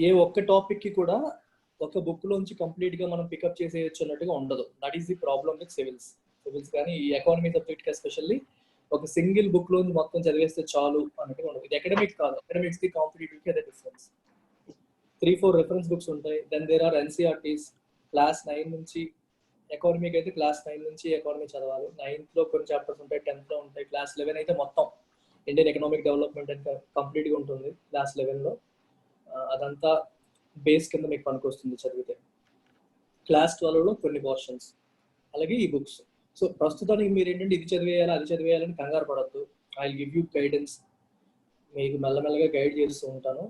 ఏ ఒక్క టాపిక్ కి కూడా ఒక బుక్ లోంచి కంప్లీట్ గా మనం పికప్ చేసేయచ్చు అన్నట్టుగా ఉండదు. That is the problem with civils కానీ ఈ ఎకానమీ సబ్జెక్ట్ కి ఎస్పెషల్లీ ఒక సింగిల్ బుక్ లోంచి మొత్తం చదివేస్తే చాలు అన్నట్టుగా ఉండదు. ఇది అకాడమిక్ కాదు, అకాడమిక్స్ కి కాంపిటేటివ్ కి అదే డిఫరెన్స్. 3-4 రెఫరెన్స్ బుక్స్ ఉంటాయి. Then there are NCERTs. Class 9 నుంచి ఎకానమీకి అయితే క్లాస్ 9 నుంచి ఎకానమీ చదవాలి. 9th లో కొన్ని చాప్టర్స్ ఉంటాయి, 10th లో ఉంటాయి. క్లాస్ 11 అయితే మొత్తం ఇండియన్ ఎకనామిక్ డెవలప్మెంట్ అంటే కంప్లీట్గా ఉంటుంది క్లాస్ 11లో. అదంతా బేస్ కింద మీకు పనికొస్తుంది చదివితే. క్లాస్ 12లో కొన్ని పోర్షన్స్, అలాగే ఈ బుక్స్. సో ప్రస్తుతానికి మీరు ఏంటంటే ఇది చదివేయాలి అది చదివేయాలని కంగారు పడద్దు. I will give you guidance. మీకు మెల్లమెల్లగా గైడ్ చేస్తూ ఉంటాను.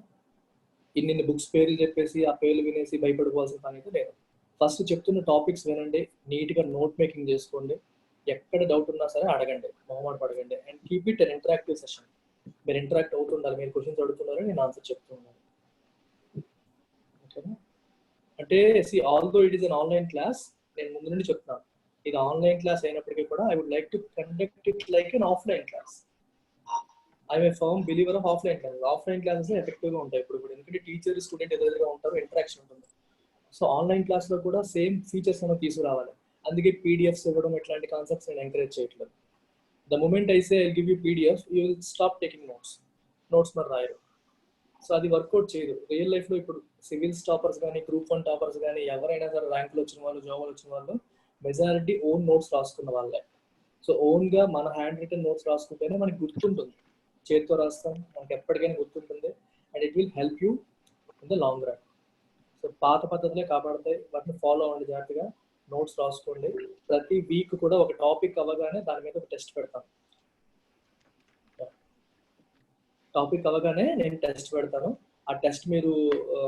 ఇన్ని బుక్స్ పేర్లు చెప్పేసి ఆ పేర్లు వినేసి భయపడిపోవాల్సిన పని అయితే లేదు. ఫస్ట్ చెప్తున్న టాపిక్స్ వినండి, నీట్గా నోట్ మేకింగ్ చేసుకోండి. ఎక్కడ డౌట్ ఉన్నా సరే అడగండి, మొహమాట పడగండి. And keep it an interactive session. మీరు ఇంటరాక్ట్ అవుతుండాలి. మీరు క్వశ్చన్స్ అడుగుతున్నారు, నేను ఆన్సర్ చెప్తూ ఉన్నాను. ఓకేనా? అంటే although it is an online class, నేను ముందు నుండి చెప్తున్నాను, ఇది ఆన్లైన్ క్లాస్ అయినప్పటికీ కూడా I would like to conduct it like an offline class. I'm a firm believer of offline classes. Offline classes ఎఫెక్టివ్గా ఉంటాయి ఇప్పుడు ఎందుకంటే టీచర్ స్టూడెంట్ ఎదురుగా ఉంటారు, ఇంటరాక్షన్ ఉంటుంది. సో ఆన్లైన్ క్లాస్లో కూడా సేమ్ ఫీచర్స్ మనం తీసుకురావాలి. అందుకే పీడిఎఫ్స్ ఇవ్వడం ఇట్లాంటి కాన్సెప్ట్స్ నేను ఎంకరేజ్ చేయట్లేదు. The moment I say I give you PDF, you will stop taking notes మరి రాయరు. సో అది వర్కౌట్ చేయదు రియల్ లైఫ్లో. ఇప్పుడు సివిల్స్ టాపర్స్ కానీ, గ్రూప్ 1 టాపర్స్ కానీ, ఎవరైనా సరే ర్యాంకులు వచ్చిన వాళ్ళు, జాబులు వచ్చిన వాళ్ళు మెజారిటీ ఓన్ నోట్స్ రాసుకున్న వాళ్ళే. సో ఓన్గా మన హ్యాండ్ రిటన్ నోట్స్ రాసుకుంటేనే మనకి గుర్తుంటుంది. చేతితో రాస్తాం, మనకి ఎప్పటికైనా గుర్తుంటుంది. And it will help you in the long run. So పాత పద్ధతులే కాపాడతాయి, వాటిని ఫాలో అవ్వండి జాగ్రత్తగా. నోట్స్ రాసుకోండి. ప్రతి వీక్ కూడా ఒక టాపిక్ అవ్వగానే దాని మీద ఒక టెస్ట్ పెడతాను. టాపిక్ అవ్వగానే నేను టెస్ట్ పెడతాను. ఆ టెస్ట్ మీరు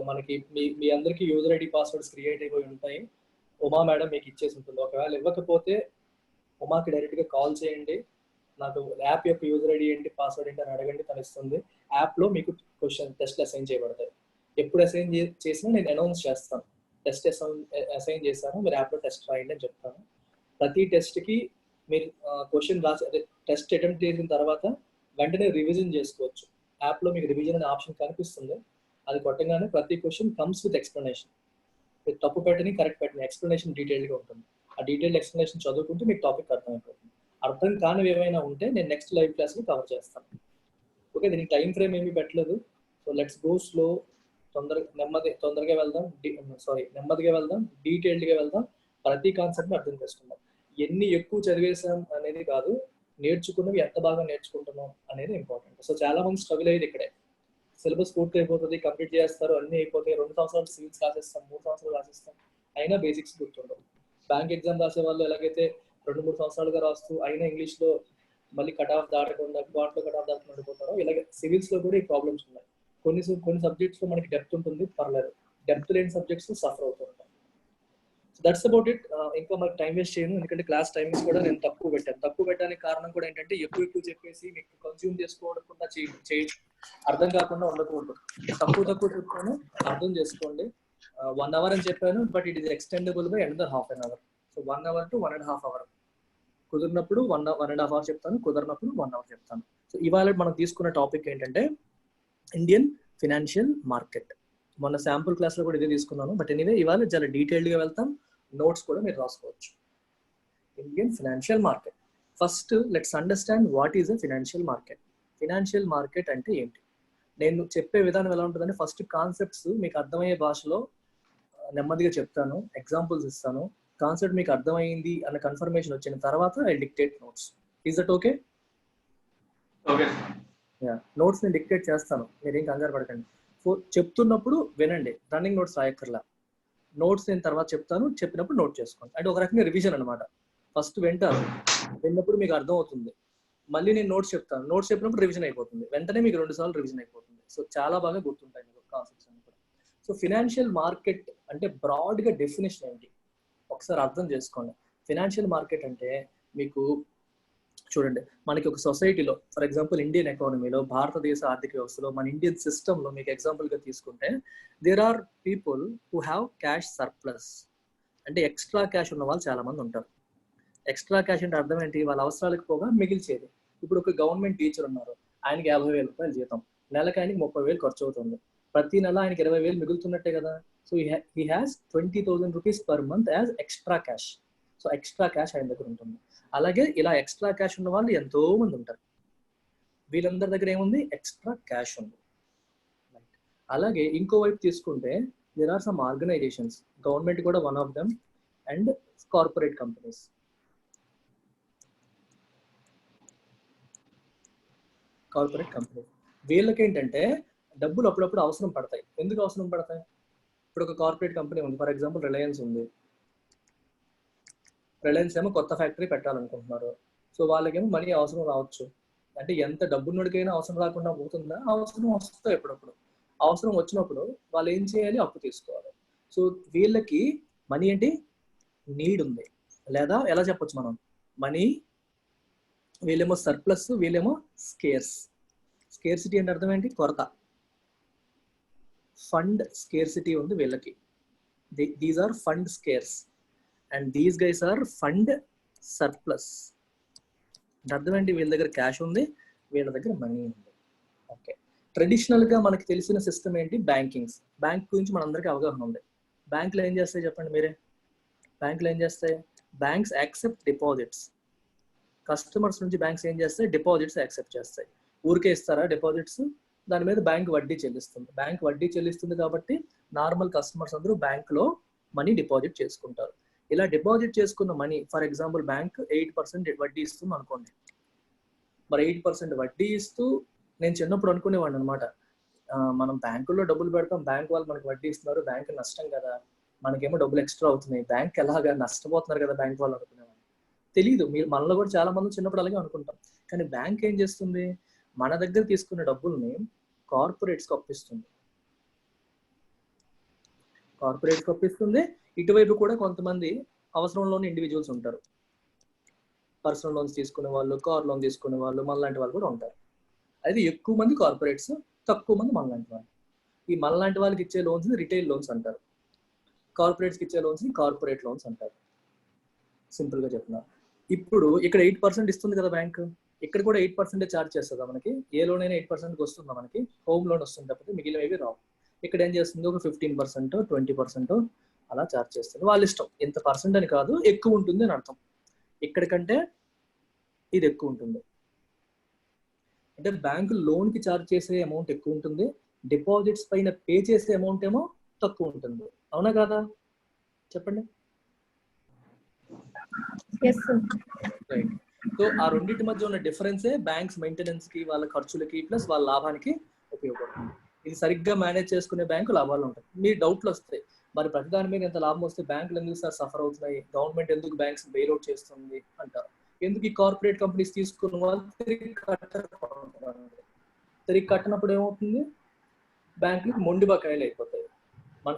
మనకి మీ అందరికీ యూజర్ ఐడి పాస్వర్డ్స్ క్రియేట్ అయిపోయి ఉంటాయి. ఉమా మేడం మీకు ఇచ్చేసి ఉంటుంది. ఒకవేళ ఇవ్వకపోతే ఉమాకి డైరెక్ట్గా కాల్ చేయండి. నాకు యాప్ యొక్క యూజర్ ఐడి ఏంటి, పాస్వర్డ్ ఏంటి అని అడగండి, తను ఇస్తుంది. యాప్లో మీకు టెస్ట్లు అసైన్ చేయబడతాయి. ఎప్పుడు అసైన్ చేసినా నేను అనౌన్స్ చేస్తాను. టెస్ట్ అసైన్ చేస్తాను, మీరు యాప్లో టెస్ట్ రాయండి అని చెప్తాను. ప్రతి టెస్ట్కి మీరు క్వశ్చన్ రాసి టెస్ట్ అటెంప్ట్ చేసిన తర్వాత వెంటనే రివిజన్ చేసుకోవచ్చు. యాప్లో మీకు రివిజన్ అనే ఆప్షన్ కనిపిస్తుంది. అది కొట్టగానే ప్రతి క్వశ్చన్ కమ్స్ విత్ ఎక్స్ప్లెనేషన్. మీరు తప్పు పెట్టని కరెక్ట్ పెట్టని ఎక్స్ప్లెనేషన్ డీటెయిల్గా ఉంటుంది. ఆ డీటెయిల్డ్ ఎక్స్ప్లెనేషన్ చదువుకుంటే మీకు టాపిక్ అర్థమైపోతుంది. అర్థం కానివి ఏమైనా ఉంటే నేను నెక్స్ట్ లైవ్ క్లాస్లో కవర్ చేస్తాను. ఓకే, దీనికి టైం ఫ్రేమ్ ఏమీ పెట్టలేదు. So let's go slow. తొందరగా వెళ్దాం, నెమ్మదిగా వెళ్దాం, డీటెయిల్డ్గా వెళ్దాం. ప్రతి కాన్సెప్ట్ని అర్థం చేసుకుందాం. ఎన్ని ఎక్కువ చదివేసాం అనేది కాదు, నేర్చుకున్నవి ఎంత బాగా నేర్చుకుంటున్నాం అనేది ఇంపార్టెంట్. సో చాలా మంది స్ట్రగుల్ అయ్యేది ఇక్కడే. సిలబస్ పూర్తి అయిపోతుంది, కంప్లీట్ చేస్తారు, అన్నీ అయిపోతాయి. 2 సంవత్సరాలు సివిల్స్ రాసేస్తాం, 3 సంవత్సరాలు రాసేస్తాం, అయినా బేసిక్స్ గుర్తుండవు. బ్యాంక్ ఎగ్జామ్ రాసే వాళ్ళు ఎలాగైతే 2-3 సంవత్సరాలుగా రాస్తూ అయినా ఇంగ్లీష్లో మళ్ళీ కట్ ఆఫ్ దాటకుండా దాంట్లో కట్ ఆఫ్ దాటకుండా ఉండిపోతారో, ఇలాగే సివిల్స్లో కూడా ఈ ప్రాబ్లమ్స్ ఉన్నాయి. కొన్ని సబ్జెక్ట్స్లో మనకి డెప్త్ ఉంటుంది, పర్లేదు. డెప్త్ లేని సబ్జెక్ట్స్ సఫర్ అవుతూ ఉంటాం. So that's about it. ఇంకా మనకి టైం వేస్ట్ చేయను, ఎందుకంటే క్లాస్ టైమింగ్స్ కూడా నేను తక్కువ పెట్టడానికి కారణం కూడా ఏంటంటే ఎక్కువ చెప్పేసి మీకు కన్స్యూమ్ చేసుకోకుండా అర్థం కాకుండా ఉండకూడదు. తక్కువ చెప్తాను, అర్థం చేసుకోండి. 1 hour అని చెప్పాను, but it is extendable by another ½ an hour. So 1 hour to 1.5 hours. కుదిరినప్పుడు 1.5 hours చెప్తాను, కుదిరినప్పుడు 1 hour చెప్తాను. సో ఇవాళ మనం తీసుకున్న టాపిక్ ఏంటంటే ఇండియన్ ఫినాన్షియల్ మార్కెట్. మొన్న శాంపుల్ క్లాస్లో కూడా ఇదే తీసుకున్నాను, బట్ ఎనీవే ఇవాళ చాలా డీటెయిల్డ్గా వెళ్తాం. నోట్స్ కూడా మీరు రాసుకోవచ్చు. Indian financial market. First let's understand what is a financial market. Financial market అంటే ఏంటి? నేను చెప్పే విధానం ఎలా ఉంటుందంటే ఫస్ట్ కాన్సెప్ట్స్ మీకు అర్థమయ్యే భాషలో నెమ్మదిగా చెప్తాను, ఎగ్జాంపుల్స్ ఇస్తాను. కాన్సెప్ట్ మీకు అర్థమైంది అన్న కన్ఫర్మేషన్ వచ్చిన తర్వాత I dictate notes. Is that okay? Notes నేను డిక్టేట్ చేస్తాను, మీరేం కంగారు పడకండి. చెప్తున్నప్పుడు వినండి, రన్నింగ్ నోట్స్ రాయక్కర్లా. నోట్స్ నేను తర్వాత చెప్తాను, చెప్పినప్పుడు నోట్ చేసుకోండి. అంటే ఒక రకంగా రివిజన్ అనమాట. ఫస్ట్ విన్నప్పుడు మీకు అర్థం అవుతుంది, మళ్ళీ నేను నోట్స్ చెప్తాను, నోట్స్ చెప్పినప్పుడు రివిజన్ అయిపోతుంది, వెంటనే మీకు 2 సార్లు రివిజన్ అయిపోతుంది. సో చాలా బాగా గుర్తుంటాయి మీకు కాన్సెప్ట్స్ అన్ని కూడా. సో ఫినాన్షియల్ మార్కెట్ అంటే బ్రాడ్గా డెఫినేషన్ ఏంటి ఒకసారి అర్థం చేసుకోండి. ఫినాన్షియల్ మార్కెట్ అంటే మీకు చూడండి, మనకి ఒక సొసైటీలో, ఫర్ ఎగ్జాంపుల్ ఇండియన్ ఎకానమీలో, భారతదేశ ఆర్థిక వ్యవస్థలో, మన ఇండియన్ సిస్టంలో మీకు ఎగ్జాంపుల్గా తీసుకుంటే there are people who have cash surplus. అంటే ఎక్స్ట్రా క్యాష్ ఉన్న వాళ్ళు చాలా మంది ఉంటారు. ఎక్స్ట్రా క్యాష్ అంటే అర్థం ఏంటి? వాళ్ళ అవసరాలకు పోగా మిగిల్చేది. ఇప్పుడు ఒక గవర్నమెంట్ టీచర్ ఉన్నారు, ఆయనకి 50,000 రూపాయలు జీతం. నెలకి ఆయనకి 30,000 ఖర్చు అవుతుంది. ప్రతి నెల ఆయనకి 20,000 మిగులుతున్నట్టే కదా. So he has 20,000 rupees per month as extra cash. So extra cash ఆయన దగ్గర ఉంటుంది. అలాగే ఇలా ఎక్స్ట్రా క్యాష్ ఉన్న వాళ్ళు ఎంతో మంది ఉంటారు. వీళ్ళందరి దగ్గర ఏముంది? ఎక్స్ట్రా క్యాష్ ఉంది. అలాగే ఇంకో వైపు తీసుకుంటే there are some organisations, government కూడా one of them, and corporate companies. వీళ్ళకి ఏంటంటే డబ్బులు అప్పుడప్పుడు అవసరం పడతాయి. ఎందుకు అవసరం పడతాయి? ఇప్పుడు ఒక కార్పొరేట్ కంపెనీ ఉంది, ఫర్ ఎగ్జాంపుల్ రిలయన్స్ ఉంది. రిలయన్స్ ఏమో కొత్త ఫ్యాక్టరీ పెట్టాలనుకుంటున్నారు. సో వాళ్ళకేమో మనీ అవసరం రావచ్చు. అంటే ఎంత డబ్బున్నడికైనా అవసరం రాకుండా పోతుందా? అవసరం వస్తాయి ఎప్పుడప్పుడు. అవసరం వచ్చినప్పుడు వాళ్ళు ఏం చేయాలి? అప్పు తీసుకోవాలి. సో వీళ్ళకి మనీ ఏంటి? నీడ్ ఉంది. లేదా ఎలా చెప్పొచ్చు మనం? మనీ, వీళ్ళేమో సర్ప్లస్, వీళ్ళేమో స్కేర్స్. స్కేర్సిటీ అంటే అర్థం ఏంటి? కొరత. ఫండ్ స్కేర్సిటీ ఉంది వీళ్ళకి. These are fund scarce and these guys are fund surplus. అర్థం ఏంటి? వీళ్ళ దగ్గర క్యాష్ ఉంది, వీళ్ళ దగ్గర మనీ ఉంది. ఓకే. ట్రెడిషనల్ గా మనకి తెలిసిన సిస్టమ్ ఏంటి? బ్యాంకింగ్స్. బ్యాంక్ గురించి మనందరికీ అవగాహన ఉంది. బ్యాంకులు ఏం చేస్తాయి చెప్పండి మీరే? బ్యాంకులు ఏం చేస్తాయి? Banks accept deposits. కస్టమర్స్ నుంచి బ్యాంక్స్ ఏం చేస్తాయి? డిపాజిట్స్ యాక్సెప్ట్ చేస్తాయి. ఊరికే ఇస్తారా డిపాజిట్స్? దాని మీద బ్యాంక్ వడ్డీ చెల్లిస్తుంది. బ్యాంక్ వడ్డీ చెల్లిస్తుంది కాబట్టి నార్మల్ కస్టమర్స్ అందరూ బ్యాంకులో మనీ డిపాజిట్ చేసుకుంటారు. ఇలా డిపాజిట్ చేసుకున్న మనీ, ఫర్ ఎగ్జాంపుల్ బ్యాంక్ 8% వడ్డీ ఇస్తుంది అనుకోండి. మరి 8% వడ్డీ ఇస్తూ, నేను చిన్నప్పుడు అనుకునేవాడిని అనమాట, మనం బ్యాంకుల్లో డబ్బులు పెడతాం, బ్యాంక్ వాళ్ళు మనకి వడ్డీ ఇస్తున్నారు, బ్యాంక్ నష్టం కదా, మనకేమో డబ్బులు ఎక్స్ట్రా అవుతున్నాయి, బ్యాంక్ ఎలాగా నష్టపోతున్నారు కదా బ్యాంక్ వాళ్ళు అనుకునేవాడిని. తెలీదు, మీరు మనలో కూడా చాలా మంది చిన్నప్పుడు అలాగే అనుకుంటాం. కానీ బ్యాంక్ ఏం చేస్తుంది? మన దగ్గర తీసుకున్న డబ్బుల్ని కార్పొరేట్స్కి అప్పిస్తుంది. ఇటువైపు కూడా కొంతమంది అవసరంలోని ఇండివిజువల్స్ ఉంటారు. పర్సనల్ లోన్స్ తీసుకునే వాళ్ళు, కార్ లోన్ తీసుకునే వాళ్ళు, మనలాంటి వాళ్ళు కూడా ఉంటారు. అయితే ఎక్కువ మంది కార్పొరేట్స్, తక్కువ మంది మనలాంటి వాళ్ళు. ఈ మనలాంటి వాళ్ళకి ఇచ్చే లోన్స్ రిటైల్ లోన్స్ అంటారు. కార్పొరేట్స్కి ఇచ్చే లోన్స్ కార్పొరేట్ లోన్స్ అంటారు. సింపుల్ గా చెప్తున్నా. ఇప్పుడు ఇక్కడ 8% ఇస్తుంది కదా బ్యాంక్, ఇక్కడ కూడా 8% ఛార్జ్ చేస్తుందా మనకి? ఏ లోన్ అయినా 8% వస్తుందా మనకి? హోమ్ లోన్ వస్తుంది తప్పితే మిగిలినవి రావు. ఇక్కడ ఏం చేస్తుంది? ఒక 15%, 20% అలా ఛార్జ్ చేస్తుంది. వాళ్ళ ఇష్టం. ఎంత పర్సెంట్ అని కాదు, ఎక్కువ ఉంటుంది అని అర్థం. ఇక్కడ కంటే ఇది ఎక్కువ ఉంటుంది. అంటే బ్యాంకు లోన్ కి ఛార్జ్ చేసే అమౌంట్ ఎక్కువ ఉంటుంది, డిపాజిట్స్ పైన పే చేసే అమౌంట్ ఏమో తక్కువ ఉంటుంది. అవునా కాదా? చెప్పండి. సో ఆ రెండింటి మధ్య ఉన్న డిఫరెన్సే బ్యాంక్స్ మెయింటెనెన్స్ కి, వాళ్ళ ఖర్చులకి ప్లస్ వాళ్ళ లాభానికి ఉపయోగపడుతుంది. ఇది సరిగ్గా మేనేజ్ చేసుకునే బ్యాంకు లాభాలు ఉంటాయి. మీ డౌట్లు వస్తాయి, మరి ప్రతిదాని మీద ఎంత లాభం వస్తే బ్యాంకులు ఎందుకు సార్ సఫర్ అవుతున్నాయి, గవర్నమెంట్ ఎందుకు బ్యాంక్స్ బెయిల్అవుట్ చేస్తుంది అంటారు. ఎందుకు? ఈ కార్పొరేట్ కంపెనీస్ తీసుకున్న వాళ్ళు తిరిగి కట్టనప్పుడు ఏమవుతుంది? బ్యాంకులకు మొండి బకాయిలు అయిపోతాయి. మన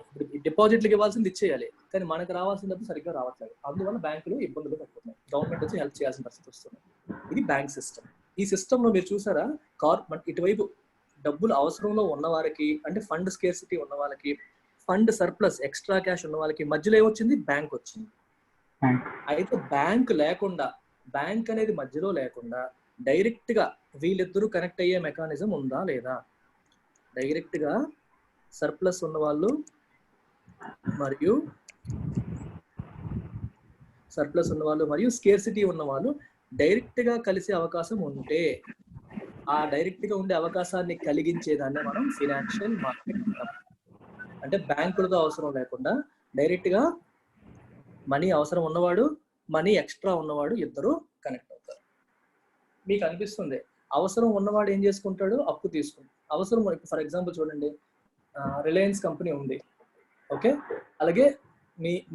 డిపాజిట్లకు ఇవ్వాల్సింది ఇచ్చేయాలి, కానీ మనకు రావాల్సినప్పుడు సరిగ్గా రావట్లేదు. అందువల్ల బ్యాంకులు ఇబ్బందులు పడుతున్నాయి. గవర్నమెంట్ వచ్చి హెల్ప్ చేయాల్సిన పరిస్థితి వస్తుంది. ఇది బ్యాంక్ సిస్టమ్. ఈ సిస్టమ్ లో మీరు చూసారా, ఇటువైపు డబ్బులు అవసరంలో ఉన్న వారికి, అంటే ఫండ్ స్కేర్సిటీ ఉన్న వాళ్ళకి, ఫండ్ సర్ప్లస్ ఎక్స్ట్రా క్యాష్ ఉన్న వాళ్ళకి మధ్యలో ఏమొచ్చింది? బ్యాంక్ వచ్చింది. అయితే బ్యాంక్ అనేది మధ్యలో లేకుండా డైరెక్ట్ గా వీళ్ళిద్దరూ కనెక్ట్ అయ్యే మెకానిజం ఉందా లేదా? డైరెక్ట్ గా సర్ప్లస్ ఉన్న వాళ్ళు మరియు స్కేర్సిటీ ఉన్న వాళ్ళు డైరెక్ట్ గా కలిసే అవకాశం ఉంటే, ఆ డైరెక్ట్ గా ఉండే అవకాశాన్ని కలిగించేదాన్ని మనం ఫినాన్షియల్ మార్కెట్ అంటాం. అంటే బ్యాంకులతో అవసరం లేకుండా డైరెక్ట్ గా మనీ అవసరం ఉన్నవాడు, మనీ ఎక్స్ట్రా ఉన్నవాడు ఇద్దరు కనెక్ట్ అవుతారు. మీకు అనిపిస్తుంది అవసరం ఉన్నవాడు ఏం చేసుకుంటాడు? అప్పు తీసుకుంటాడు. అవసరం, ఫర్ ఎగ్జాంపుల్ చూడండి, రిలయన్స్ కంపెనీ ఉంది, ఓకే, అలాగే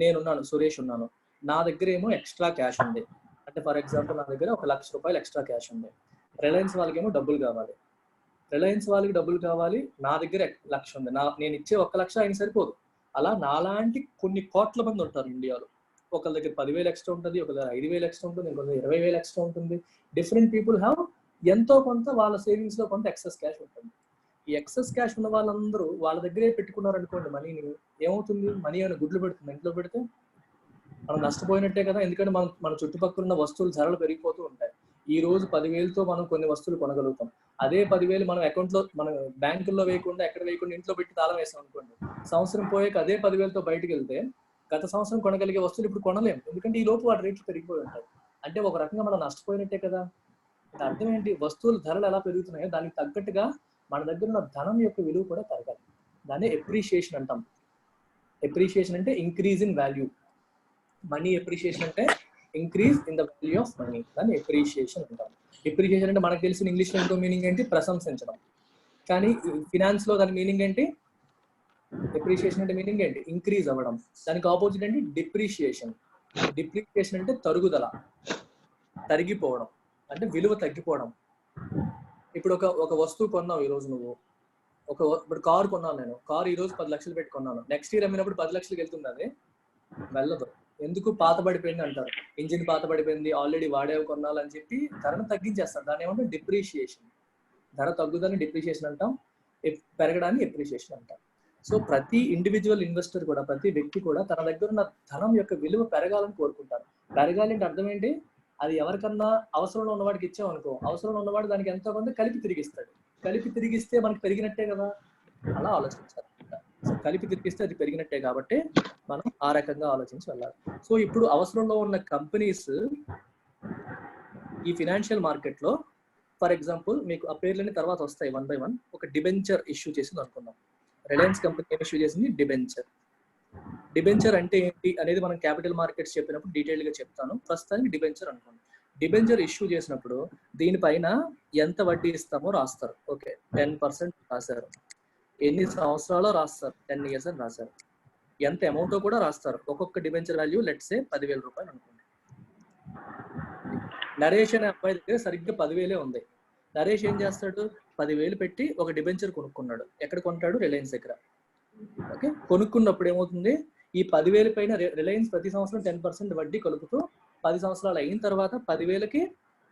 నేనున్నాను, సురేష్ ఉన్నాను, నా దగ్గర ఏమో ఎక్స్ట్రా క్యాష్ ఉంది. అంటే ఫర్ ఎగ్జాంపుల్ నా దగ్గర 1 లక్ష రూపాయలు ఎక్స్ట్రా క్యాష్ ఉంది. రిలయన్స్ వాళ్ళకేమో డబ్బులు కావాలి. నా దగ్గర 1 లక్ష ఉంది. నేను ఇచ్చే 1 లక్ష ఆయన సరిపోదు. అలా నాలాంటి కొన్ని కోట్ల మంది ఉంటారు ఇండియాలో. ఒకరి దగ్గర 10,000 ఎక్స్ట్రా ఉంటుంది, ఒకరి దగ్గర 5,000 ఎక్స్ట్రా ఉంటుంది, ఇంకొక 20,000 ఎక్స్ట్రా ఉంటుంది. డిఫరెంట్ పీపుల్ హ్యావ్ ఎంతో కొంత వాళ్ళ సేవింగ్స్ లో కొంత ఎక్సెస్ క్యాష్ ఉంటుంది. ఈ ఎక్సెస్ క్యాష్ ఉన్న వాళ్ళందరూ వాళ్ళ దగ్గరే పెట్టుకున్నారు అనుకోండి మనీని, ఏమవుతుంది? మనీ ఏమైనా గుడ్లు పెడుతుంది? ఇంట్లో పెడితే మనం నష్టపోయినట్టే కదా. ఎందుకంటే మన చుట్టుపక్కల ఉన్న వస్తువుల ధరలు పెరిగిపోతూ ఉంటాయి. ఈ రోజు 10,000తో మనం కొన్ని వస్తువులు కొనగలుగుతాం. అదే 10,000 మనం అకౌంట్లో మన బ్యాంకుల్లో వేయకుండా ఎక్కడ వేయకుండా ఇంట్లో పెట్టి తాళం వేసాం అనుకోండి, సంవత్సరం పోయాక అదే 10,000తో బయటకు వెళ్తే గత సంవత్సరం కొనగలిగే వస్తువులు ఇప్పుడు కొనలేము. ఎందుకంటే ఈ లోపు వాటి రేట్లు పెరిగిపోయి ఉంటాయి. అంటే ఒక రకంగా మనం నష్టపోయినట్టే కదా. అంటే అర్థం ఏంటి, వస్తువుల ధరలు ఎలా పెరుగుతున్నాయో దానికి తగ్గట్టుగా మన దగ్గర ఉన్న ధనం యొక్క విలువ కూడా పెరగాలి. దాన్ని ఎప్రిషియేషన్ అంటాం. ఎప్రిషియేషన్ అంటే increase in value. Money appreciation అంటే increase in the value of money, దాన్ని ఎప్రిషియేషన్ అంటాం. ఎప్రిషియేషన్ అంటే మనకు తెలిసిన ఇంగ్లీష్లో ఇంకో మీనింగ్ ఏంటి, ప్రశంసించడం. కానీ ఫినాన్స్ లో దాని మీనింగ్ ఏంటి, ఎప్రిషియేషన్ అంటే మీనింగ్ ఏంటి, ఇంక్రీజ్ అవ్వడం. దానికి ఆపోజిట్ ఏంటి, డిప్రిషియేషన్. డిప్రిషియేషన్ అంటే తరుగుదల, తరిగిపోవడం, అంటే విలువ తగ్గిపోవడం. ఇప్పుడు ఒక వస్తువు కొన్నావు ఈ రోజు, నువ్వు ఇప్పుడు కారు కొన్నాను నేను, కారు ఈ రోజు 10 లక్షలు పెట్టి కొన్నాను, నెక్స్ట్ ఇయర్ అమ్మినప్పుడు 10 లక్షలకి వెళ్తుంది, అది వెళ్ళదు. ఎందుకు, పాత పడిపోయింది అంటారు, ఇంజిన్ పాత పడిపోయింది, ఆల్రెడీ వాడేవి కొనాలని చెప్పి ధరను తగ్గించేస్తారు. దాన్ని ఏమంటే డిప్రిషియేషన్. ధర తగ్గుదని డిప్రిషియేషన్ అంటాం, పెరగడాన్ని ఎప్రిషియేషన్ అంటాం. సో ప్రతి ఇండివిజువల్ ఇన్వెస్టర్ కూడా, ప్రతి వ్యక్తి కూడా తన దగ్గర ఉన్న ధనం యొక్క విలువ పెరగాలని కోరుకుంటారు. పెరగాలి అంటే అర్థం ఏంటి, అది ఎవరికన్నా అవసరంలో ఉన్నవాడికి ఇచ్చామనుకో, అవసరంలో ఉన్నవాడు దానికి ఎంతో కొంత కలిపి తిరిగిస్తాడు. కలిపి తిరిగిస్తే మనకి పెరిగినట్టే కదా, అలా ఆలోచించాలి. సో కలిపి తిరిగిస్తే అది పెరిగినట్టే కాబట్టి మనం ఆ రకంగా ఆలోచించి వెళ్ళాలి. సో ఇప్పుడు అవసరంలో ఉన్న కంపెనీస్ ఈ ఫినాన్షియల్ మార్కెట్ లో, ఫర్ ఎగ్జాంపుల్ మీకు ఆ పేర్లన్నీ తర్వాత వస్తాయి వన్ బై వన్. ఒక డిబెంచర్ ఇష్యూ చేసింది అనుకుందాం. రిలయన్స్ కంపెనీ ఏం ఇష్యూ చేసింది, డిబెంచర్. డిబెంచర్ అంటే ఏంటి అనేది మనం క్యాపిటల్ మార్కెట్స్ చెప్పినప్పుడు డీటెయిల్ గా చెప్తాను. ప్రస్తుతానికి డిబెంచర్ అనుకోండి. డిబెంచర్ ఇష్యూ చేసినప్పుడు దీనిపైన ఎంత వడ్డీ ఇస్తామో రాస్తారు. ఓకే, 10% రాశారు. ఎన్ని సంవత్సరాలు రాస్తారు, 10 years అని రాశారు. ఎంత అమౌంట్ కూడా రాస్తారు. ఒక్కొక్క డిబెంచర్ వాల్యూ లెట్స్ సే 10,000 రూపాయలు అనుకోండి. నరేష్ అనే అబ్బాయి దగ్గర సరిగ్గా 10,000 ఉంది. నరేష్ ఏం చేస్తాడు, 10,000 పెట్టి ఒక డిబెంచర్ కొనుక్కున్నాడు. ఎక్కడ కొంటాడు, రిలయన్స్ దగ్గర. ఓకే, కొనుక్కున్నప్పుడు ఏమవుతుంది, ఈ 10,000 పైన రిలయన్స్ ప్రతి సంవత్సరం 10% వడ్డీ కలుపుతూ 10 సంవత్సరాలు అయిన తర్వాత 10,000కి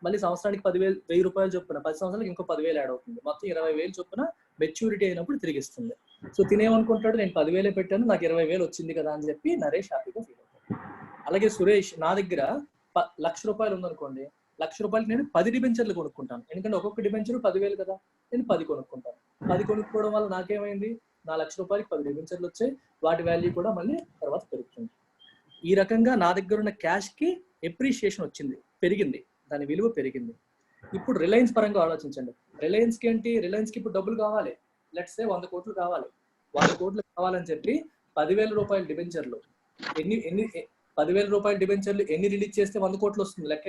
మళ్ళీ సంవత్సరానికి 10,000 రూపాయలు చొప్పున 10 సంవత్సరాలకి ఇంకో 10,000 యాడ్ అవుతుంది. మొత్తం 20,000 చొప్పున మెచ్యూరిటీ అయినప్పుడు తిరిగి ఇస్తుంది. సో తినేమనుకుంటాడు, నేను 10,000 పెట్టాను, నాకు 20,000 వచ్చింది కదా అని చెప్పి నరేష్ హ్యాపీగా ఫీల్ అవుతాడు. అలాగే సురేష్, నా దగ్గర 1,00,000 రూపాయలు ఉందనుకోండి, 1,00,000 రూపాయలకి నేను 10 డిబెంచర్లు కొనుక్కుంటాను. ఎందుకంటే ఒక్కొక్క డిబెంచర్ 10,000 కదా, నేను 10 కొనుక్కుంటాను. 10 కొనుక్కోవడం వల్ల నాకేమైంది, నా 1,00,000 రూపాయలకి 10 డిబెంచర్లు వచ్చాయి. వాటి వాల్యూ కూడా మళ్ళీ తర్వాత పెరుగుతుంది. ఈ రకంగా నా దగ్గర ఉన్న క్యాష్ కి ఎప్రిషియేషన్ వచ్చింది, పెరిగింది, దాని విలువ పెరిగింది. ఇప్పుడు రిలయన్స్ పరంగా ఆలోచించండి. రిలయన్స్ కి ఏంటి, రిలయన్స్ కి ఇప్పుడు డబ్బులు కావాలి, లెట్స్ సే 100 కోట్లు కావాలి. 100 కోట్లు కావాలని చెప్పి 10,000 రూపాయల డిబెంచర్లు ఎన్ని 10,000 రూపాయల డిబెంచర్లు ఎన్ని రిలీజ్ చేస్తే 100 కోట్లు వస్తుంది, లెక్క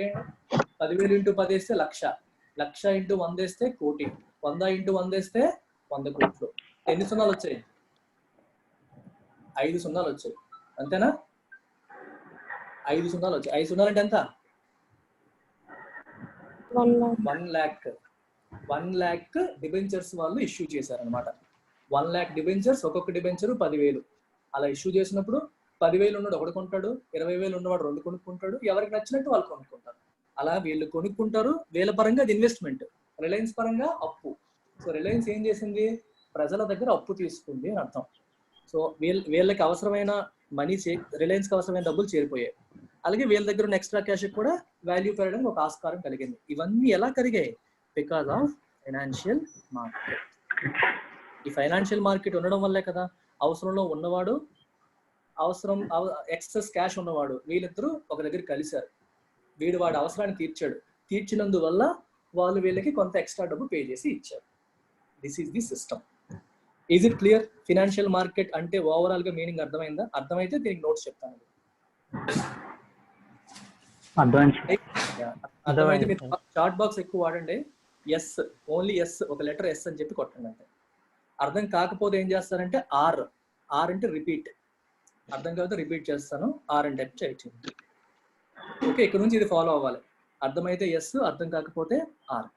10,000 ఇంటూ 10 వేస్తే 1,00,000, 1,00,000 ఇంటూ 100 వేస్తే 1,00,000, 100 ఇంటూ 100 వేస్తే 100 కోట్లు. ఎన్ని సున్నాలు వచ్చాయి, 5 సున్నాలు వచ్చాయి, అంతేనా? 5 సున్నాలు వచ్చాయి. 5 సున్నాలు అంటే ఎంత, 1,00,000 డిబెంచర్స్ వాళ్ళు ఇష్యూ చేశారనమాట. 1,00,000 డిబెంచర్స్, ఒక్కొక్క డిబెంచర్ 10,000 అలా ఇష్యూ చేసినప్పుడు 10,000 ఉన్నవాడు ఒకటి కొంటాడు, 20,000 ఉన్నవాడు 2 కొనుక్కుంటాడు, ఎవరికి నచ్చినట్టు వాళ్ళు కొనుక్కుంటారు. అలా వీళ్ళు కొనుక్కుంటారు. వీళ్ళ పరంగా అది ఇన్వెస్ట్మెంట్, రిలయన్స్ పరంగా అప్పు. సో రిలయన్స్ ఏం చేసింది, ప్రజల దగ్గర అప్పు తీసుకుంది అని అర్థం. సో వీళ్ళకి అవసరమైన మనీ, రిలయన్స్కి అవసరమైన డబ్బులు చేరిపోయాయి. అలాగే వీళ్ళ దగ్గర ఉన్న ఎక్స్ట్రా క్యాష్ కూడా వాల్యూ పెరగడానికి ఒక ఆస్కారం కలిగింది. ఇవన్నీ ఎలా కలిగాయి, బికాస్ ఆఫ్ ఫైనాన్షియల్ మార్కెట్. ఈ ఫైనాన్షియల్ మార్కెట్ ఉండడం వల్లే కదా అవసరంలో ఉన్నవాడు, అవసరం ఎక్సెస్ క్యాష్ ఉన్నవాడు, వీళ్ళిద్దరూ ఒక దగ్గర కలిశారు. వీడు వాడి అవసరాన్ని తీర్చాడు, తీర్చినందువల్ల వాళ్ళు వీళ్ళకి కొంత ఎక్స్ట్రా డబ్బు పే చేసి ఇచ్చారు. This is the system. Is it clear? Financial market అంటే ఓవరాల్ గా మీనింగ్ అర్థమైందా? అర్థమైతే దీనికి నోట్స్ చెప్తాను. అర్థమైతే మీరు చాట్ బాక్స్ ఎక్కువ వాడండి. ఎస్, ఓన్లీ ఎస్, ఒక లెటర్ ఎస్ అని చెప్పి కొట్టండి అంతే. అర్థం కాకపోతే ఏం చేస్తారంటే ఆర్ అంటే రిపీట్, అర్థం కాకపోతే రిపీట్ చేస్తాను, ఆర్ అంటే చేయొచ్చు. ఓకే, ఇక్కడ నుంచి ఇది ఫాలో అవ్వాలి. అర్థమైతే ఎస్, అర్థం కాకపోతే ఆర్.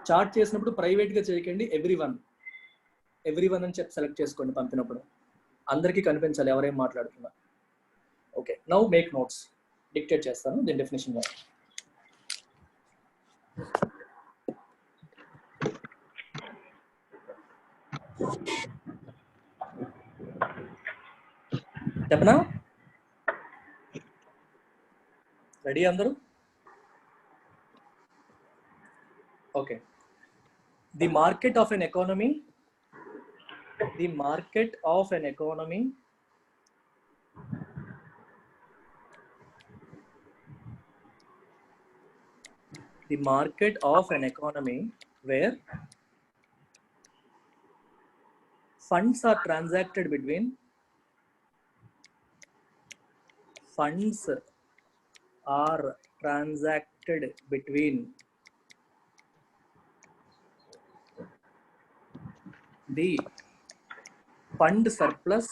చాట్ చేసినప్పుడు ప్రైవేట్ గా చేయకండి, ఎవ్రీ వన్ అని చెప్పి సెలెక్ట్ చేసుకోండి. పంపినప్పుడు అందరికీ కనిపించాలి ఎవరేం మాట్లాడుతున్నారు. Okay, now make notes. Dictate చేస్తాను దీని డెఫినేషన్. చెప్పనా? రెడీ అందరూ? Okay. The market of an economy. The market of an economy where funds are transacted between the fund surplus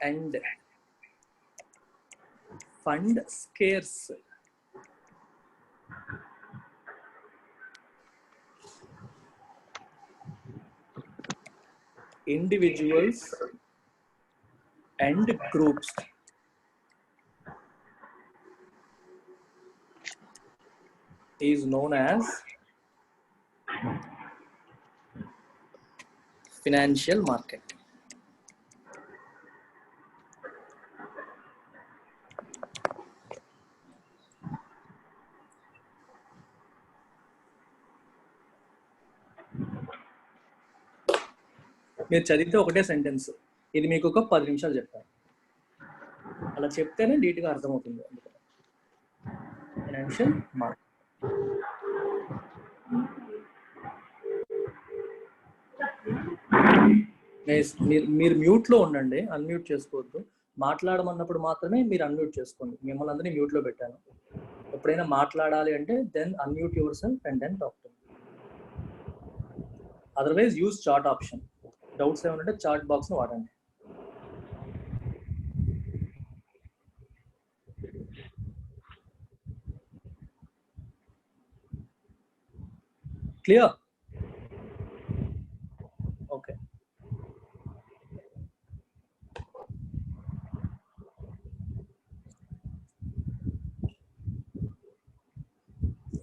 and fund scarce. Individuals and groups is known as financial market. మీరు చదివితే ఒకటే sentence, ఇది మీకు ఒక 10 నిమిషాలు చెప్తాను, అలా చెప్తేనే నీట్గా అర్థమవుతుంది. Financial market. మీరు మ్యూట్లో ఉండండి, అన్మ్యూట్ చేసుకోవద్దు. మాట్లాడమన్నప్పుడు మాత్రమే మీరు అన్మ్యూట్ చేసుకోండి. మిమ్మల్ని అందరినీ మ్యూట్లో పెట్టాను. ఎప్పుడైనా మాట్లాడాలి అంటే then unmute yourself and then talk to. Otherwise use chat option. Doubts ఏమైనా ఉంటే చాట్ బాక్స్ను వాడండి. Clear? Okay.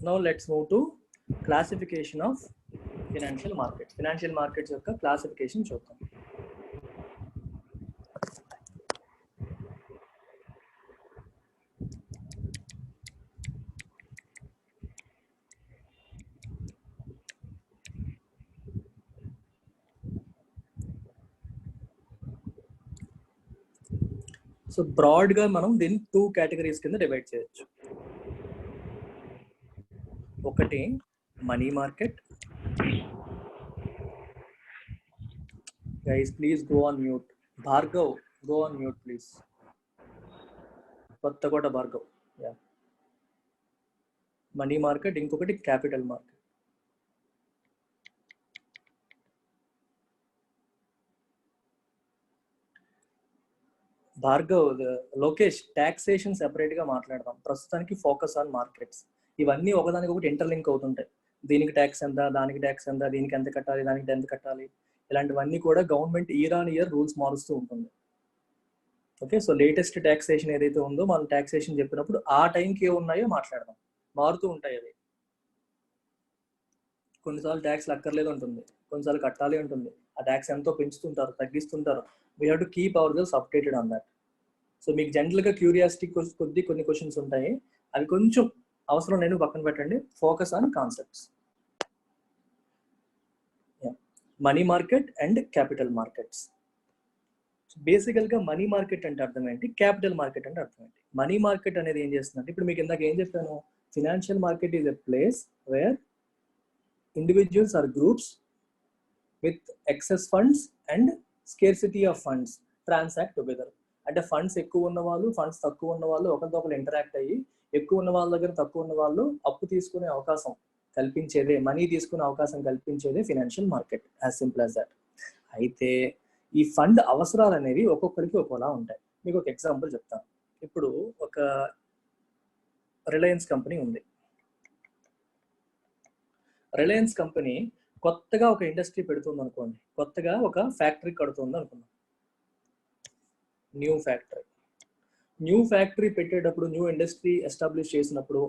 Now let's move to classification of financial markets. Financial markets యొక్క classification చూద్దాం. సో బ్రాడ్గా మనం దీన్ని 2 కేటగిరీస్ కింద డివైడ్ చేయొచ్చు. ఒకటి money market. Guys please go on mute. Bhargav go on mute please. Kothakota Bhargav. Yeah, money market. ఇంకొకటి capital market. Bhargav, Lokesh, taxation separate గా మాట్లాడదాం. ప్రస్తుతానికి ఫోకస్ ఆన్ మార్కెట్స్. ఇవన్నీ ఒకదానికి ఒకటి ఇంటర్లింక్ అవుతుంటాయి. దీనికి ట్యాక్స్ ఎంత, దానికి ట్యాక్స్ ఎంత, దీనికి ఎంత కట్టాలి, దానికి ఎంత కట్టాలి, ఇలాంటివన్నీ కూడా government year on year rules మారుస్తూ ఉంటుంది. ఓకే, సో లేటెస్ట్ టాక్సేషన్ ఏదైతే ఉందో మనం టాక్సేషన్ చెప్పినప్పుడు ఆ టైంకి ఏ ఉన్నాయో మాట్లాడదాం. మారుతూ ఉంటాయి అవి. కొన్నిసార్లు ట్యాక్స్లు అక్కర్లేదు ఉంటుంది, కొన్నిసార్లు కట్టాలి ఉంటుంది. ఆ ట్యాక్స్ ఎంతో పెంచుతుంటారు, తగ్గిస్తుంటారు. We have to keep ourselves updated on that. So మీకు జనరల్గా క్యూరియాసిటీ కొద్ది కొన్ని క్వశ్చన్స్ ఉంటాయి, అవి కొంచెం అవసరం నేను పక్కన పెట్టండి. Focus on concepts. Money market and capital markets. బేసికల్గా మనీ మార్కెట్ అంటే అర్థం ఏంటి, క్యాపిటల్ మార్కెట్ అంటే అర్థం ఏంటి? మనీ మార్కెట్ అనేది ఏం చేస్తుందంటే, ఇప్పుడు మీకు ఇందాక ఏం చెప్పాను, financial market is a place where individuals or groups with excess funds and scarcity of funds transact together. అంటే ఫండ్స్ ఎక్కువ ఉన్న వాళ్ళు, ఫండ్స్ తక్కువ ఉన్న వాళ్ళు ఒకరితో ఒకరు ఇంటరాక్ట్ అయ్యి, ఎక్కువ ఉన్న వాళ్ళ దగ్గర తక్కువ ఉన్న వాళ్ళు అప్పు తీసుకునే అవకాశం కల్పించేదే, మనీ తీసుకునే అవకాశం కల్పించేదే financial market. As simple as that. అయితే ఈ ఫండ్ అవసరాలు అనేవి ఒక్కొక్కరికి ఒక్కోలా ఉంటాయి. మీకు ఒక ఎగ్జాంపుల్ చెప్తాను. ఇప్పుడు ఒక రిలయన్స్ కంపెనీ ఉంది. రిలయన్స్ కంపెనీ కొత్తగా ఒక ఇండస్ట్రీ పెడుతుంది అనుకోండి, కొత్తగా ఒక ఫ్యాక్టరీ కడుతుంది అనుకున్నాం. న్యూ ఫ్యాక్టరీ పెట్టేటప్పుడు, న్యూ ఇండస్ట్రీ ఎస్టాబ్లిష్ చేసినప్పుడు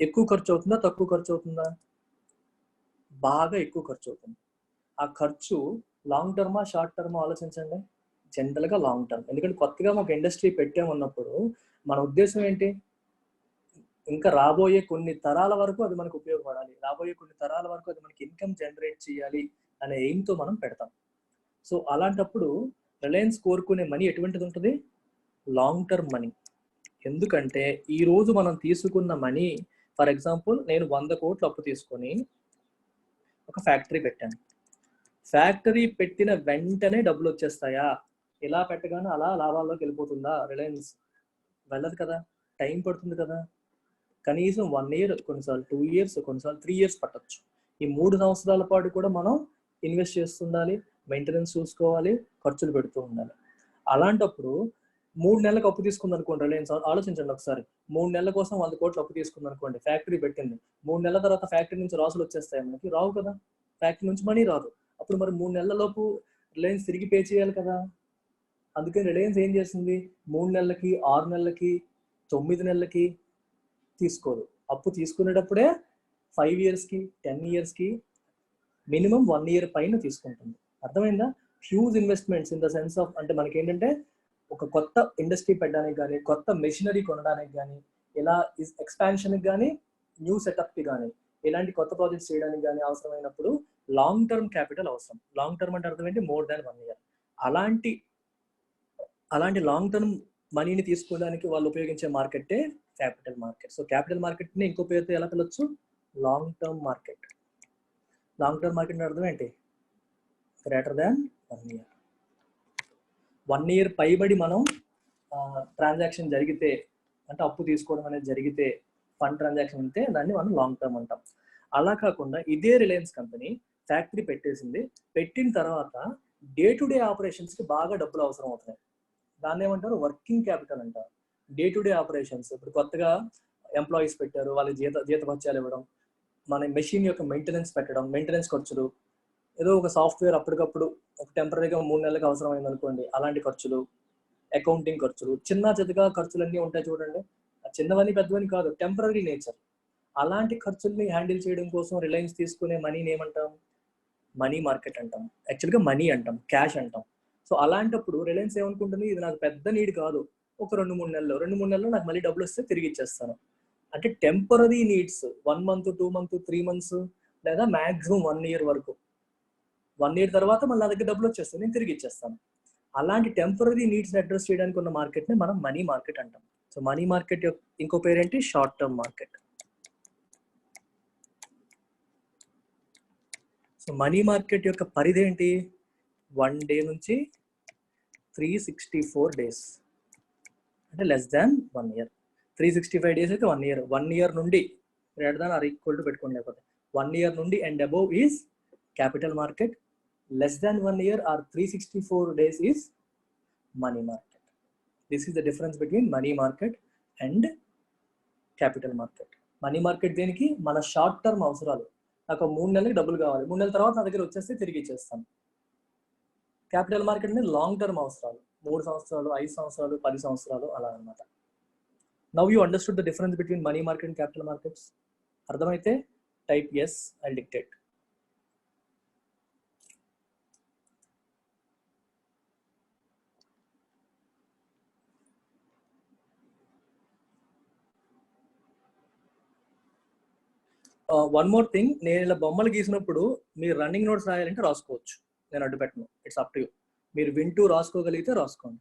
ఎక్కువ ఖర్చు అవుతుందా, తక్కువ ఖర్చు అవుతుందా? బాగా ఎక్కువ ఖర్చు అవుతుంది. ఆ ఖర్చు లాంగ్ టర్మా, షార్ట్ టర్మా ఆలోచించండి. జనరల్గా లాంగ్ టర్మ్. ఎందుకంటే కొత్తగా ఒక ఇండస్ట్రీ పెట్టామన్నప్పుడు మన ఉద్దేశం ఏంటి? ఇంకా రాబోయే కొన్ని తరాల వరకు అది మనకు ఉపయోగపడాలి, రాబోయే కొన్ని తరాల వరకు అది మనకి ఇన్కమ్ జనరేట్ చేయాలి అనే ఎయిమ్తో మనం పెడతాం. సో అలాంటప్పుడు రిలయన్స్ కోరుకునే మనీ ఎటువంటిది ఉంటుంది? Long term money. ఎందుకంటే ఈ రోజు మనం తీసుకున్న మనీ, ఫర్ ఎగ్జాంపుల్ నేను 100 కోట్లు అప్పు తీసుకొని ఒక ఫ్యాక్టరీ పెట్టాను. ఫ్యాక్టరీ పెట్టిన వెంటనే డబ్బులు వచ్చేస్తాయా? ఇలా పెట్టగానే అలా లాభాల్లోకి వెళ్ళిపోతుందా రిలయన్స్? వెళ్ళదు కదా, టైం పడుతుంది కదా. కనీసం 1 year, కొన్నిసార్లు 2 years, కొన్నిసార్లు 3 years పట్టచ్చు. ఈ 3 సంవత్సరాల పాటు కూడా మనం ఇన్వెస్ట్ చేస్తుండాలి, మెయింటెనెన్స్ చూసుకోవాలి, ఖర్చులు పెడుతూ ఉండాలి. అలాంటప్పుడు 3 నెలలకు అప్పు తీసుకుంది అనుకోండి రిలయన్స్, ఆలోచించండి ఒకసారి. 3 నెలల కోసం 100 కోట్లు అప్పు తీసుకుంది అనుకోండి, ఫ్యాక్టరీ పెట్టింది. 3 నెలల తర్వాత ఫ్యాక్టరీ నుంచి రాసులు వచ్చేస్తాయి మనకి? రావు కదా, ఫ్యాక్టరీ నుంచి మనీ రాదు. అప్పుడు మరి 3 నెలల లోపు రిలయన్స్ తిరిగి పే చేయాలి కదా. అందుకని రిలయన్స్ ఏం చేస్తుంది? 3 నెలలకి, 6 నెలలకి, 9 నెలలకి తీసుకోదు. అప్పు తీసుకునేటప్పుడే 5 yearsకి, 10 yearsకి, మినిమం 1 year పైన తీసుకుంటుంది. అర్థమైందా? Huge investments in the sense of, అంటే మనకి ఏంటంటే ఒక కొత్త ఇండస్ట్రీ పెట్టడానికి కానీ, కొత్త మెషినరీ కొనడానికి కానీ, ఇలా ఎక్స్పాన్షన్కి కానీ, న్యూ సెటప్కి కానీ, ఇలాంటి కొత్త ప్రాజెక్ట్స్ చేయడానికి కానీ అవసరమైనప్పుడు లాంగ్ టర్మ్ క్యాపిటల్ అవసరం. లాంగ్ టర్మ్ అంటే అర్థం ఏంటి? More than 1 year. అలాంటి లాంగ్ టర్మ్ మనీని తీసుకోవడానికి వాళ్ళు ఉపయోగించే మార్కెటే క్యాపిటల్ మార్కెట్. సో క్యాపిటల్ మార్కెట్ని ఇంకో పేరుతో ఎలా పిలవచ్చు? Long term market. Long term market అర్థం ఏంటి? Greater than 1 year. 1 year పైబడి మనం ట్రాన్సాక్షన్ జరిగితే, అంటే అప్పు తీసుకోవడం అనేది జరిగితే, ఫండ్ ట్రాన్సాక్షన్ ఉంటే దాన్ని మనం లాంగ్ టర్మ్ అంటాం. అలా కాకుండా ఇదే రిలయన్స్ కంపెనీ ఫ్యాక్టరీ పెట్టేసింది, పెట్టిన తర్వాత డే టు డే ఆపరేషన్స్కి బాగా డబ్బులు అవసరం అవుతున్నాయి. దాన్ని ఏమంటారు? వర్కింగ్ క్యాపిటల్ అంటారు. డే టు డే ఆపరేషన్స్, ఇప్పుడు కొత్తగా ఎంప్లాయీస్ పెట్టారు, వాళ్ళకి జీతభత్యాలు ఇవ్వడం, మన మెషిన్ యొక్క మెయింటెనెన్స్ పెట్టడం, మెయింటెనెన్స్ ఖర్చులు, ఏదో ఒక సాఫ్ట్వేర్ అప్పటికప్పుడు ఒక టెంపరీగా 3 నెలలకు అవసరమైంది అనుకోండి, అలాంటి ఖర్చులు, అకౌంటింగ్ ఖర్చులు, చిన్న చితగా ఖర్చులన్నీ ఉంటాయి చూడండి. చిన్నవని పెద్దవని కాదు, టెంపరీ నేచర్. అలాంటి ఖర్చుల్ని హ్యాండిల్ చేయడం కోసం రిలయన్స్ తీసుకునే మనీని ఏమంటాం? మనీ మార్కెట్ అంటాం. యాక్చువల్గా మనీ అంటాం, క్యాష్ అంటాం. సో అలాంటప్పుడు రిలయన్స్ ఏమనుకుంటుంది? ఇది నాకు పెద్ద నీడ్ కాదు, ఒక 2-3 నెలల్లో నాకు మళ్ళీ డబ్బులు వస్తే తిరిగి ఇచ్చేస్తాను. అంటే temporary needs 1 month, 2 months, 3 months, లేదా మ్యాక్సిమం 1 year వరకు. 1 year తర్వాత మళ్ళీ నా దగ్గర డబ్బులు వచ్చేస్తాయి, నేను తిరిగి ఇచ్చేస్తాను. అలాంటి టెంపరీ నీడ్స్ని అడ్రస్ చేయడానికి ఉన్న మార్కెట్ని మనం మనీ మార్కెట్ అంటాం. సో మనీ మార్కెట్ యొక్క ఇంకో పేరేంటి? Short term market. So money market యొక్క పరిధి ఏంటి? 1 day నుంచి 364 days, అంటే లెస్ దాన్ 1 year. 365 days అయితే 1 year. 1 year నుండి greater than or equal to పెట్టుకోండి, లేకపోతే 1 year నుండి and above is capital market. Less than 1 year or 364 days is money market. This is the difference between money market and capital market. Money market దేనికి? మన short term అవసరాలు. నాకు 3 నెలలకి డబ్బులు కావాలి, 3 నెలల తర్వాత నా దగ్గర వచ్చేస్తే తిరిగి ఇచ్చేస్తాను. క్యాపిటల్ మార్కెట్ అనేది లాంగ్ టర్మ్ అవసరాలు, 3 సంవత్సరాలు, 5 సంవత్సరాలు, 10 సంవత్సరాలు అలా అనమాట. Now you understood the difference between money market and capital markets? అర్థమైతే type yes, I dictate. One more thing, నేను ఇలా బొమ్మలు గీసినప్పుడు మీరు రన్నింగ్ నోట్స్ రాయాలంటే రాసుకోవచ్చు, నేను అడ్డు పెట్టను. It's up to you. మీరు వింటూ రాసుకోగలిగితే రాసుకోండి.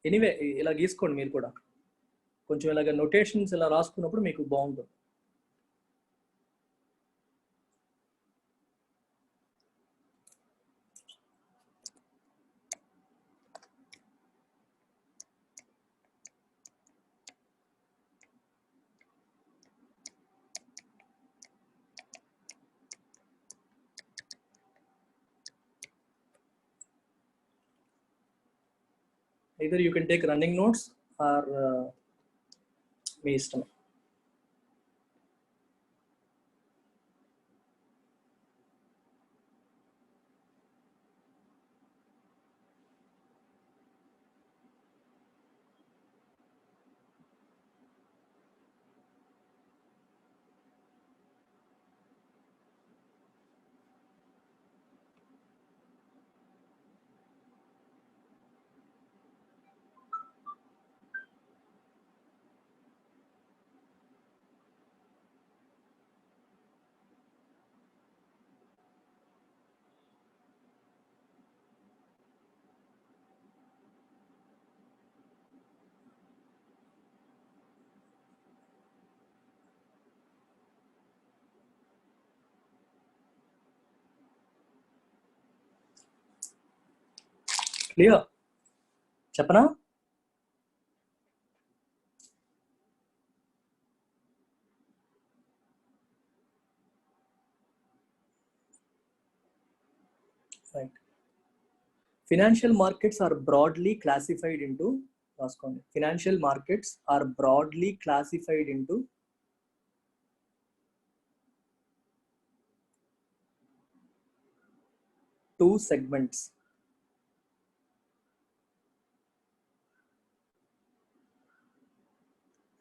ఎనీవే ఇలా గీసుకోండి మీరు కూడా. కొంచెం ఇలాగ నోటేషన్స్ ఇలా రాసుకున్నప్పుడు మీకు బాగుంటుంది. Either you can take running notes or మీ ఇష్టం. క్లియర్ చెప్పనా? Right. Financial markets are broadly classified into, financial markets are broadly classified into two segments.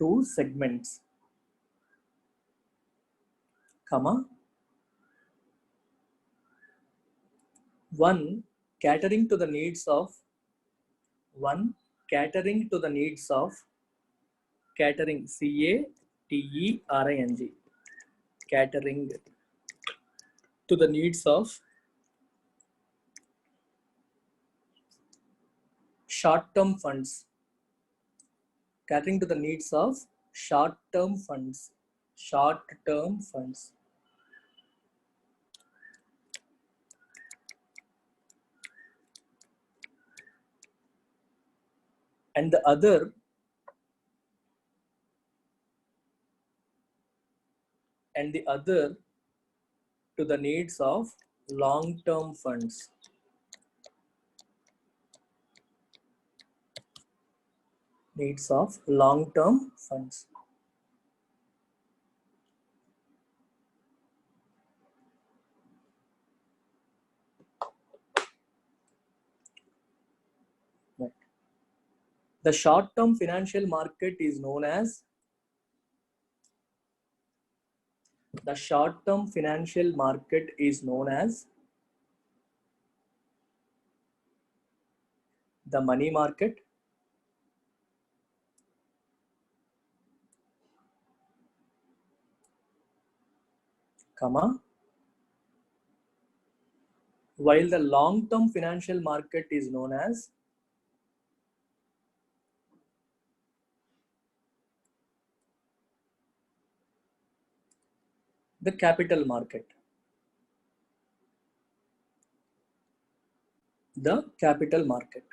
Two segments, comma, one catering to the needs of catering, CATERING, catering to the needs of short-term funds, catering to the needs of short-term funds. And the other to the needs of long-term funds. Needs of long-term funds. Right. The short-term financial market is known as the money market, comma, while the long-term financial market is known as the capital market. The capital market.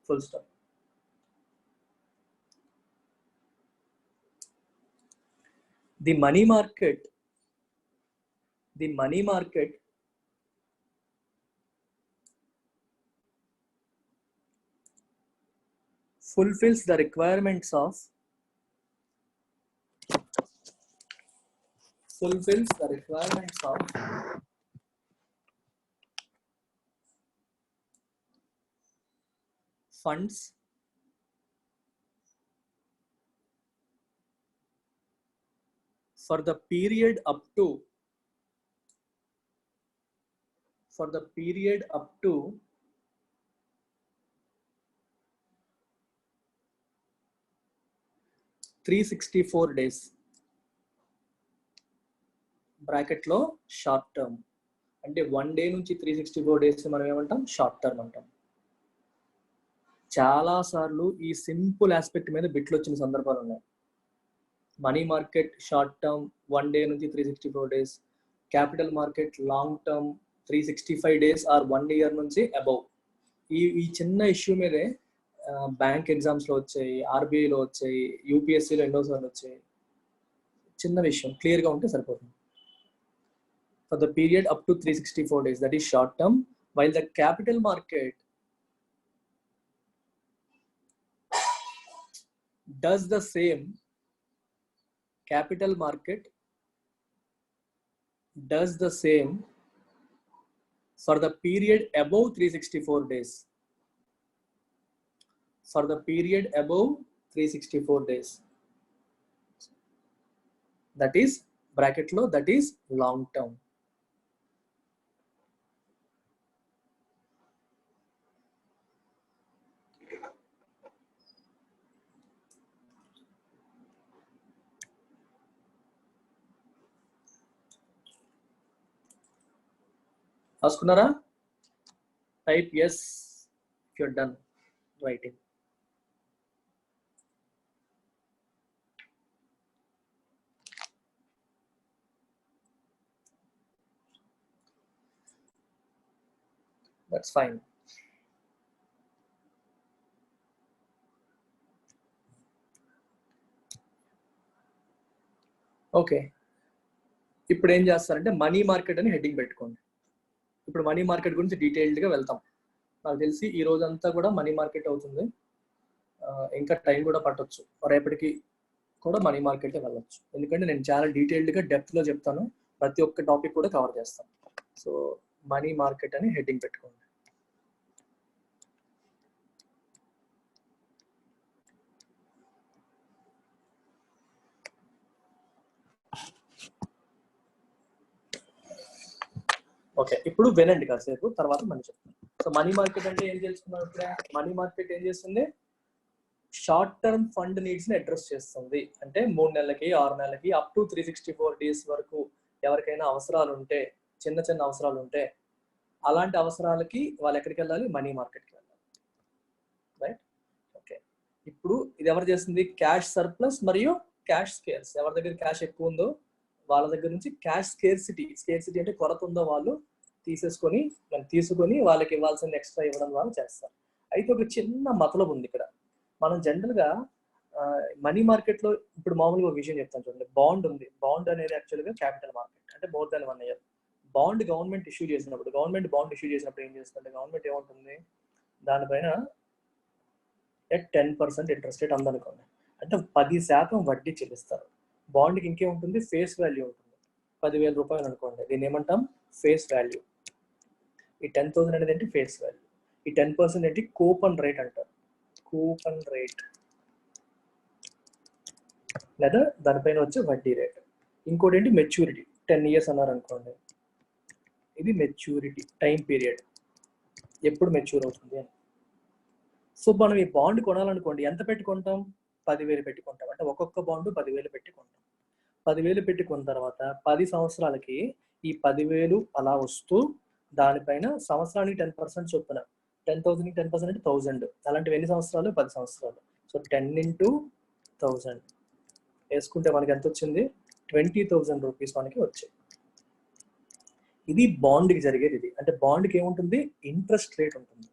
Full stop. The money market fulfills the requirements of funds for the period up to 364 days. Bracket లో short term అంటే 1 day నుంచి 364 days మనం ఏమంటాం? Short term అంటాం. చాలా సార్లు ఈ simple aspect మీద బిట్లు వచ్చిన సందర్భాలు ఉన్నాయి. Money market short term 1 day నుంచి 364 days, capital market long term 365 days or 1 year నుంచి అబౌవ్. ఈ చిన్న ఇష్యూ మీదే బ్యాంక్ ఎగ్జామ్స్ లో వచ్చాయి, ఆర్బీఐలో వచ్చాయి, యూపీఎస్సీలో ఎన్నోసార్లు వచ్చాయి. చిన్న విషయం క్లియర్ గా ఉంటే సరిపోతుంది. For the period up to 364 days, that is short term, while the capital market does the same for the period above 364 days. For the period above 364 days, that is bracket lo, that is long term. రాసుకున్నారా? Type yes if you're done writing. That's fine. Okay, ఇప్పుడు ఏం చేస్తారంటే money market అని heading పెట్టుకోండి. ఇప్పుడు money market గురించి డీటెయిల్డ్గా వెళ్తాం. నాకు తెలిసి ఈ రోజంతా కూడా మనీ మార్కెట్ అవుతుంది, ఇంకా టైం కూడా పట్టొచ్చు, రేపటికి కూడా మనీ మార్కెట్ వెళ్ళొచ్చు. ఎందుకంటే నేను చాలా డీటెయిల్డ్గా డెప్త్లో చెప్తాను, ప్రతి ఒక్క టాపిక్ కూడా కవర్ చేస్తాను. సో మనీ మార్కెట్ అని హెడ్డింగ్ పెట్టుకోండి. ఓకే, ఇప్పుడు వినండి కాసేపు, తర్వాత మనం చెప్తాం. సో మనీ మార్కెట్ అంటే ఏం తెలుసుకున్నాం ఇప్పుడే. మనీ మార్కెట్ ఏం చేస్తుంది, షార్ట్ టర్మ్ ఫండ్ నీడ్స్ ని అడ్రస్ చేస్తుంది. అంటే 3 నెలలకి 6 నెలలకి అప్ టు 364 డేస్ వరకు ఎవరికైనా అవసరాలు ఉంటే, చిన్న చిన్న అవసరాలు ఉంటే, అలాంటి అవసరాలకి వాళ్ళు ఎక్కడికి వెళ్ళాలి, మనీ మార్కెట్కి వెళ్ళాలి. రైట్. ఓకే, ఇప్పుడు ఇది ఎవరు చేస్తుంది, క్యాష్ సర్ప్లస్ మరియు క్యాష్ స్కేర్స్. ఎవరి దగ్గర క్యాష్ ఎక్కువ ఉందో వాళ్ళ దగ్గర నుంచి క్యాష్ స్కేర్సిటీ అంటే కొరత ఉందో వాళ్ళు తీసుకొని వాళ్ళకి ఇవ్వాల్సిన ఎక్స్ట్రా ఇవ్వడం ద్వారా చేస్తారు. అయితే ఒక చిన్న మతలబు ఉంది ఇక్కడ. మనం జనరల్గా మనీ మార్కెట్లో ఇప్పుడు మామూలుగా ఒక విషయం చెప్తాను చూడండి. బాండ్ ఉంది. బాండ్ అనేది యాక్చువల్గా క్యాపిటల్ మార్కెట్, అంటే మోర్ దాన్ 1 year. బాండ్ గవర్నమెంట్ ఇష్యూ చేసినప్పుడు, ఏం చేస్తుందంటే గవర్నమెంట్ ఏముంటుంది, దానిపైన 10% ఇంట్రెస్ట్ రేట్ అందనుకోండి, అంటే 10% వడ్డీ చెల్లిస్తారు. బాండ్కి ఇంకేముంటుంది, ఫేస్ వాల్యూ ఉంటుంది. 10,000 రూపాయలు అనుకోండి, దీన్ని ఏమంటాం, ఫేస్ వాల్యూ. ఈ 10,000 అనేది ఏంటి, ఫేస్ వాల్యూ. ఈ 10% ఏంటి, కూపన్ రేట్ అంటారు. కూపన్ రేట్ లేదా దానిపైన వచ్చే వడ్డీ రేట్. ఇంకోటి ఏంటి, మెచ్యూరిటీ. 10 years అన్నారు అనుకోండి, ఇది మెచ్యూరిటీ టైం పీరియడ్, ఎప్పుడు మెచ్యూర్ అవుతుంది అని. సో మనం ఈ బాండ్ కొనాలనుకోండి, ఎంత పెట్టుకుంటాం, 10,000 పెట్టుకుంటాం. అంటే ఒక్కొక్క బాండ్ 10,000 పెట్టుకుంటాం. 10,000 పెట్టుకున్న తర్వాత 10 సంవత్సరాలకి ఈ 10,000 అలా వస్తూ, దానిపైన సంవత్సరానికి 10% చొప్పున, 10,000 10% అంటే 1,000. అలాంటివి ఎన్ని సంవత్సరాలు, 10 సంవత్సరాలు. సో 10 into 1,000 వేసుకుంటే మనకి ఎంత వచ్చింది, 20,000 రూపీస్ మనకి వచ్చాయి. ఇది బాండ్కి జరిగేది. ఇది అంటే బాండ్కి ఏముంటుంది, ఇంట్రెస్ట్ రేట్ ఉంటుంది.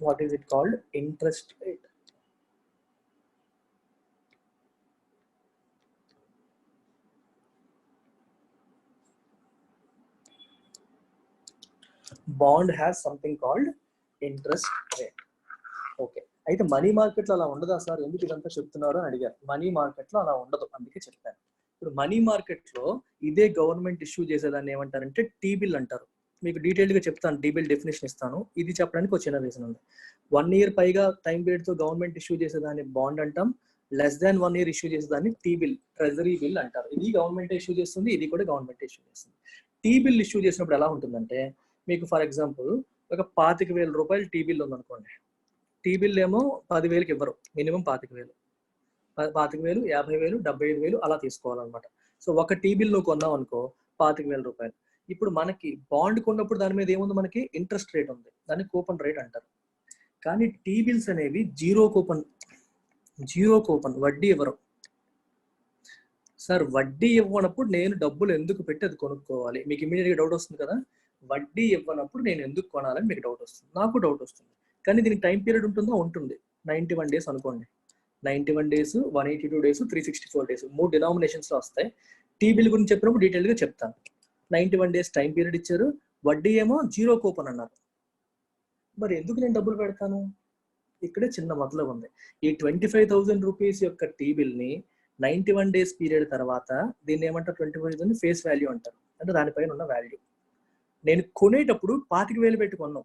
What is it called, interest rate. Bond has something called interest rate. Okay, అయితే మనీ మార్కెట్లో అలా ఉండదా సార్, ఎందుకు ఇదంతా చెప్తున్నారు అని అడిగారు. మనీ మార్కెట్లో అలా ఉండదు, అందుకే చెప్పాను. ఇప్పుడు మనీ మార్కెట్లో ఇదే గవర్నమెంట్ ఇష్యూ చేసేదాన్ని ఏమంటారంటే టీ బిల్ అంటారు. మీకు డీటెయిల్గా చెప్తాను, టీ బిల్ డెఫినేషన్ ఇస్తాను. ఇది చెప్పడానికి ఒక చిన్న రీజన్ ఉంది. 1 year పైగా టైం పీరియడ్తో గవర్నమెంట్ ఇష్యూ చేసేదాన్ని బాండ్ అంటాం. లెస్ దాన్ 1 year ఇష్యూ చేసేదాన్ని టీ బిల్, ట్రెజరీ బిల్ అంటారు. ఇది గవర్నమెంట్ ఇష్యూ చేస్తుంది, ఇది కూడా గవర్నమెంట్ ఇష్యూ చేస్తుంది. టీ బిల్ ఇష్యూ చేసినప్పుడు ఎలా ఉంటుందంటే, మీకు ఫర్ ఎగ్జాంపుల్ ఒక 25,000 రూపాయలు టీ బిల్ ఉందనుకోండి. టీ బిల్ ఏమో 10,000కి ఇవ్వరు, మినిమం 25,000, 50,000, 75,000 అలా తీసుకోవాలన్నమాట. సో ఒక టీ బిల్ నువ్వు కొన్నావు అనుకో, 25,000 రూపాయలు. ఇప్పుడు మనకి బాండ్ కొన్నప్పుడు దాని మీద ఏముంది, మనకి ఇంట్రెస్ట్ రేట్ ఉంది, దాన్ని కూపన్ రేట్ అంటారు. కానీ టీ బిల్స్ అనేవి జీరో కూపన్, వడ్డీ ఇవ్వరు. సార్ వడ్డీ ఇవ్వనప్పుడు నేను డబ్బులు ఎందుకు పెట్టి అది కొనుక్కోవాలి, మీకు ఇమీడియట్గా డౌట్ వస్తుంది కదా. వడ్డీ ఇవ్వనప్పుడు నేను ఎందుకు కొనాలని మీకు డౌట్ వస్తుంది, నాకు డౌట్ వస్తుంది. కానీ దీనికి టైం పీరియడ్ ఉంటుందో, ఉంటుంది. 91 days అనుకోండి. 91 days, 182 days, 364 days, 3 డినామినేషన్స్లో వస్తాయి. టీ బిల్ గురించి చెప్పినప్పుడు డీటెయిల్గా చెప్తాను. 91 days టైం పీరియడ్ ఇచ్చారు, వడ్డీ ఏమో జీరో కూపన్ అన్నారు. మరి ఎందుకు నేను డబ్బులు పెడతాను, ఇక్కడే చిన్న మొదలు ఉంది. ఈ 25,000 రూపీస్ యొక్క టీ బిల్ని 91 days పీరియడ్ తర్వాత దీన్ని ఏమంటారు, 25,000 ఫేస్ వాల్యూ అంటారు, అంటే దానిపైన ఉన్న వాల్యూ. నేను కొనేటప్పుడు 25,000 పెట్టుకున్నాను,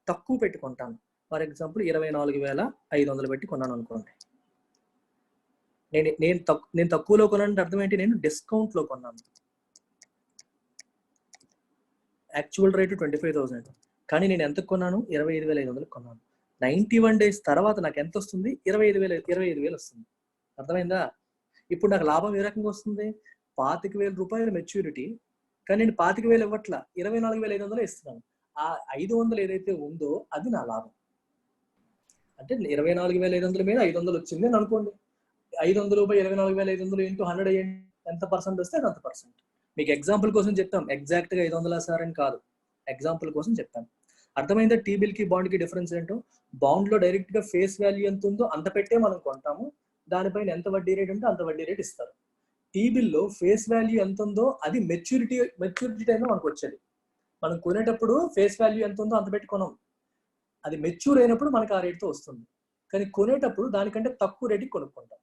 తక్కువ పెట్టుకుంటాను. ఫర్ ఎగ్జాంపుల్ 24,500 పెట్టి కొన్నాను అనుకోండి. నేను తక్కువలో కొన్నాను అర్థం ఏంటి, నేను డిస్కౌంట్లో కొన్నాను. యాక్చువల్ రేటు 25,000, కానీ నేను ఎంత కొన్నాను, 25,500 కొన్నాను. 91 days తర్వాత నాకు ఎంత వస్తుంది, 25,000 వస్తుంది. అర్థమైందా. ఇప్పుడు నాకు లాభం ఏ రకంగా వస్తుంది, 25,000 రూపాయల మెచ్యూరిటీ, కానీ నేను 25,000 ఇవ్వట్లా, 24,500 ఇస్తున్నాను. ఆ 500 ఏదైతే ఉందో అది నా లాభం. అంటే 24,500 మీద 500 వచ్చింది అని అనుకోండి. 500 బై 24,500 ఇంటూ 100 ఎంత పర్సెంట్ వస్తే అంత పర్సెంట్. మీకు ఎగ్జాంపుల్ కోసం చెప్తాం, ఎగ్జాక్ట్గా 500 సార్ అని కాదు. ఎగ్జాంపుల్ కోసం చెప్తాను. అర్థమైందా టీ బిల్ కి బాండ్ కి డిఫరెన్స్ ఏంటో? బాండ్ లో డైరెక్ట్ గా ఫేస్ వాల్యూ ఎంత ఉందో అంత పెట్టే మనం కొంటాము, దానిపైన ఎంత వడ్డీ రేట్ ఉంటే అంత వడ్డీ రేట్ ఇస్తారు. టీ బిల్లో ఫేస్ వాల్యూ ఎంత ఉందో అది మెచ్యూరిటీ టైంలో మనకు వచ్చేది. మనం కొనేటప్పుడు ఫేస్ వాల్యూ ఎంత ఉందో అంత పెట్టి కొనం, అది మెచ్యూర్ అయినప్పుడు మనకు ఆ రేట్తో వస్తుంది. కానీ కొనేటప్పుడు దానికంటే తక్కువ రేటుకి కొనుక్కుంటాం,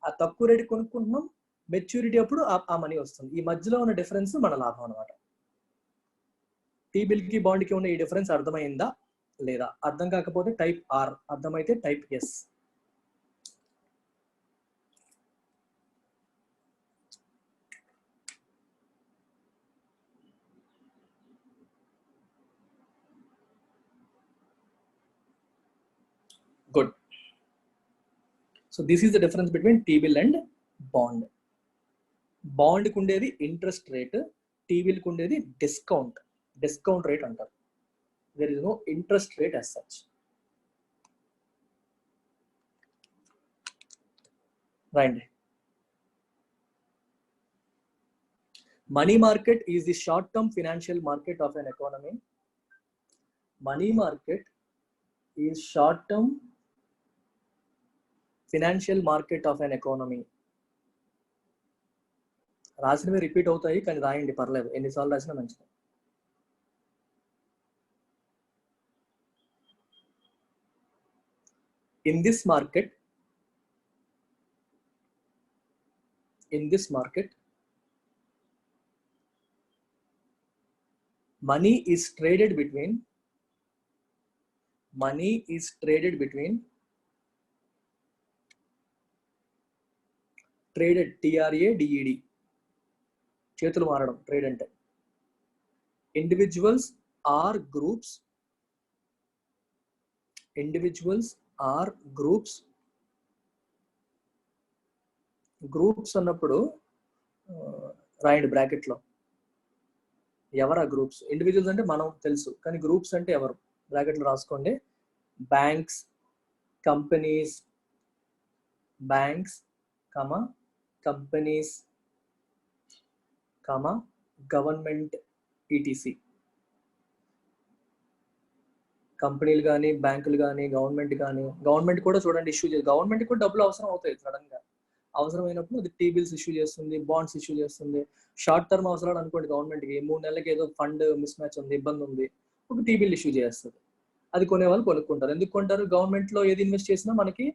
ఆ తక్కువ రేటుకి కొనుక్కుంటున్నాం, మెచ్యూరిటీ అప్పుడు ఆ మనీ వస్తుంది. ఈ మధ్యలో ఉన్న డిఫరెన్స్ మన లాభం అనమాట. టీ బిల్ కి బాండ్ కి ఉన్న ఈ డిఫరెన్స్ అర్థమైందా లేదా? అర్థం కాకపోతే టైప్ ఆర్, అర్థమైతే type yes. Good. So this is the difference between T bill and bond. Bond కు ఉండేది ఇంట్రెస్ట్ రేట్, టీ బిల్ కు ఉండేది డిస్కౌంట్ రేట్ అంటారు. there is no interest rate as such. Right. Money market is the short-term financial market of an economy. Money market is short-term financial market of an economy. రాసినవి repeat అవుతాయి కానీ రాయండి, పర్లేదు, ఎన్నిసార్లు రాసినా మంచిది. In this market, money is traded between traded TRADED, చేతులు మారడం, ట్రేడ్ అంటే individuals are groups అన్నప్పుడు రాయండి బ్రాకెట్ లో, ఎవరా గ్రూప్స్? ఇండివిజువల్స్ అంటే మనం తెలుసు, కానీ గ్రూప్స్ అంటే ఎవరు? బ్రాకెట్ లో రాసుకోండి. Banks, companies, government ETC. కంపెనీలు కానీ, బ్యాంకులు కానీ, గవర్నమెంట్ కూడా చూడండి ఇష్యూ చేసి, గవర్నమెంట్ కూడా డబ్బులు అవసరం అవుతాయి. సడన్ గా అవసరమైనప్పుడు అది టీ బిల్స్ ఇష్యూ చేస్తుంది, బాండ్స్ ఇష్యూ చేస్తుంది. షార్ట్ టర్మ్ అవసరాలు అనుకోండి, గవర్నమెంట్కి 3 నెలలకి ఏదో ఫండ్ మిస్ మ్యాచ్ ఉంది, ఇబ్బంది ఉంది, ఒక టీ బిల్ ఇష్యూ చేస్తుంది. అది కొనే వాళ్ళు కొనుక్కుంటారు. ఎందుకు కొంటారు? గవర్నమెంట్ లో ఏది ఇన్వెస్ట్ చేసినా మనకి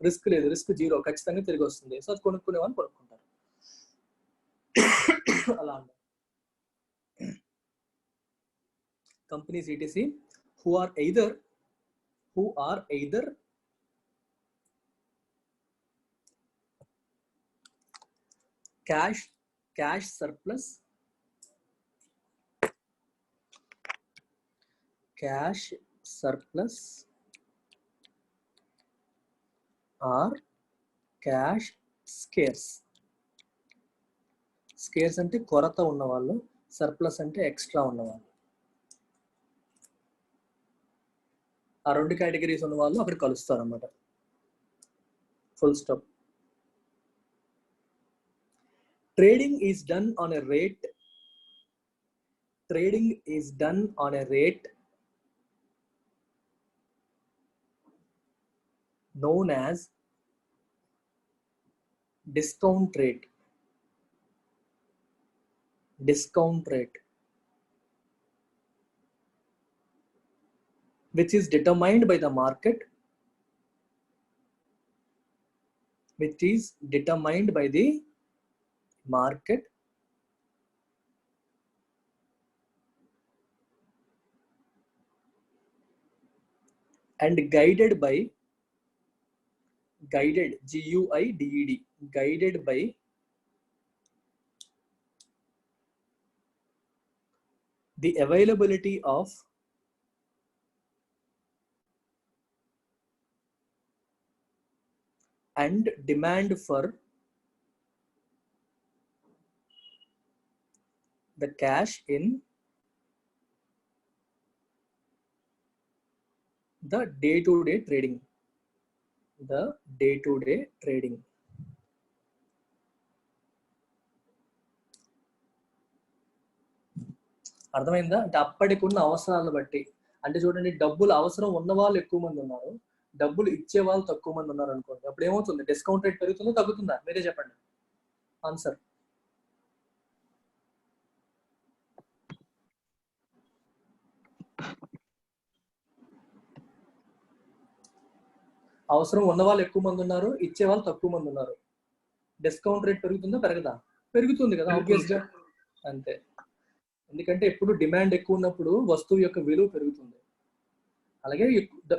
రిస్క్ లేదు, రిస్క్ జీరో, ఖచ్చితంగా తిరిగి వస్తుంది. సో అది కొనుక్కునే వాళ్ళు కొనుక్కుంటారు. అలా companies ETC who are either cash surplus or cash scarce. Scares అంటే కొరత ఉన్నవాళ్ళు, సర్ప్లస్ అంటే ఎక్స్ట్రా ఉన్నవాళ్ళు. ఆ 2 కేటగిరీస్ ఉన్న వాళ్ళు అక్కడ కలుస్తారు అన్నమాట. Full stop. Trading is done on a rate known as discount rate, which is determined by the market, and guided by the availability of and demand for the cash in the day-to-day trading. అర్థమైందా? అంటే అప్పటికి ఉన్న అవసరాలను బట్టి. అంటే చూడండి, డబ్బులు అవసరం ఉన్న వాళ్ళు ఎక్కువ మంది ఉన్నారు, డబ్బులు ఇచ్చే వాళ్ళు తక్కువ మంది ఉన్నారు అనుకోండి. అప్పుడు ఏమవుతుంది? డిస్కౌంట్ రేట్ పెరుగుతుందా తగ్గుతుందా? మీరే చెప్పండి ఆన్సర్. అవసరం ఉన్న వాళ్ళు ఎక్కువ మంది ఉన్నారు, ఇచ్చే వాళ్ళు తక్కువ మంది ఉన్నారు. డిస్కౌంట్ రేట్ పెరుగుతుందా పెరగదా? పెరుగుతుంది కదా ఆబ్వియస్ గా. అంతే. ఎందుకంటే ఎప్పుడు డిమాండ్ ఎక్కువ ఉన్నప్పుడు వస్తువు యొక్క విలువ పెరుగుతుంది. అలాగే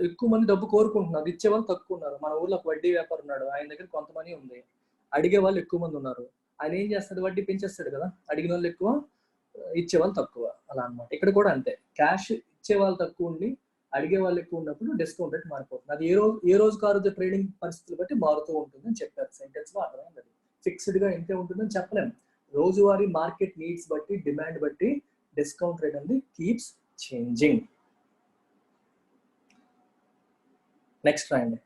ఎక్కువ మంది డబ్బు కోరుకుంటున్నారు, ఇచ్చే వాళ్ళు తక్కువ ఉన్నారు. మన ఊర్లో ఒక వడ్డీ వ్యాపారం ఉన్నాడు, ఆయన దగ్గర కొంత మనీ ఉంది, అడిగే వాళ్ళు ఎక్కువ మంది ఉన్నారు. ఆయన ఏం చేస్తాడు? వడ్డీ పెంచేస్తాడు కదా. అడిగిన వాళ్ళు ఎక్కువ, ఇచ్చే వాళ్ళు తక్కువ. అలా అన్నమాట. ఇక్కడ కూడా అంతే, క్యాష్ ఇచ్చే వాళ్ళు తక్కువ ఉండి అడిగే వాళ్ళు ఎక్కువ ఉన్నప్పుడు డిస్కౌంట్ రేట్ మారిపోతుంది. అది ఏ రోజుకు ఆ రోజు ట్రేడింగ్ పరిస్థితులు బట్టి మారుతూ ఉంటుంది అని చెప్పారు సెంటెన్స్ లో. అర్థమైంది? అది ఫిక్స్డ్ గా ఇంతే ఉంటుందని చెప్పలేము. రోజువారీ మార్కెట్ నీడ్స్ బట్టి, డిమాండ్ బట్టి డిస్కౌంట్ రేట్ అనేది కీప్స్ చేంజింగ్. నెక్స్ట్ రాయండి.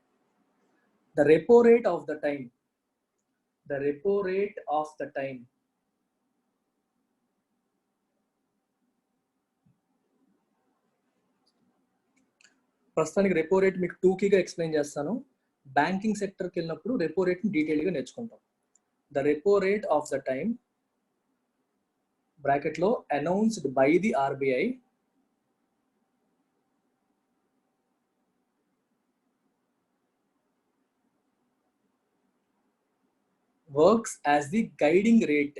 The repo rate of the time. The repo rate of the time. ప్రస్తుతానికి రెపో రేట్ మీకు టూకీగా ఎక్స్ప్లెయిన్ చేస్తాను. బ్యాంకింగ్ సెక్టర్కి వెళ్ళినప్పుడు రెపో రేట్ని డీటెయిల్గా నేర్చుకుంటాం. The repo rate of the time బ్రాకెట్లో announced by the RBI works as the guiding rate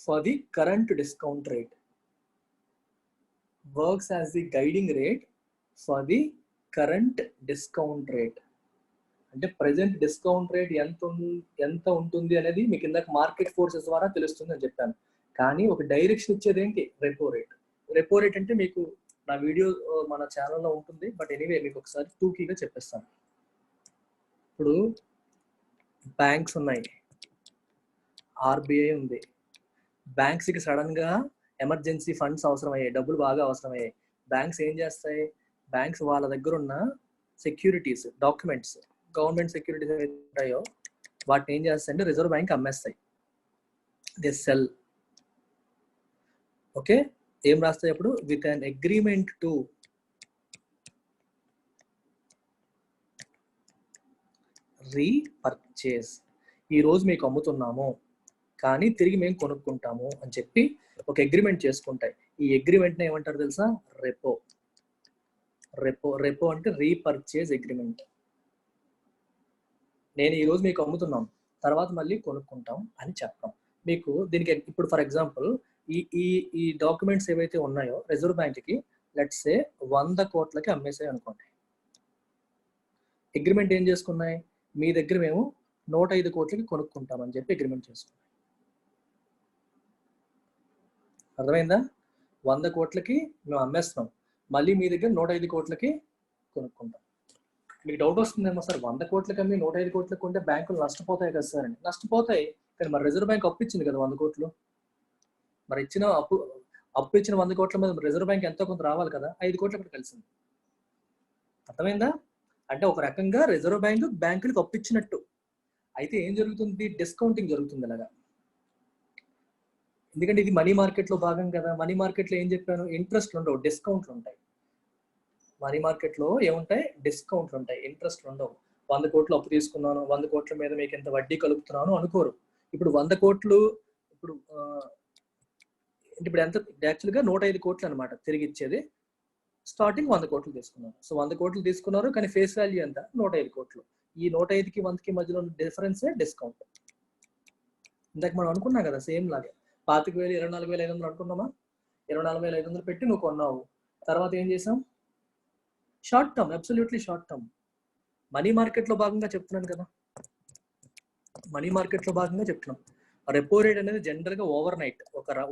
for the current discount rate. Works as the guiding rate for the current discount rate. అంటే present discount rate ఎంత ఉంటుంది అనేది మీకు ఇందాక market forces ద్వారా తెలుస్తుంది అని చెప్పాను. కానీ ఒక డైరెక్షన్ ఇచ్చేది ఏంటి? Repo rate. రెపో రేట్ అంటే మీకు నా వీడియో మన ఛానల్లో ఉంటుంది, బట్ ఎనీవే మీకు ఒకసారి టూకీగా చెప్పేస్తాను. ఇప్పుడు బ్యాంక్స్ ఉన్నాయి, ఆర్బిఐ ఉంది. బ్యాంక్స్కి సడన్ గా ఎమర్జెన్సీ ఫండ్స్ అవసరమయ్యాయి, డబ్బులు బాగా అవసరమయ్యాయి. బ్యాంక్స్ ఏం చేస్తాయి? బ్యాంక్స్ వాళ్ళ దగ్గర ఉన్న సెక్యూరిటీస్, డాక్యుమెంట్స్, గవర్నమెంట్ సెక్యూరిటీస్ ఏవైతే ఉంటాయో వాటిని ఏం చేస్తాయంటే రిజర్వ్ బ్యాంక్ అమ్మేస్తాయి. They sell. ఓకే, ఏం రాస్తాయి అప్పుడు? With an agreement to repurchase. ఈ రోజు మీకు అమ్ముతున్నాము కానీ తిరిగి మేము కొనుక్కుంటాము అని చెప్పి ఒక అగ్రిమెంట్ చేసుకుంటాయి. ఈ అగ్రిమెంట్ ని ఏమంటారు తెలుసా? రెపో. రెపో అంటే రీపర్చేజ్ అగ్రిమెంట్. నేను ఈ రోజు మీకు అమ్ముతున్నాం, తర్వాత మళ్ళీ కొనుక్కుంటాం అని చెప్పడం. మీకు దీనికి ఇప్పుడు ఫర్ ఎగ్జాంపుల్ ఈ డాక్యుమెంట్స్ ఏవైతే ఉన్నాయో రిజర్వ్ బ్యాంక్కి లెట్స్ సే 100 కోట్లకి అమ్మేసాయి అనుకోండి. అగ్రిమెంట్ ఏం చేసుకున్నాయి? మీ దగ్గర మేము 105 కోట్లకి కొనుక్కుంటామని చెప్పి అగ్రిమెంట్ చేసుకున్నాం. అర్థమైందా? 100 కోట్లకి మేము అమ్మేస్తున్నాం, మళ్ళీ మీ దగ్గర 105 కోట్లకి కొనుక్కుంటాం. మీకు డౌట్ వస్తుందేమో, సార్ 100 కోట్లకి అమ్మి 105 కోట్లకి కొంటే బ్యాంకులు నష్టపోతాయి కదా సార్ అని. నష్టపోతాయి, కానీ మరి రిజర్వ్ బ్యాంక్ అప్పు ఇచ్చింది కదా 100 కోట్లు. మరి ఇచ్చిన అప్పు ఇచ్చిన 100 కోట్ల మీద రిజర్వ్ బ్యాంక్ ఎంతో కొంత రావాలి కదా. 5 కోట్లు అక్కడ కలిసింది. అర్థమైందా? అంటే ఒక రకంగా రిజర్వ్ బ్యాంక్ బ్యాంకులకు అప్పు ఇచ్చినట్టు. అయితే ఏం జరుగుతుంది? డిస్కౌంటింగ్ జరుగుతుంది అలాగా. ఎందుకంటే ఇది మనీ మార్కెట్ లో భాగం కదా. మనీ మార్కెట్ లో ఏం చెప్పాను? ఇంట్రెస్ట్లు ఉండవు, డిస్కౌంట్లు ఉంటాయి. మనీ మార్కెట్ లో ఏముంటాయి? డిస్కౌంట్లు ఉంటాయి, ఇంట్రెస్ట్లు ఉండవు. 100 కోట్లు అప్పు తీసుకున్నాను, 100 కోట్ల మీద మీకు ఎంత వడ్డీ కలుపుతున్నాను అనుకోరు. ఇప్పుడు 100 కోట్లు ఇప్పుడు ఎంత? యాక్చువల్గా 105 కోట్లు అనమాట తిరిగి ఇచ్చేది. స్టార్టింగ్ 100 కోట్లు తీసుకున్నారు. సో 100 కోట్లు తీసుకున్నారు, కానీ ఫేస్ వాల్యూ ఎంత? 105 కోట్లు. ఈ 105కి 100కి మధ్యలో డిఫరెన్సే డిస్కౌంట్. ఇందాక మనం అనుకున్నాం కదా సేమ్ లాగే. 25,000 24,500 అనుకున్నామా? 24,500 పెట్టి నువ్వు కొన్నావు. తర్వాత ఏం చేసాం? Short term, absolutely short term. Money market లో భాగంగా చెప్తున్నాను కదా. మనీ మార్కెట్ లో భాగంగా చెప్తున్నాం. రెపో రేట్ అనేది జనరల్ గా ఓవర్ నైట్,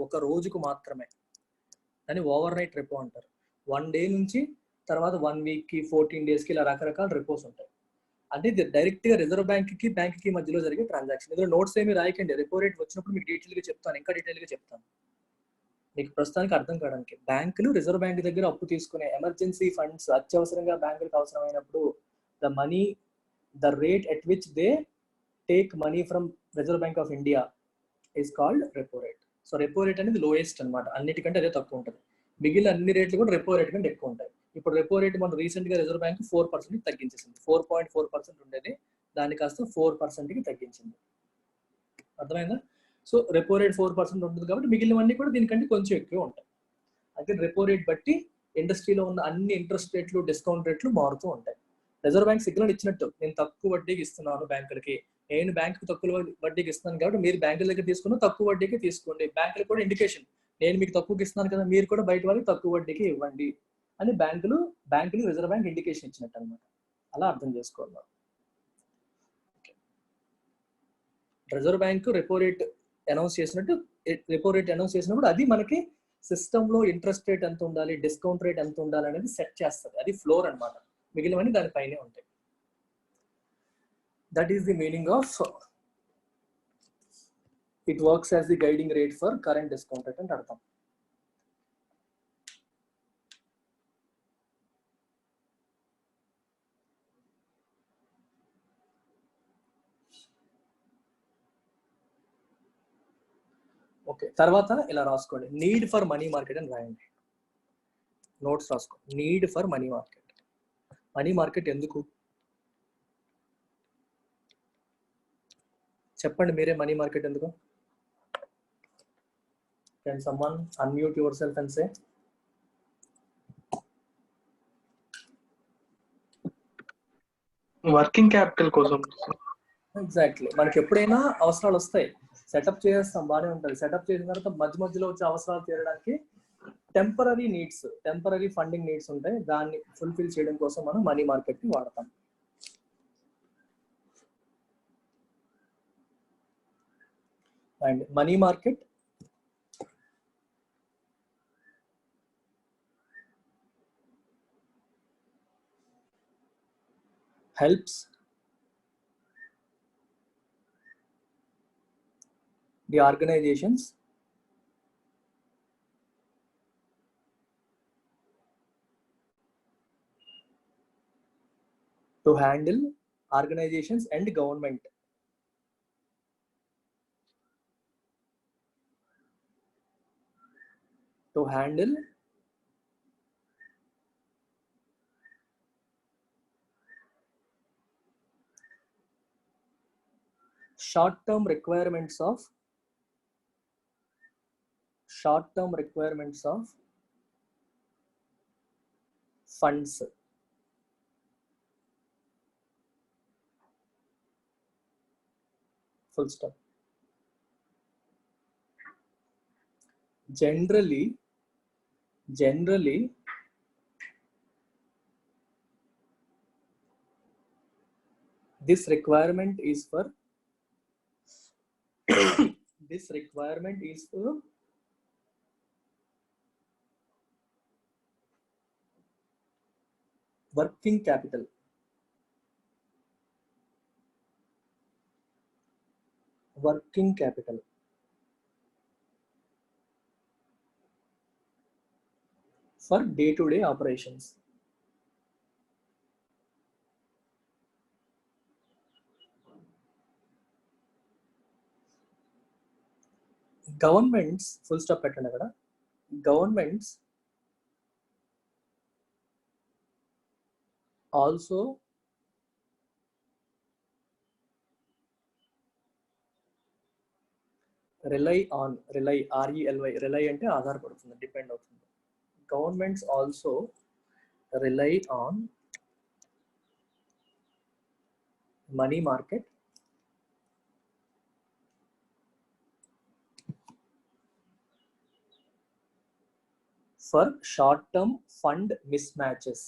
ఒక రోజుకు మాత్రమే. దాన్ని ఓవర్ నైట్ రెపో అంటారు. 1 డే నుంచి తర్వాత 1 వీక్ కి 14 డేస్ కి ఇలా రకరకాల రెపోస్ ఉంటాయి. అంటే ఇది డైరెక్ట్ గా రిజర్వ్ బ్యాంక్ కి మధ్యలో జరిగే ట్రాన్సాక్షన్. ఇందులో నోట్స్ ఏమి రాయకండి, రెపో రేట్ వచ్చినప్పుడు మీకు డీటెయిల్ గా చెప్తాను, ఇంకా డీటెయిల్ గా చెప్తాను. మీకు ప్రస్తుతానికి అర్థం కావడానికి, బ్యాంకులు రిజర్వ్ బ్యాంక్ దగ్గర అప్పు తీసుకునే ఎమర్జెన్సీ ఫండ్స్, అత్యవసరంగా బ్యాంకులకు అవసరమైనప్పుడు the money the rate at which they take money from Reserve Bank of India is called repo rate. So repo rate అనేది లోయెస్ట్ అనమాట, అన్నిటికంటే అదే తక్కువ ఉంటుంది. మిగిలిన అన్ని రేట్లు కూడా రెపో రేట్ కంటే ఎక్కువ ఉంటాయి. ఇప్పుడు రెపో రేట్ మనం రీసెంట్ గా రిజర్వ్ బ్యాంక్ 4% తగ్గించేసింది. 4.4% ఉండేది, దాని కాస్త 4% తగ్గించింది. అర్థమైందా? సో రెపో రేట్ 4% ఉంటుంది కాబట్టి మిగిలినవన్నీ కూడా దీనికంటే కొంచెం ఎక్కువ ఉంటాయి. అయితే రెపో రేట్ బట్టి ఇండస్ట్రీలో ఉన్న అన్ని ఇంట్రెస్ట్ రేట్లు, డిస్కౌంట్ రేట్లు మారుతూ ఉంటాయి. రిజర్వ్ బ్యాంక్ సిగ్నల్ ఇచ్చినట్టు, నేను తక్కువ వడ్డీకి ఇస్తున్నాను బ్యాంకులకి, నేను బ్యాంకు తక్కువ వడ్డీకి ఇస్తున్నాను కాబట్టి మీరు బ్యాంకుల దగ్గర తీసుకున్న తక్కువ వడ్డీకి తీసుకోండి. బ్యాంకులు కూడా ఇండికేషన్, నేను మీకు తక్కువకి ఇస్తున్నాను కదా, మీరు కూడా బయట వాళ్ళకి తక్కువ వడ్డీకి ఇవ్వండి అని బ్యాంకులు రిజర్వ్ బ్యాంక్ ఇండికేషన్ ఇచ్చినట్టు అనమాట. అలా అర్థం చేసుకోవాలి. Reserve bank repo rate announce చేసినప్పుడు అది మనకి సిస్టమ్ లో ఇంట్రెస్ట్ రేట్ ఎంత ఉండాలి, డిస్కౌంట్ రేట్ ఎంత ఉండాలి అనేది సెట్ చేస్తుంది. అది ఫ్లోర్ అనమాట, మిగిలినవన్నీ దానిపైనే ఉంటాయి. That is the meaning of it works as the guiding rate for current discount rate అంటే అర్థం. ఓకే, తర్వాత ఇలా రాసుకోండి, నీడ్ ఫర్ మనీ మార్కెట్ అని రాయండి. నోట్స్ రాసుకో, need for money market. Money market ఎందుకు చెప్పండి మీరే, మనీ మార్కెట్ ఎందుకు? Can someone unmute yourself and say? Working capital కోసం. ఎగ్జాక్ట్లీ, మనకి ఎప్పుడైనా అవసరాలు వస్తాయి, సెటప్ చేస్తాం, బాగానే ఉంటుంది. సెటప్ చేసిన తర్వాత మధ్యలో వచ్చే అవసరాలు తీరడానికి temporary needs, temporary funding needs ఉంటాయి, దాన్ని ఫుల్ఫిల్ చేయడం కోసం మనం మనీ మార్కెట్ ని వాడతాం. And money market helps the organizations to handle organizations and government to handle short-term requirements of funds. Full stop. Generally this requirement is for working capital. For day-to-day operations. Governments, full stop పెట్టండి అక్కడ. Governments also rely rely అంటే ఆధారపడుతుంది, depend అవుతుంది. Governments also rely on money market for short-term fund mismatches.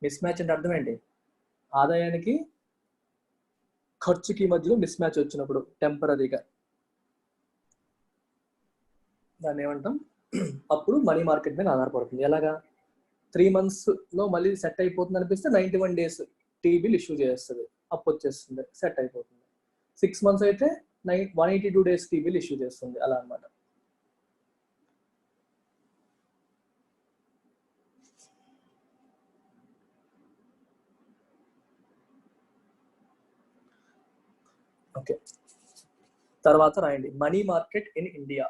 Mismatch అంటే అర్థం ఏంటి? ఆదాయానికి ఖర్చుకి మధ్యలో మిస్ మ్యాచ్ వచ్చినప్పుడు టెంపరీగా దాన్ని ఏమంటాం, అప్పుడు మనీ మార్కెట్ మీద ఆధారపడుతుంది. ఎలాగా? 3 months లో మళ్ళీ సెట్ అయిపోతుంది అనిపిస్తే 91 days టీ బిల్ ఇష్యూ చేస్తుంది, అప్పు వచ్చేస్తుంది, సెట్ అయిపోతుంది. 6 months అయితే 182 days టీ బిల్ ఇష్యూ చేస్తుంది, అలా అన్నమాట. ఓకే, తర్వాత రాయండి money market in India.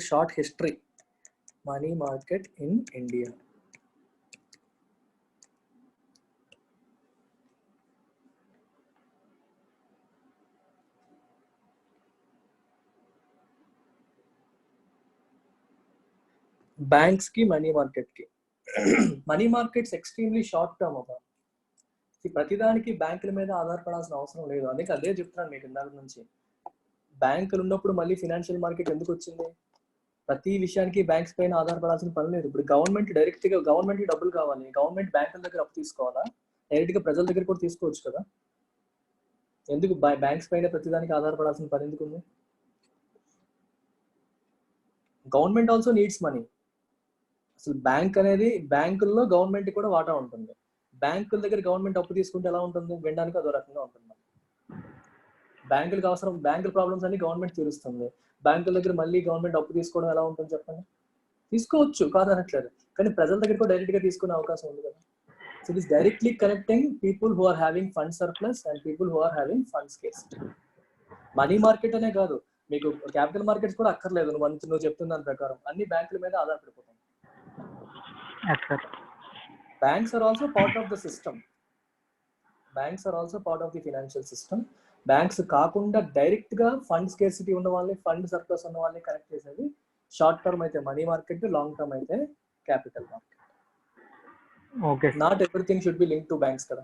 Short history money market in India. Banks కి మనీ మార్కెట్ కి. Money markets extremely short term అవ్వ. ప్రతిదానికి బ్యాంకుల మీద ఆధారపడాల్సిన అవసరం లేదు. అందుకే అదే చెప్తున్నాను మీకు ఇందాక నుంచి. బ్యాంకులు ఉన్నప్పుడు మళ్ళీ ఫినాన్షియల్ మార్కెట్ ఎందుకు వచ్చింది? ప్రతి విషయానికి బ్యాంక్స్ పైన ఆధారపడాల్సిన పని లేదు. ఇప్పుడు గవర్నమెంట్ డైరెక్ట్ గా గవర్నమెంట్ డబ్బులు కావాలి, గవర్నమెంట్ బ్యాంకుల దగ్గర అప్పు తీసుకోవాలా? డైరెక్ట్ గా ప్రజల దగ్గర కూడా తీసుకోవచ్చు కదా. ఎందుకు బ్యాంక్స్ పైన ప్రతిదానికి ఆధారపడాల్సిన పని ఎందుకు ఉంది? Government also needs money. అసలు బ్యాంక్ అనేది, బ్యాంకుల్లో గవర్నమెంట్ కూడా వాటా ఉంటుంది. బ్యాంకుల దగ్గర గవర్నమెంట్ అప్పు తీసుకుంటే ఎలా ఉంటుంది? వినడానికి అదో రకంగా ఉంటుంది. బ్యాంకులకు అవసరం, బ్యాంకుల ప్రాబ్లమ్స్ అన్ని గవర్నమెంట్ తీరుస్తుంది. బ్యాంకుల దగ్గర మళ్ళీ గవర్నమెంట్ అప్పు తీసుకోవడం ఎలా ఉంటుంది చెప్పండి? తీసుకోవచ్చు, కాదనట్లేదు, కానీ ప్రజల దగ్గర కూడా డైరెక్ట్ గా తీసుకునే అవకాశం ఉంది కదా. So it is directly connecting people who are having fund surplus and people who are having fund scarcity. Money market అనే కాదు, మీకు క్యాపిటల్ మార్కెట్స్ కూడా అక్కర్లేదు. నువ్వు చెప్తున్న దాని ప్రకారం అన్ని బ్యాంకుల మీద ఆధారపడిపోతాం. Banks are also part of the system. Banks are also part of the financial system. Banks కాకుండా డైరెక్ట్ గా ఫండ్ స్కేర్సిటీ ఉన్న వాళ్ళని, ఫండ్ సర్ప్లస్ ఉన్న వాళ్ళని కనెక్ట్ చేసేది షార్ట్ టర్మ్ అయితే మనీ మార్కెట్, లాంగ్ టర్మ్ అయితే capital market. Okay, not everything should be link to banks కదా.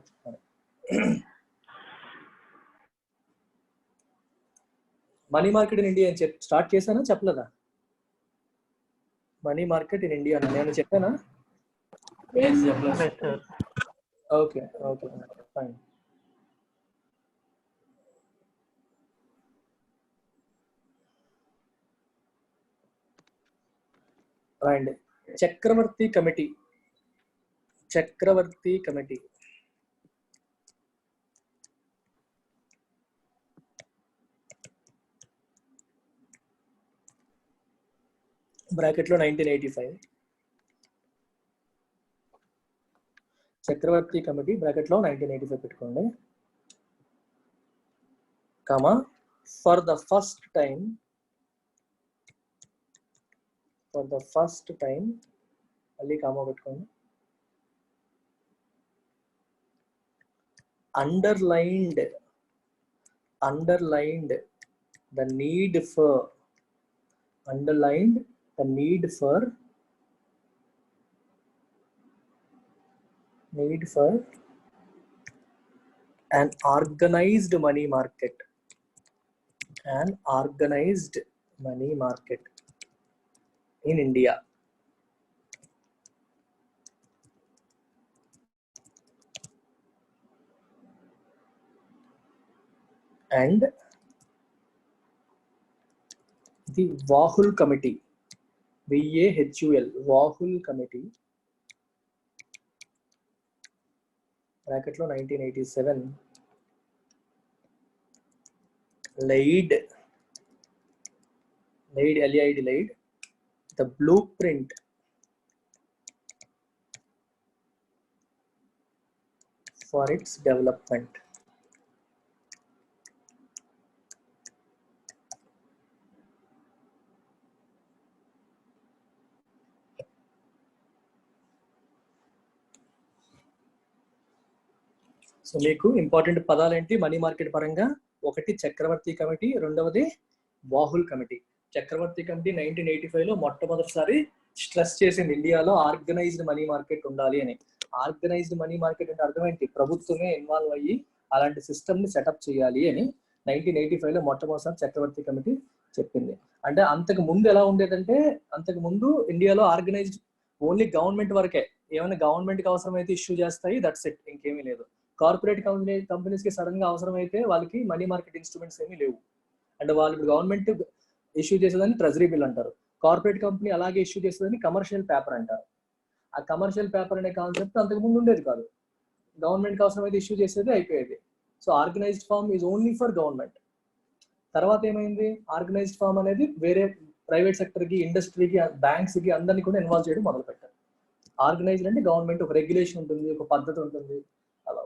మనీ మార్కెట్ ఇన్ ఇండియా అని స్టార్ట్ చేశానా చెప్పలేదా? మనీ మార్కెట్ ఇన్ ఇండియా నేను చెప్పానా? Okay okay fine. రైట్. చక్రవర్తి కమిటీ. చక్రవర్తి committee బ్రాకెట్లో 1985. చక్రవర్తి committee బ్రాకెట్లో 1985 పెట్టుకోండి, comma for the first time మళ్ళీ కామా పెట్టుకోండి. Underlined the need for an organized money market in India. And the Vahul Committee, VAHUL, Vahul Committee, bracket lo 1987, laid the blueprint for its development. So మీకు important పదాలు ఏంటి money market పరంగా? ఒకటి చక్రవర్తి committee, రెండవది వాహుల్ committee. చక్రవర్తి committee 1985లో మొట్టమొదటిసారి stress చేసింది ఇండియాలో organised money market ఉండాలి అని. ఆర్గనైజ్డ్ మనీ మార్కెట్ అంటే అర్థం ఏంటి? ప్రభుత్వమే ఇన్వాల్వ్ అయ్యి అలాంటి సిస్టమ్ ని సెటప్ చేయాలి అని 1985లో మొట్టమొదటిసారి చక్రవర్తి కమిటీ చెప్పింది. అంటే అంతకు ముందు ఎలా ఉండేదంటే, అంతకు ముందు ఇండియాలో ఆర్గనైజ్డ్ ఓన్లీ గవర్నమెంట్ వరకే. ఏమైనా గవర్నమెంట్ కి అవసరమైతే ఇష్యూ చేస్తాయి, దట్స్ ఇట్, ఇంకేమీ లేదు. కార్పొరేట్ కంపెనీస్ కి సడన్ గా అవసరం అయితే వాళ్ళకి మనీ మార్కెట్ ఇన్స్ట్రుమెంట్స్ ఏమీ లేవు. అంటే వాళ్ళు ఇప్పుడు గవర్నమెంట్ ఇష్యూ చేసేదాన్ని ట్రెజరీ బిల్ అంటారు, కార్పొరేట్ కంపెనీ అలాగే ఇష్యూ చేసేదాన్ని కమర్షియల్ పేపర్ అంటారు. ఆ కమర్షియల్ పేపర్ అనే కాన్సెప్ట్ అంతకు ముందు ఉండేది కాదు. గవర్నమెంట్ అవసరం అయితే ఇష్యూ చేసేది అయిపోయేది. So organized form is only for government. తర్వాత ఏమైంది? ఆర్గనైజ్డ్ ఫార్మ్ అనేది వేరే ప్రైవేట్ సెక్టర్ కి, ఇండస్ట్రీకి, బ్యాంక్స్ కి అందరినీ కూడా ఇన్వాల్వ్ చేయడం మొదలు పెట్టారు. ఆర్గనైజ్డ్ అంటే గవర్నమెంట్ ఒక రెగ్యులేషన్ ఉంటుంది, ఒక పద్ధతి ఉంటుంది, అలా.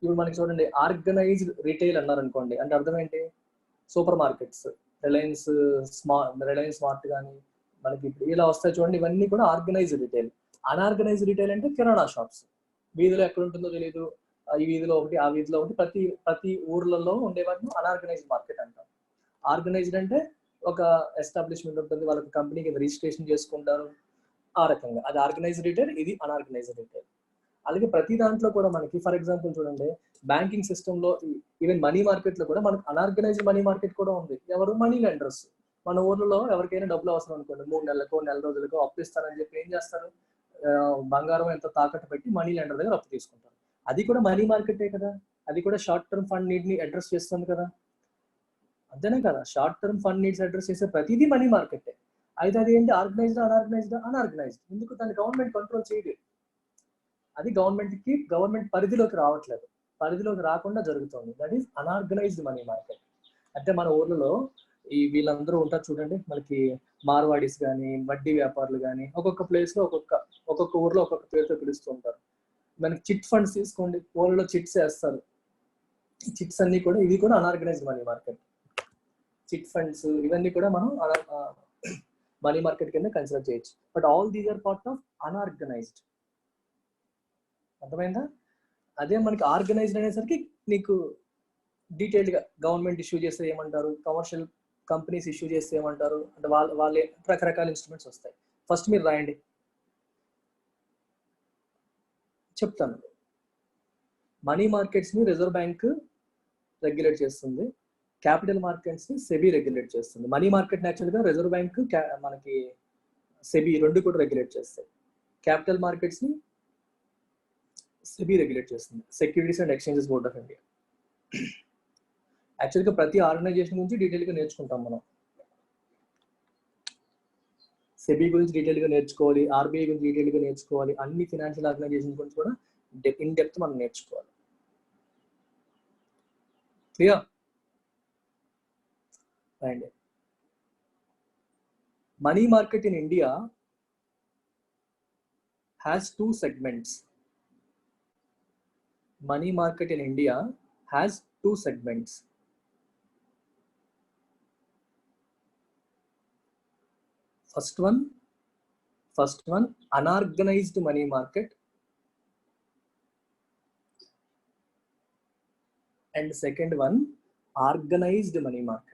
ఇప్పుడు మనకి చూడండి ఆర్గనైజ్డ్ రీటైల్ అన్నారు అనుకోండి, అంటే అర్థం ఏంటి? సూపర్ మార్కెట్స్, రిలయన్స్ స్మార్ట్ కానీ మనకి ఇప్పుడు ఇలా వస్తాయి చూడండి, ఇవన్నీ కూడా ఆర్గనైజ్డ్ రిటైల్. అన్ఆర్గనైజ్డ్ రిటైల్ అంటే కిరాణా షాప్స్, వీధిలో ఎక్కడ ఉంటుందో తెలియదు, ఈ వీధిలో ఒకటి ఆ వీధిలో ఒకటి, ప్రతి ప్రతి ఊర్లలో ఉండేవాటిని అన్ఆర్గనైజ్డ్ మార్కెట్ అంటాం. ఆర్గనైజ్డ్ అంటే ఒక ఎస్టాబ్లిష్మెంట్ ఉంటుంది, వాళ్ళకి కంపెనీ కింద రిజిస్ట్రేషన్ చేసుకుంటారు, ఆ రకంగా అది ఆర్గనైజ్డ్ రిటైల్, ఇది అన్ఆర్గనైజ్డ్ రిటైల్. అలాగే ప్రతి దాంట్లో కూడా మనకి ఫర్ ఎగ్జాంపుల్ చూడండి, బ్యాంకింగ్ సిస్టమ్ లో ఈవెన్ మనీ మార్కెట్ లో కూడా మనకు అన్ఆర్గనైజ్డ్ మనీ మార్కెట్ కూడా ఉంది. ఎవరు? Money lenders. మన ఊర్లలో ఎవరికైనా డబ్బులు అవసరం అనుకోండి, 3 నెలలకో నెల రోజులకో అప్పు ఇస్తారని చెప్పి ఏం చేస్తారు? బంగారం ఎంత తాకట్టు పెట్టి మనీ లెండర్ దగ్గర అప్పు తీసుకుంటారు. అది కూడా మనీ మార్కెటే కదా, అది కూడా షార్ట్ టర్మ్ ఫండ్ నీడ్ ని అడ్రస్ చేస్తుంది కదా, అంతేనే కదా? Short term fund needs address చేసే ప్రతిదీ మనీ మార్కెటే. అయితే అది ఏంటి? Organised unorganised? అన్ఆర్గనైజ్డ్. ఎందుకు? దాన్ని గవర్నమెంట్ కంట్రోల్ చేయలేదు, అది గవర్నమెంట్ పరిధిలోకి రావట్లేదు, పరిధిలోకి రాకుండా జరుగుతుంది. That is unorganised money market. అంటే మన ఊర్లలో ఈ వీళ్ళందరూ ఉంటారు చూడండి, మనకి మార్వాడీస్ కానీ వడ్డీ వ్యాపారులు కానీ ఒక్కొక్క ప్లేస్ లో ఒక్కొక్క ఊర్లో ఒక్కొక్క పేరుతో పిలుస్తూ ఉంటారు. మనకి చిట్ ఫండ్స్ తీసుకోండి, ఊళ్ళలో చిట్స్ వేస్తారు, ఈ చిట్స్ అన్ని కూడా ఇవి కూడా unorganized money market. Chit funds ఇవన్నీ కూడా మనం మనీ మార్కెట్ కింద కన్సిడర్ చేయొచ్చు. But all these are part of unorganized. అర్థమైందా? అదే మనకి ఆర్గనైజ్డ్ అనేసరికి నీకు డీటెయిల్డ్ గా గవర్నమెంట్ ఇష్యూ చేస్తే ఏమంటారు, కమర్షియల్ కంపెనీస్ ఇష్యూ చేస్తే ఏమంటారు, అంటే వాళ్ళే రకరకాల ఇన్స్ట్రుమెంట్స్ వస్తాయి. ఫస్ట్ మీరు రాయండి, చెప్తాను. మనీ మార్కెట్స్ ని రిజర్వ్ బ్యాంక్ రెగ్యులేట్ చేస్తుంది, క్యాపిటల్ మార్కెట్స్ ని సెబీ రెగ్యులేట్ చేస్తుంది. మనీ మార్కెట్ యాక్చువల్ గా రిజర్వ్ బ్యాంక్ మనకి సెబీ రెండు కూడా రెగ్యులేట్ చేస్తాయి. క్యాపిటల్ మార్కెట్స్ ని సెబీ రెగ్యులేట్ చేస్తుంది, securities and exchanges board of India. యాక్చువల్గా ప్రతి ఆర్గనైజేషన్ గురించి డీటెయిల్గా నేర్చుకుంటాం మనం. సెబీ గురించి డీటెయిల్గా నేర్చుకోవాలి, ఆర్బీఐ గురించి డీటెయిల్గా నేర్చుకోవాలి, అన్ని ఫినాన్షియల్ ఆర్గనైజేషన్ గురించి కూడా ఇన్ డెప్త్ మనం నేర్చుకోవాలి. Clear? And money market in India has two segments. Money market in India has two segments. First one unorganized money market, and second one organized money market.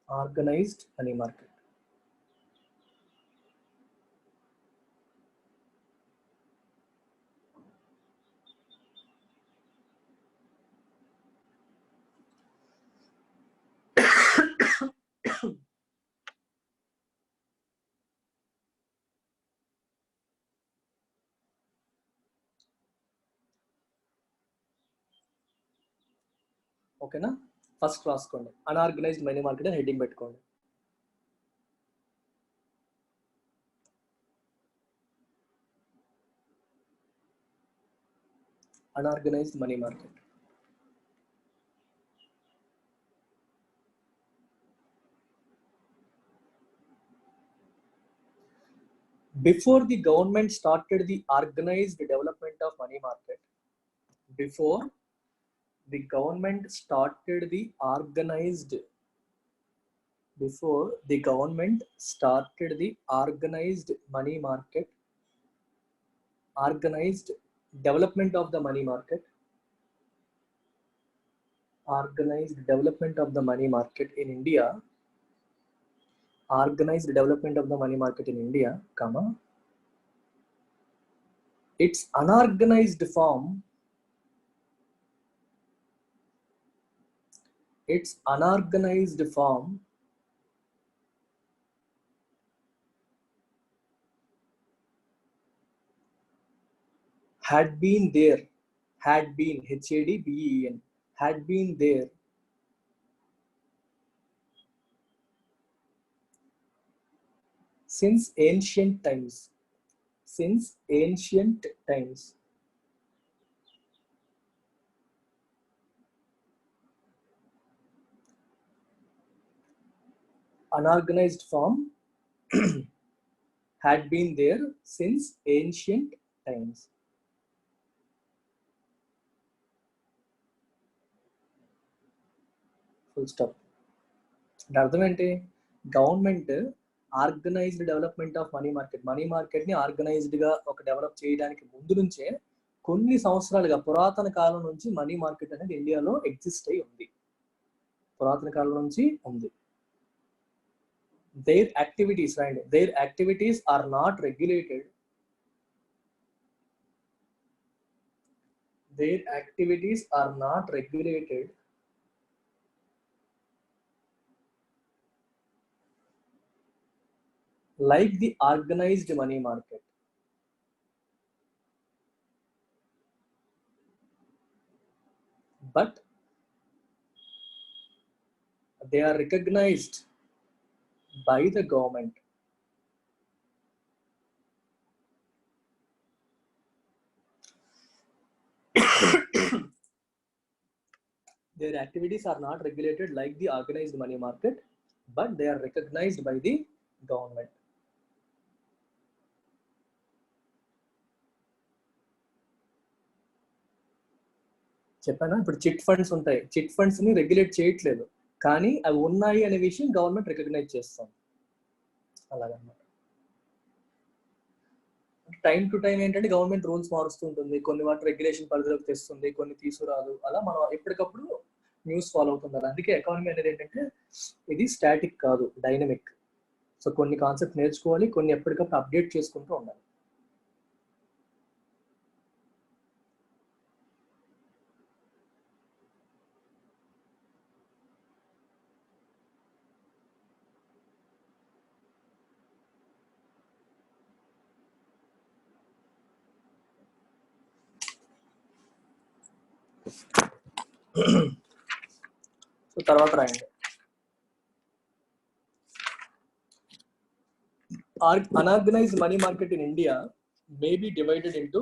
Organized money market. ఓకేనా? First రాసుకోండి, unorganised money market అని heading పెట్టుకోండి. Unorganized money market. Before the government started the organized development of money market, before the government started the organized money market, organized development of the money market, organized development of the money market in India, organized development of the money market in India, comma, its unorganized form, had been there, HADBEEN, had been there since ancient times. Unorganized form had been there since ancient times. Full stop. అంటే అర్థం ఏంటి? Government organised development of money market ని organised గా ఒక develop చేయడానికి ముందు నుంచే కొన్ని సంవత్సరాలుగా పురాతన కాలం నుంచి మనీ మార్కెట్ అనేది ఇండియాలో ఎగ్జిస్ట్ అయి ఉంది. పురాతన కాలం నుంచి ఉంది. Their activities, right? Their activities are not regulated. Their activities are not regulated like the organized money market. But they are recognized by the government. Their activities are not regulated like the organized money market, but they are recognized by the government. చెప్పానా? ఇప్పుడు chit funds ఉంటాయి. Chit funds ని regulate చేయట్లేదు, కానీ అవి ఉన్నాయి అనే విషయం గవర్నమెంట్ రికగ్నైజ్ చేస్తాం. అలాగన్నమాట. టైం టు టైం ఏంటంటే గవర్నమెంట్ రూల్స్ మారుస్తుంటుంది, కొన్ని వాటి రెగ్యులేషన్ పరిధిలోకి తెస్తుంది, కొన్ని తీసుకురాదు. అలా మనం ఎప్పటికప్పుడు న్యూస్ ఫాలో అవుతున్నారు. అందుకే ఎకానమీ అనేది ఏంటంటే ఇది స్టాటిక్ కాదు, డైనమిక్. సో కొన్ని కాన్సెప్ట్ నేర్చుకోవాలి, కొన్ని ఎప్పటికప్పుడు అప్డేట్ చేసుకుంటూ ఉండాలి. సో తర్వాత రాయండి. Unorganized money market in India may be divided into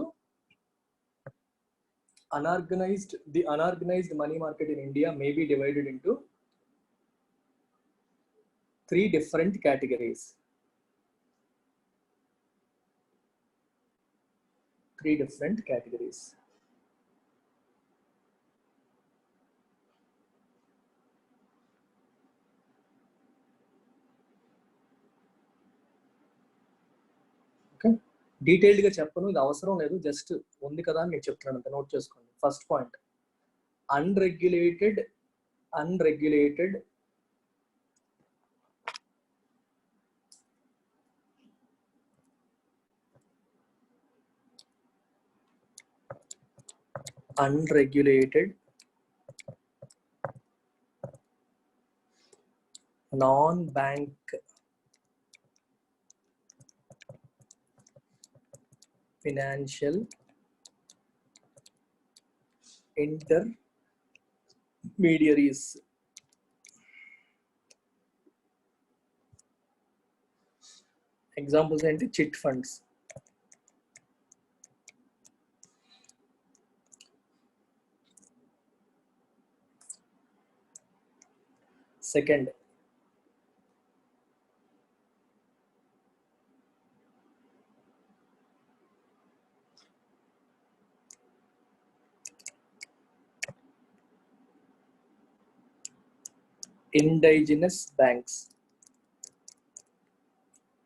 the unorganized money market in India may be divided into 3 different categories. 3 different categories. Detailed గా చెప్పను, ఇది అవసరం లేదు, జస్ట్ ఉంది కదా అని నేను చెప్తున్నాను అంత, నోట్ చేసుకోండి. First point, unregulated non-bank financial intermediaries. Examples ఏంటి? Chit funds. Second, indigenous banks.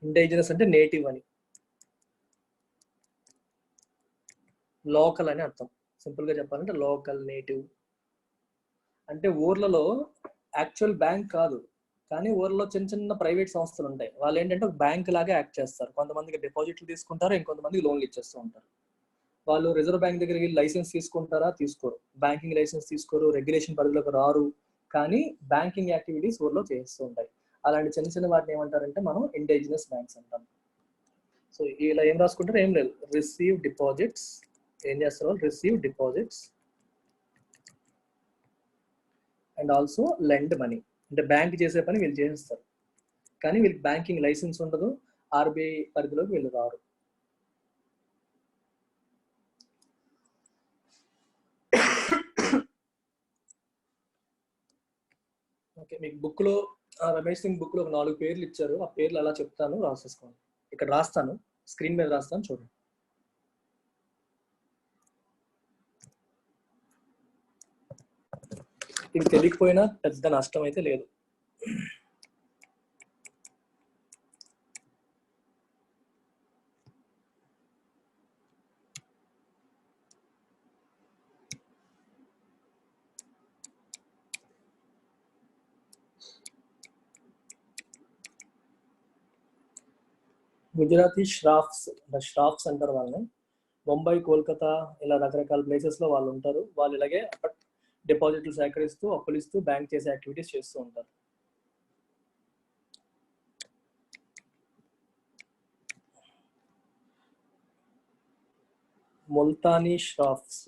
Indigenous అంటే నేటివ్ అని, లోకల్ అని అర్థం. సింపుల్ గా చెప్పాలంటే లోకల్, నేటివ్ అంటే ఊర్లలో యాక్చువల్ బ్యాంక్ కాదు, కానీ ఊర్లో చిన్న చిన్న ప్రైవేట్ సంస్థలు ఉంటాయి. వాళ్ళు ఏంటంటే ఒక బ్యాంక్ లాగా యాక్ట్ చేస్తారు. కొంతమందికి డిపాజిట్లు తీసుకుంటారు, ఇంకొంతమందికి లోన్లు ఇచ్చేస్తూ ఉంటారు. వాళ్ళు రిజర్వ్ బ్యాంక్ దగ్గరికి లైసెన్స్ తీసుకుంటారా? తీసుకోరు. బ్యాంకింగ్ లైసెన్స్ తీసుకోరు, రెగ్యులేషన్ పరిధిలోకి రారు, కానీ బ్యాంకింగ్ యాక్టివిటీస్ ఊర్లో చేస్తూ ఉంటాయి. అలాంటి చిన్న చిన్న వాటిని ఏమంటారంటే మనం ఇండైజినస్ బ్యాంక్స్ అంటాం. సో ఇలా ఏం రాసుకుంటారు? ఏం లేదు, రిసీవ్ డిపాజిట్స్. ఏం చేస్తారు వాళ్ళు? Receive deposits and also lend money. అంటే బ్యాంక్ చేసే పని వీళ్ళు చేసేస్తారు, కానీ వీళ్ళకి బ్యాంకింగ్ లైసెన్స్ ఉండదు, ఆర్బీఐ పరిధిలోకి వీళ్ళు రారు. ఓకే, మీకు బుక్ లో రమేష్ సింగ్ బుక్ లో ఒక 4 పేర్లు ఇచ్చారు, ఆ పేర్లు అలా చెప్తాను, రాసేసుకోండి. ఇక్కడ రాస్తాను, స్క్రీన్ మీద రాస్తాను చూడండి. ఇది తెలియకపోయినా పెద్ద నష్టం అయితే లేదు. గుజరాతీ ష్రాఫ్స్ అంటారు వాళ్ళని. ముంబై, కోల్కతా ఇలా రకరకాల ప్లేసెస్ లో వాళ్ళు ఉంటారు. వాళ్ళు ఇలాగే డిపాజిట్లు సేకరిస్తూ, అప్పులు ఇస్తూ, బ్యాంక్ చేసే యాక్టివిటీస్ చేస్తూ ఉంటారు. ముల్తానీ ష్రాఫ్స్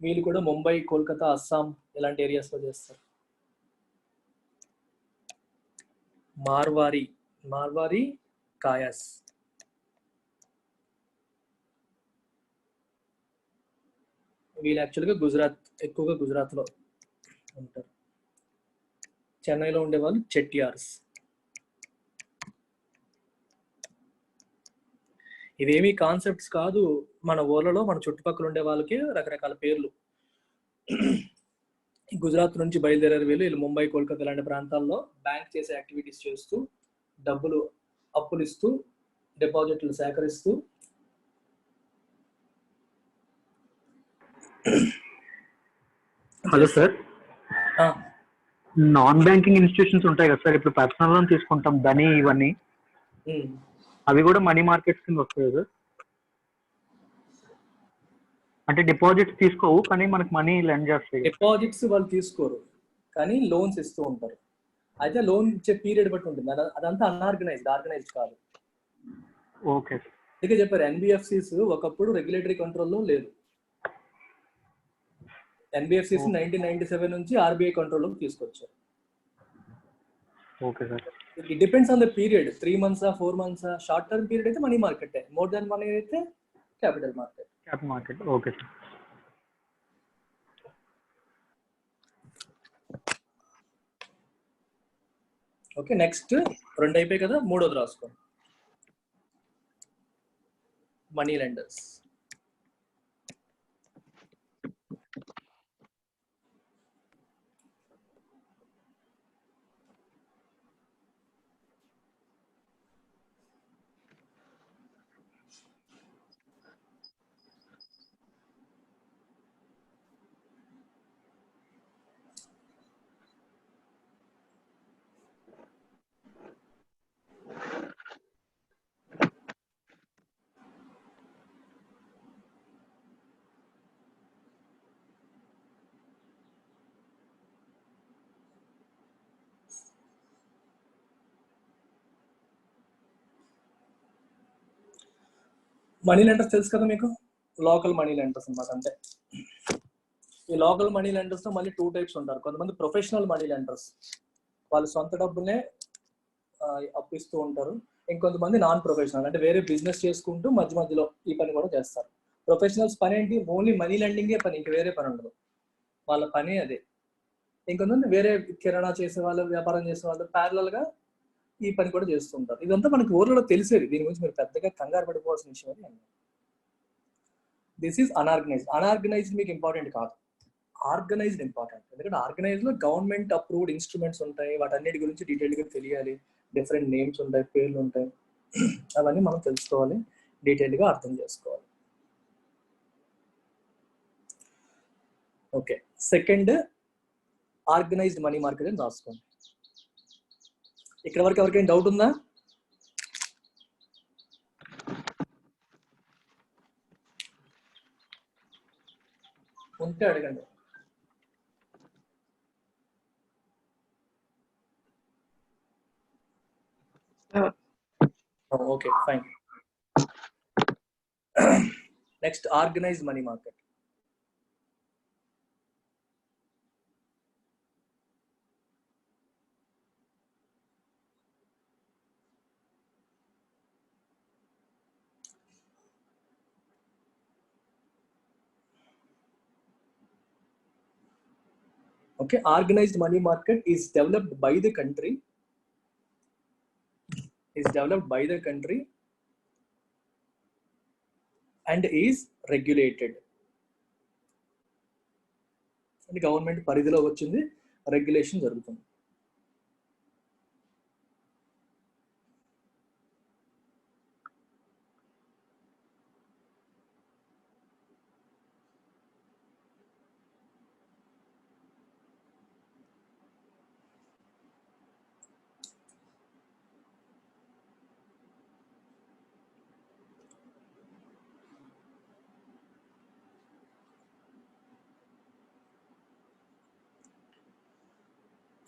వీళ్ళు కూడా ముంబై, కోల్కతా, అస్సాం ఇలాంటి ఏరియాస్ లో చేస్తారు. మార్వారీ కాయాస్ వీళ్ళు యాక్చువల్గా ఎక్కువగా గుజరాత్ లో ఉంటారు. చెన్నైలో ఉండే వాళ్ళు చెట్టియార్స్. ఇవేమీ కాన్సెప్ట్స్ కాదు, మన ఊర్లలో మన చుట్టుపక్కల ఉండే వాళ్ళకి రకరకాల పేర్లు. గుజరాత్ నుంచి బయలుదేరారు వీళ్ళు ముంబై, కోల్కతా లాంటి ప్రాంతాల్లో బ్యాంక్ చేసే యాక్టివిటీస్ చేస్తూ, అప్పులు ఇస్తూ, డిపాజిట్లు సేకరిస్తూ. Hello sir, non banking institutions ఉంటాయి కదా సార్, ఇప్పుడు పర్సనల్ లోన్ తీసుకుంటాం ధని ఇవన్నీ, అవి కూడా మనీ మార్కెట్స్ కింద వస్తాయి సార్? అంటే డిపాజిట్స్ తీసుకోవు కానీ మనకు మనీ లెండ్ చేస్తాయి. డిపాజిట్స్ వాళ్ళు తీసుకోరు కానీ లోన్స్ ఇస్తూ ఉంటారు. అయితే లోన్ ఇచ్చే పీరియడ్ బట్టి ఉంటుంది, అదంతా ఆర్గనైజ్డ్ కాదు. ఓకే, అందుకే చెప్పారు ఎన్బిఎఫ్సిస్ ఒకప్పుడు రెగ్యులేటరీ కంట్రోల్లో లేదు. ఎన్బిఎఫ్సిస్ 1997 నుంచి ఆర్బీఐ కంట్రోల్లోకి తీసుకొచ్చారు. Okay sir. It depends on the period, 3 months 4 months. Short term period అయితే money market, more than money అయితే capital market. Okay sir. Okay, next 2 అయిపోయి కదా, 3వది రాసుకోండి. Money lenders. మనీ లెండర్స్ తెలుసు కదా మీకు, లోకల్ మనీ లెండర్స్ అన్నమాట. అంటే ఈ లోకల్ మనీ లెండర్స్ లో మళ్ళీ 2 types ఉంటారు. కొంతమంది ప్రొఫెషనల్ మనీ లెండర్స్, వాళ్ళు సొంత డబ్బునే అప్పిస్తూ ఉంటారు. ఇంకొంతమంది నాన్ ప్రొఫెషనల్, అంటే వేరే బిజినెస్ చేసుకుంటూ మధ్య మధ్యలో ఈ పని కూడా చేస్తారు. ప్రొఫెషనల్స్ పని ఏంటి, ఓన్లీ మనీ లెండింగే పని, ఇంక వేరే పని ఉండదు, వాళ్ళ పని అదే. ఇంకొంతమంది వేరే కిరాణా చేసే వాళ్ళు, వ్యాపారం చేసే వాళ్ళు ప్యారలల్ గా ఈ పని కూడా చేస్తుంటారు. ఇదంతా మనకి ఊర్లలో తెలిసేది, దీని గురించి మీరు పెద్దగా కంగారు పడిపోవాల్సిన విషయం అని అన్నారు. దిస్ ఈజ్ అన్ఆర్గనైజ్డ్ మీకు ఇంపార్టెంట్ కాదు, ఆర్గనైజ్డ్ ఇంపార్టెంట్. ఎందుకంటే ఆర్గనైజ్డ్ లో గవర్నమెంట్ అప్రూవ్డ్ ఇన్స్ట్రుమెంట్స్ ఉంటాయి, వాటన్నిటి గురించి డీటెయిల్ గా తెలియాలి, డిఫరెంట్ నేమ్స్ ఉంటాయి, పేర్లు ఉంటాయి, అవన్నీ మనం తెలుసుకోవాలి, డీటెయిల్ గా అర్థం చేసుకోవాలి. Okay, second organised money market అని రాసుకోండి. ఇక్కడ వరకు ఎవరికైనా డౌట్ ఉందా? ఉంటే అడగండి. Okay, fine. Next organised money market. Okay, organized money market is developed by the country, and is regulated. అంటే గవర్నమెంట్ పరిధిలో వచ్చింది, రెగ్యులేషన్ జరుగుతుంది.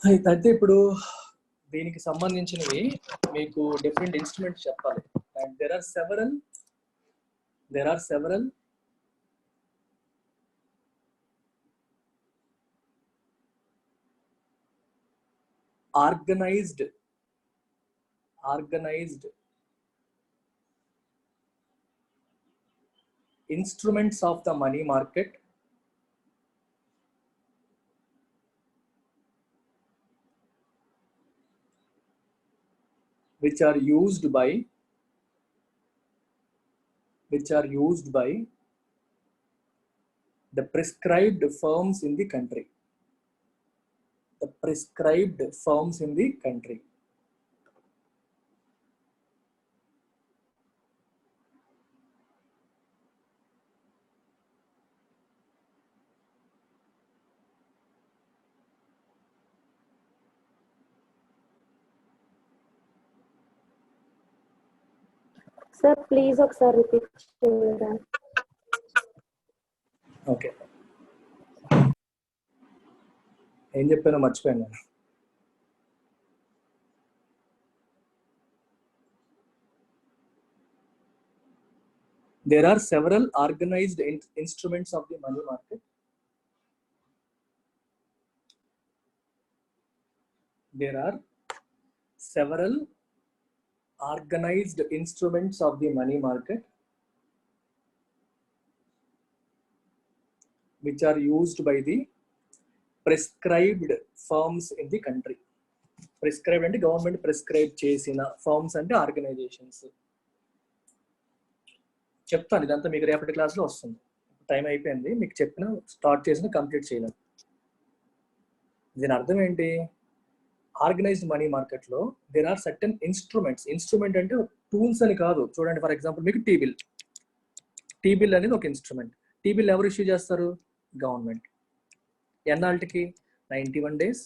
అయితే ఇప్పుడు దీనికి సంబంధించినవి మీకు డిఫరెంట్ ఇన్స్ట్రుమెంట్స్ చెప్పాలి. And there are several organized instruments of the money market which are used by the prescribed firms in the country. Sir, please ఒకసారి రిపీట్ చేయరా? ఓకే, ఏం చెప్పానో మర్చిపోయాను. There are several organized instruments of the money market. There are several organized instruments of the money market which are used by the prescribed firms in the country. Prescribed అంటే government prescribe చేసిన, firms అంటే organisations. చెప్తాను, ఇదంతా మీకు రేపటి క్లాస్లో వస్తుంది. Time అయిపోయింది, మీకు చెప్పిన స్టార్ట్ చేసిన కంప్లీట్ చేయలేదు. దీని అర్థం ఏంటి? ఆర్గనైజ్డ్ మనీ మార్కెట్లో there are certain instruments. Instrument అంటే టూల్స్ అని కాదు. చూడండి, ఫర్ ఎగ్జాంపుల్ మీకు టీ బిల్ అనేది ఒక ఇన్స్ట్రుమెంట్. టీ బిల్ ఎవరు ఇష్యూ చేస్తారు? గవర్నమెంట్. ఎన్నాళ్ళకి? 91 days,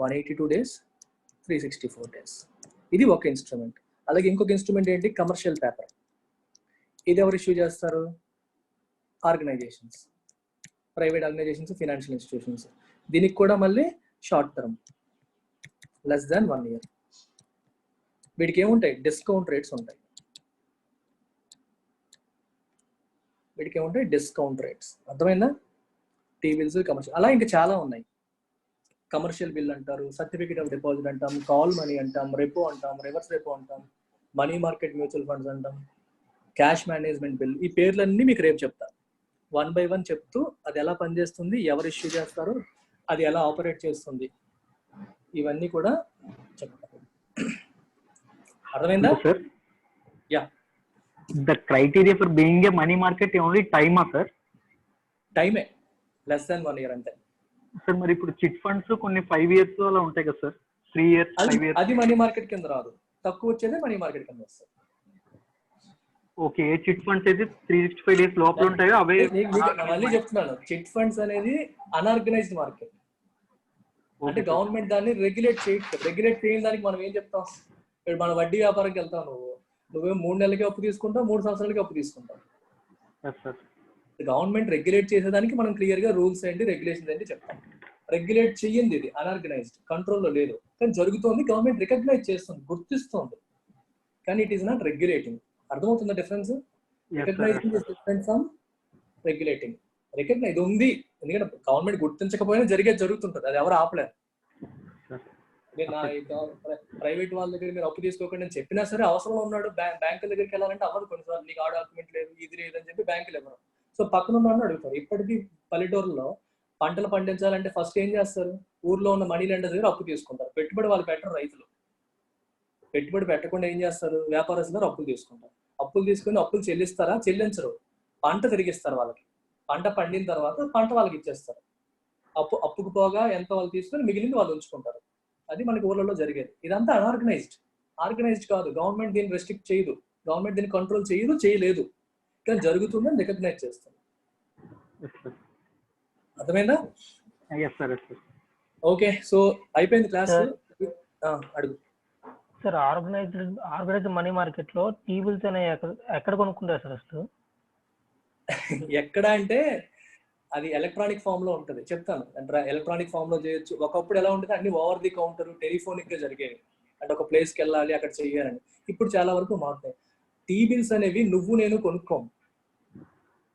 182 days, 364 days. ఇది ఒక ఇన్స్ట్రుమెంట్. అలాగే ఇంకొక ఇన్స్ట్రుమెంట్ ఏంటి? Commercial paper. ఇది ఎవరు ఇష్యూ చేస్తారు? Organizations, private organizations, financial institutions. దీనికి కూడా మళ్ళీ short term, less than 1 year. వీటికి ఏముంటాయి? డిస్కౌంట్ రేట్స్ ఉంటాయి. Discount rates. అర్థమైందా? టీ బిల్స్, కమర్షియల్, అలా ఇంకా చాలా ఉన్నాయి. కమర్షియల్ బిల్ అంటారు, సర్టిఫికేట్ ఆఫ్ డిపాజిట్ అంటాం, కాల్ మనీ అంటాం, రెపో అంటాం, రివర్స్ రెపో అంటాం, మనీ మార్కెట్ మ్యూచువల్ ఫండ్స్ అంటాం, క్యాష్ మేనేజ్మెంట్ బిల్. ఈ పేర్లన్నీ మీకు రేపు చెప్తా. 1 by 1 చెప్తూ అది ఎలా పనిచేస్తుంది, ఎవరు ఇష్యూ చేస్తారు, అది ఎలా ఆపరేట్ చేస్తుంది, ఇవన్నీ కూడా చెప్తాను. అర్థమైందా? Sir, yeah. the criteria for being a money market only time sir? టైమే, less than 1 year అంతే. సార్, మరి ఇప్పుడు చిట్ ఫండ్స్ కొన్ని 5 years అలా ఉంటాయి కదా సార్, 3 years, 5 years. అది మనీ మార్కెట్ కింద రాదు, తక్కువ వచ్చేదే మనీ మార్కెట్ కింద వస్తుంది. ఓకే, ఏ చిట్ ఫండ్స్ అయితే 365 days లోపల ఉంటాయో అవే. మళ్ళీ చెప్తున్నాను, చిట్ ఫండ్స్ అనేది అన్ఆర్గనైజ్డ్ మార్కెట్. అంటే గవర్నమెంట్ దాన్ని రెగ్యులేట్ చేయని దానికి మనం ఏం చెప్తాం? ఇప్పుడు మన వడ్డీ వ్యాపారంకి వెళ్తావు, నువ్వేం 3 నెలలకి అప్పు తీసుకుంటావు, 3 సంవత్సరాలకి అప్పు తీసుకుంటావు. గవర్నమెంట్ రెగ్యులేట్ చేసేదానికి మనం క్లియర్ గా రూల్స్ ఏంటి, రెగ్యులేషన్స్ ఏంటి చెప్తాం. రెగ్యులేట్ చెయ్యింది, ఇది అన్ఆర్గనైజ్డ్, కంట్రోల్లో లేదు, కానీ జరుగుతోంది. గవర్నమెంట్ రికగ్నైజ్ చేస్తుంది, గుర్తిస్తుంది, కానీ ఇట్ ఈస్ నాట్ రెగ్యులేటింగ్. అర్థమవుతుందా difference? Recognizing is different from regulating. Recognize ఉంది, ఎందుకంటే గవర్నమెంట్ గుర్తించకపోయినా జరుగుతుంటది, అది ఎవరు ఆపలేరు. ప్రైవేట్ వాళ్ళ దగ్గర మీరు అప్పు తీసుకోకండి అని చెప్పినా సరే, అవసరంలో ఉన్నాడు, బ్యాంకుల దగ్గరికి వెళ్ళాలంటే అవ్వదు. కొన్నిసార్లు నీకు ఆ డాక్యుమెంట్ లేదు, ఇది లేదు అని చెప్పి బ్యాంకులు ఇవ్వరు. సో పక్కన ఉన్నాడు అడుగుతారు. ఇప్పటికీ పల్లెటూరులో పంటలు పండించాలంటే ఫస్ట్ ఏం చేస్తారు? ఊర్లో ఉన్న మనీ లెండర్ దగ్గర అప్పు తీసుకుంటారు. పెట్టుబడి వాళ్ళు పెట్టరు. రైతులు పెట్టుబడి పెట్టకుండా ఏం చేస్తారు? వ్యాపారస్తుల దగ్గర అప్పులు తీసుకుంటారు. అప్పులు తీసుకుని అప్పులు చెల్లిస్తారా? చెల్లించరు. పంట తిరిగిస్తారు వాళ్ళకి. పంట పండిన తర్వాత పంట వాళ్ళకి ఇచ్చేస్తారు. అప్పుకు పోగా ఎంత వాళ్ళు తీసుకొని మిగిలింది వాళ్ళు ఉంచుకుంటారు. అది మనకి ఊర్లలో జరిగేది. ఇదంతా ఆర్గనైజ్డ్ కాదు. గవర్నమెంట్ దీన్ని రెస్ట్రిక్ట్ చేయదు, గవర్నమెంట్ దీన్ని కంట్రోల్ చేయలేదు, కానీ జరుగుతుందని రికగ్నైజ్ చేస్తుంది. అర్థమైందా? ఓకే, సో అయిపోయింది క్లాస్. అడుగు సార్. ఆర్గనైజ్డ్ మనీ మార్కెట్ లో టీబిల్స్ అనే ఎక్కడ కొనుక్కుంటారు సార్ అసలు? ఎక్కడ అంటే అది ఎలక్ట్రానిక్ ఫామ్ లో ఉంటుంది. చెప్తాను. ఎలక్ట్రానిక్ ఫామ్ లో చేయొచ్చు. ఒకప్పుడు ఎలా ఉంటుంది, అన్ని ఓవర్ ది కౌంటర్ టెలిఫోనిక్ గా జరిగేవి. అంటే ఒక ప్లేస్ కి వెళ్ళాలి, అక్కడ చెయ్యాలని. ఇప్పుడు చాలా వరకు మారుతాయి. టీబిల్స్ అనేవి నువ్వు నేను కొనుక్కోం.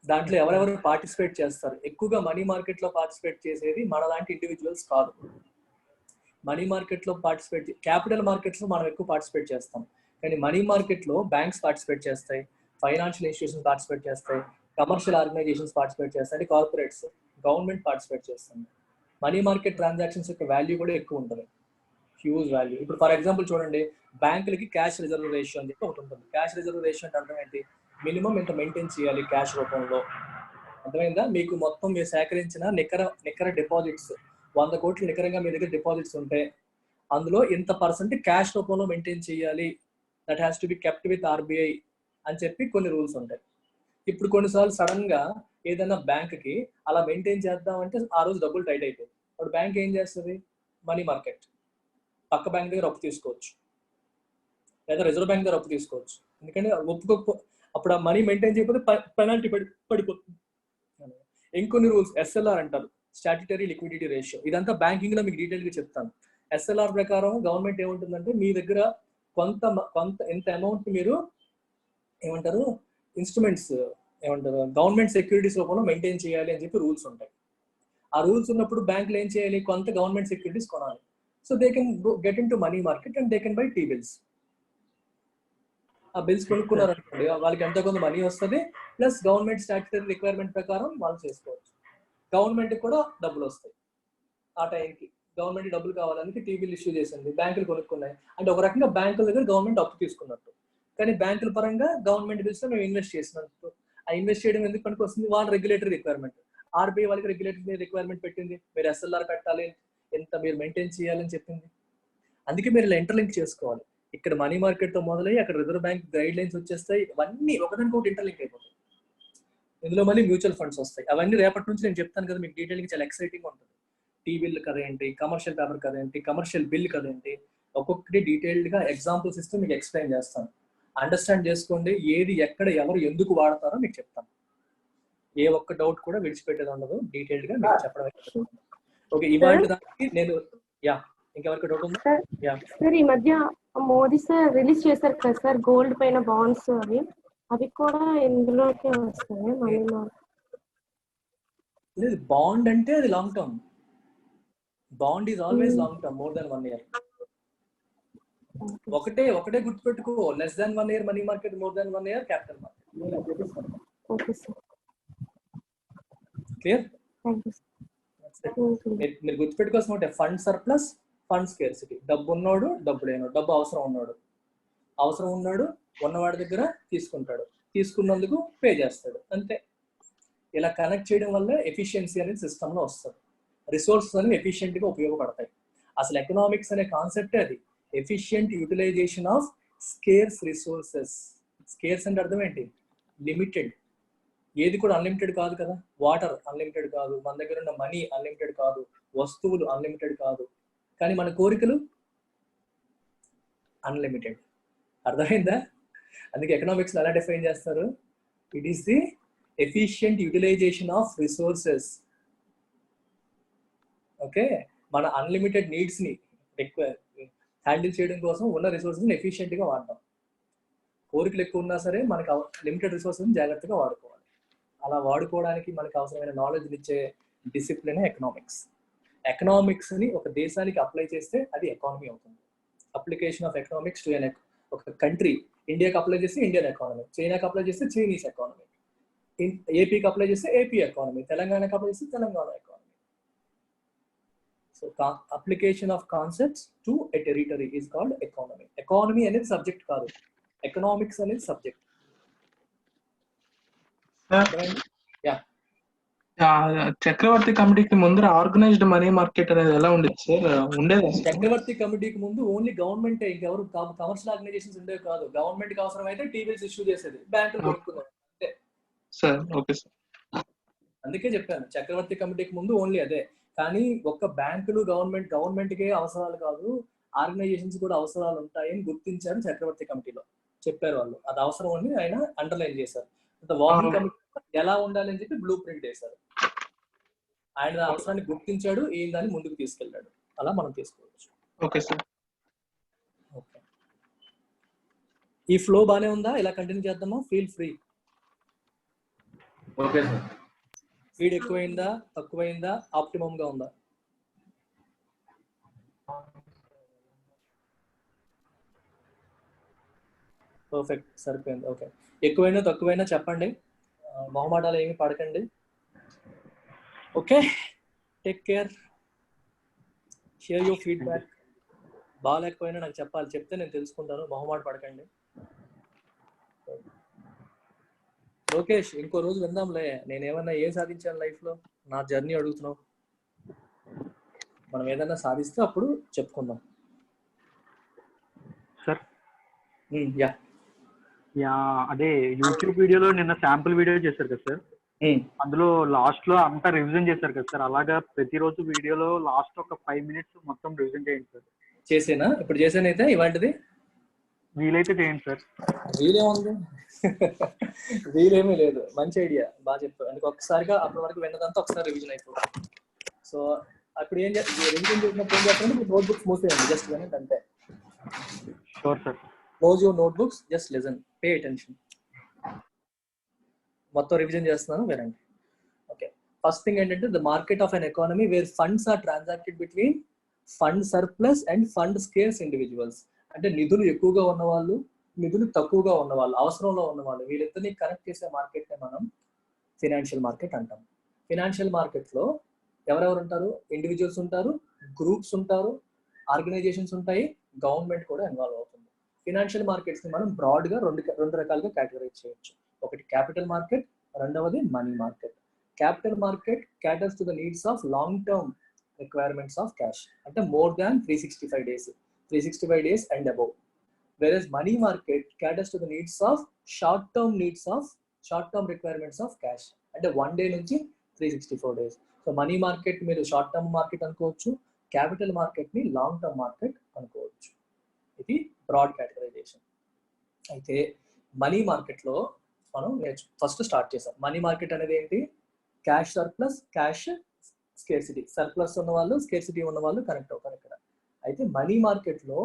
దాంట్లో ఎవరెవరు పార్టిసిపేట్ చేస్తారు? ఎక్కువగా మనీ మార్కెట్ లో పార్టిసిపేట్ చేసేది మనలాంటి ఇండివిజువల్స్ కాదు. మనీ మార్కెట్ లో క్యాపిటల్ మార్కెట్స్ లో మనం ఎక్కువ పార్టిసిపేట్ చేస్తాం. కానీ మనీ మార్కెట్ లో బ్యాంక్స్ పార్టిసిపేట్ చేస్తాయి, ఫైనాన్షియల్ ఇన్స్టిట్యూషన్స్ పార్టిసిపేట్ చేస్తాయి, కమర్షియల్ ఆర్గనైజేషన్స్ పార్టిసిపేట్ చేస్తాయి, కార్పొరేట్స్, గవర్నమెంట్ పార్టిసిపేట్ చేస్తుంది. మనీ మార్కెట్ ట్రాన్సాక్షన్స్ యొక్క వాల్యూ కూడా ఎక్కువ ఉంటుంది, హ్యూజ్ వాల్యూ. ఇప్పుడు ఫర్ ఎగ్జాంపుల్ చూడండి, బ్యాంకులకి క్యాష్ రిజర్వ్ రేషియో అని చెప్పి ఒకటి ఉంటుంది. క్యాష్ రిజర్వ్ రేషియో అంటే అర్థం ఏంటి? మినిమం ఇంత మెయింటైన్ చేయాలి క్యాష్ రూపంలో. అర్థమైందా? మీకు మొత్తం మీరు సేకరించిన నికర డిపాజిట్స్ 100 కోట్లు నికరంగా మీ దగ్గర డిపాజిట్స్ ఉంటే అందులో ఇంత పర్సెంట్ క్యాష్ రూపంలో మెయింటైన్ చేయాలి. That has to be kept with RBI అని చెప్పి కొన్ని రూల్స్ ఉంటాయి. ఇప్పుడు కొన్నిసార్లు సడన్ గా ఏదైనా బ్యాంక్ కి అలా మెయింటైన్ చేద్దామంటే ఆ రోజు డబ్బులు టైట్ అయిపోయి అప్పుడు బ్యాంక్ ఏం చేస్తుంది? మనీ మార్కెట్ పక్క బ్యాంక్ దగ్గర అప్పు తీసుకోవచ్చు, లేదా రిజర్వ్ బ్యాంక్ దగ్గర అప్పు తీసుకోవచ్చు. ఎందుకంటే అప్పుడు ఆ మనీ మెయింటైన్ చేయకపోతే పెనాల్టీ పడిపోతుంది. ఇంకొన్ని రూల్స్ ఎస్ఎల్ఆర్ అంటారు, స్టాట్యుటరీ లిక్విడిటీ రేషియో. ఇదంతా బ్యాంకింగ్ లో మీకు డీటెయిల్ గా చెప్తాను. ఎస్ఎల్ఆర్ ప్రకారం గవర్నమెంట్ ఏముంటుందంటే మీ దగ్గర కొంత ఎంత అమౌంట్ మీరు ఏమంటారు ఇన్స్ట్రుమెంట్స్ ఏమంటారు గవర్నమెంట్ సెక్యూరిటీస్ రూపంలో మెయింటైన్ చేయాలి అని చెప్పి రూల్స్ ఉంటాయి. ఆ రూల్స్ ఉన్నప్పుడు బ్యాంకులు ఏం చేయాలి? కొంత గవర్నమెంట్ సెక్యూరిటీస్ కొనాలి. So they can get in to money market and they can buy T bills. ఆ బిల్స్ కొనుక్కున్నారు అనుకోండి, వాళ్ళకి ఎంతో కొంత మనీ వస్తుంది, ప్లస్ గవర్నమెంట్ స్టాట్యుటరీ రిక్వైర్మెంట్ ప్రకారం వాళ్ళు చేసుకోవచ్చు. గవర్నమెంట్ కూడా డబ్బులు వస్తాయి. ఆ టైంకి గవర్నమెంట్ డబ్బులు కావాలని టీ బిల్ ఇష్యూ చేసింది, బ్యాంకులు కొనుక్కున్నాయి అంటే ఒక రకంగా బ్యాంకుల దగ్గర గవర్నమెంట్ అప్పు తీసుకున్నట్టు. కానీ బ్యాంకుల పరంగా గవర్నమెంట్ బిల్స్ లో మేము ఇన్వెస్ట్ చేసినట్టు. ఆ ఇన్వెస్ట్ చేయడం ఎందుకు పనికి వస్తుంది? వాళ్ళ రెగ్యులేటరీ రిక్వైర్మెంట్. ఆర్బీఐ వాళ్ళకి రెగ్యులేటరీ రిక్వైర్మెంట్ పెట్టింది, మీరు ఎస్ఎల్ఆర్ పెట్టాలి, ఎంత మీరు మెయింటైన్ చేయాలని చెప్పింది. అందుకే మీరు ఇలా ఇంటర్లింక్ చేసుకోవాలి. ఇక్కడ మనీ మార్కెట్ తో మొదలై అక్కడ రిజర్వ్ బ్యాంక్ గైడ్ లైన్స్ వచ్చేస్తాయి. ఇవన్నీ ఒకదానికొకటి ఇంటర్లింక్ అయిపోతాయి. ఇందులో మళ్ళీ మ్యూచువల్ ఫండ్స్ వస్తాయి. అవన్నీ రేపటి నుంచి నేను చెప్తాను కదా, మీకు డీటెయిల్ గా చాలా ఎక్సైటింగ్ ఉంటుంది. టీ బిల్ కథ ఏంటి, కమర్షియల్ పేపర్ కథ ఏంటి, కమర్షియల్ బిల్ కథ ఏంటి, ఒక్కొక్కటి డీటెయిల్డ్ గా ఎగ్జాంపుల్స్ ఇస్తూ మీకు ఎక్స్ప్లెయిన్ చేస్తాను. అండర్స్టాండ్ చేసుకోండి. ఏది ఎక్కడ ఎవరు ఎందుకు వాడతారో మీకు చెప్తాను. ఏ ఒక్క డౌట్ కూడా విడిచిపెట్టేది ఉండదు, డీటెయిల్డ్ గా మీకు చెప్పడం. ఓకే, ఇవాళ దానికి నేను ఇంకెవరికి డౌట్ ఉందా? సార్, ఈ మధ్య మోదీ సార్ రిలీజ్ చేశారు కదా సార్ గోల్డ్ పైన బాండ్స్, అవి కూడా ఇందులోకే వస్తాయి. మనీ లేదు, బాండ్ అంటే అది long term. Bond is always long term, more than 1 year. ఒకటే గుర్తుపెట్టుకో, less than 1 year money market, more దాన్ 1 year capital market. Okay sir, clear? Thank you. మీరు గుర్తుపెట్టుకోవాల్సిన ఫండ్ సర్ప్లస్, ఫండ్ స్కేర్సిటీ. డబ్బు ఉన్నోడు, డబ్బు లేనోడు. డబ్బు అవసరం ఉన్నాడు ఉన్నవాడి దగ్గర తీసుకుంటాడు, తీసుకున్నందుకు పే చేస్తాడు, అంతే. ఇలా కనెక్ట్ చేయడం వల్ల ఎఫిషియన్సీ అనేది సిస్టమ్ లో వస్తుంది. రిసోర్సెస్ అనేవి ఎఫిషియెంట్ గా ఉపయోగపడతాయి. అసలు ఎకనామిక్స్ అనే కాన్సెప్ట్ అది, efficient utilization of scarce resources. Scarce అంటే అర్థం ఏంటి? లిమిటెడ్. ఏది కూడా అన్లిమిటెడ్ కాదు కదా. వాటర్ అన్లిమిటెడ్ కాదు, మన దగ్గర ఉన్న మనీ అన్లిమిటెడ్ కాదు, వస్తువులు అన్లిమిటెడ్ కాదు, కానీ మన కోరికలు అన్లిమిటెడ్. అర్థమైందా? అందుకే ఎకనామిక్స్ ఎలా డిఫైన్ చేస్తారు? It is the efficient utilization of resources. Okay, మన అన్లిమిటెడ్ నీడ్స్ ని హ్యాండిల్ చేయడం కోసం ఉన్న రిసోర్సెస్ ని ఎఫిషియెంట్ గా వాడతాం. కోరికలు ఎక్కువ ఉన్నా సరే మనకి లిమిటెడ్ రిసోర్సెస్ ని జాగ్రత్తగా వాడుకోవాలి. అలా వాడుకోవడానికి మనకి అవసరమైన నాలెడ్జ్ ఇచ్చే డిసిప్లిన్ ఎకనామిక్స్. ఎకనామిక్స్ ని ఒక దేశానికి అప్లై చేస్తే అది ఎకానమీ అవుతుంది. అప్లికేషన్ ఆఫ్ ఎకనామిక్స్ టు ఒక కంట్రీ. ఇండియాకి అప్లై చేస్తే ఇండియన్ ఎకానమీ, చైనాకి అప్లై చేస్తే చైనీస్ ఎకానమీ, ఏపీకి అప్లై చేస్తే ఏపీ ఎకానమీ, తెలంగాణకి అప్లై చేస్తే Telangana economy. So application of concepts to a territory is called economy. Economy అనేది సబ్జెక్ట్ కాదు, ఎకనామిక్స్ అనేది సబ్జెక్ట్. చక్రవర్తి కమిటీకి ముందర ఆర్గనైజ్డ్ మనీ మార్కెట్ అనేది ఎలా ఉండేది సార్? ఉండేది చక్రవర్తి కమిటీకి ముందు ఓన్లీ గవర్నమెంట్, ఇంకెవరు కమర్షియల్ ఆర్గనైజేషన్స్ ఉండేవి కాదు. గవర్నమెంట్ కి అవసరం అయితే టీబిల్స్ ఇష్యూ చేసేది, బ్యాంకులు కొనుక్కునేది అంతే సార్. Okay sir. అందుకే చెప్పాను చక్రవర్తి కమిటీకి ముందు ఓన్లీ అదే. కానీ ఒక్క బ్యాంకులు గవర్నమెంట్కే అవసరాలు కాదు, ఆర్గనైజేషన్స్ కూడా అవసరాలు ఉంటాయని గుర్తించారు చక్రవర్తి కమిటీలో. చెప్పారు వాళ్ళు, అది అవసరం అని ఆయన అండర్లైన్ చేశారు. వార్నింగ్ కమిటీ ఎలా ఉండాలి అని చెప్పి బ్లూ ప్రింట్ వేశారు. ఆయన అవసరాన్ని గుర్తించాడు, ఈయన దాన్ని ముందుకు తీసుకెళ్ళాడు. అలా మనం తీసుకోవచ్చు. Okay sir. ఓకే, ఈ ఫ్లో బానే ఉందా? ఇలా కంటిన్యూ చేద్దామా? Feel free. Okay sir. Speed ఎక్కువైందా, తక్కువైందా, ఆప్టిమమ్ గా ఉందా? పర్ఫెక్ట్, సరిపోయింది. ఓకే, ఎక్కువైనా తక్కువైనా చెప్పండి, మొహమాటాలు ఏమి పడకండి. Okay, take care, share your feedback. బాగాలేకపోయినా నాకు చెప్పాలి, చెప్తే నేను తెలుసుకుంటాను, మొహమాట పడకండి. లోకేష్, ఇంకో రోజు విందాంలే, నేనేమన్నా ఏం సాధించాను లైఫ్ లో, నా జర్నీ అడుగుతున్నావు. మనం ఏదైనా సాధిస్తే అప్పుడు చెప్పుకుందాం. సార్ యా, అదే యూట్యూబ్ వీడియోలో నిన్న శాంపుల్ వీడియో చేశారు కదా సార్, అందులో లాస్ట్ లో అంతా రివిజన్ చేశారు కదా సార్. అలాగా ప్రతిరోజు వీడియోలో లాస్ట్ ఒక 5 minutes మొత్తం రివిజన్ చేయండి సార్. చేసేనా? ఇప్పుడు చేసానైతే ఇవాంటిది వీలైతే చేయండి సార్. వీలేముంది, వీలేమీ లేదు. మంచి ఐడియా, బాగా చెప్పారు. అందుకు ఒక్కసారిగా అప్పటి వరకు విన్నదంతా ఒకసారి రివిజన్ అయిపోతుంది. సో అప్పుడు ఏం రివిజన్ చేసినప్పుడు ఏం చేస్తారంటే మీ నోట్బుక్స్ మూసేయండి, జస్ట్ వినండి అంతే. Sure sir. Close your notebooks, just listen, pay attention. మొత్తం రివిజన్ చేస్తున్నాను, వినండి. ఓకే, ఫస్ట్ థింగ్ ఏంటంటే the market of an economy where funds are transacted between fund surplus and fund scarce individuals. అంటే నిధులు ఎక్కువగా ఉన్నవాళ్ళు, నిధులు తక్కువగా ఉన్నవాళ్ళు, అవసరంలో ఉన్నవాళ్ళు, వీళ్ళిద్దరిని కనెక్ట్ చేసే మార్కెట్ నే మనం ఫినాన్షియల్ మార్కెట్ అంటాం. ఫినాన్షియల్ మార్కెట్ లో ఎవరెవరు ఉంటారు? ఇండివిజువల్స్ ఉంటారు, గ్రూప్స్ ఉంటారు, ఆర్గనైజేషన్స్ ఉంటాయి, గవర్నమెంట్ కూడా ఇన్వాల్వ్ అవుతుంది. ఫినాన్షియల్ మార్కెట్స్ ని మనం బ్రాడ్ గా రెండు రకాలుగా కేటగరైజ్ చేయొచ్చు. ఒకటి క్యాపిటల్ మార్కెట్, రెండవది money market. Capital market caters to the needs of long term requirements of cash, అంటే more than 365 days and above. Whereas money market caters to the needs of short-term requirements of cash, అంటే 1 day నుంచి 364 days. So money market మీరు short term market అనుకోవచ్చు, capital market ని long term market అనుకోవచ్చు. ఇది broad categorisation. అయితే money market లో మనం ఫస్ట్ స్టార్ట్ చేసాం. మనీ మార్కెట్ అనేది ఏంటి? Cash surplus, cash scarcity. Surplus ఉన్న వాళ్ళు, స్కేర్సిటీ ఉన్న వాళ్ళు కనెక్ట్ అవుతారు ఇక్కడ. అయితే మనీ మార్కెట్ లో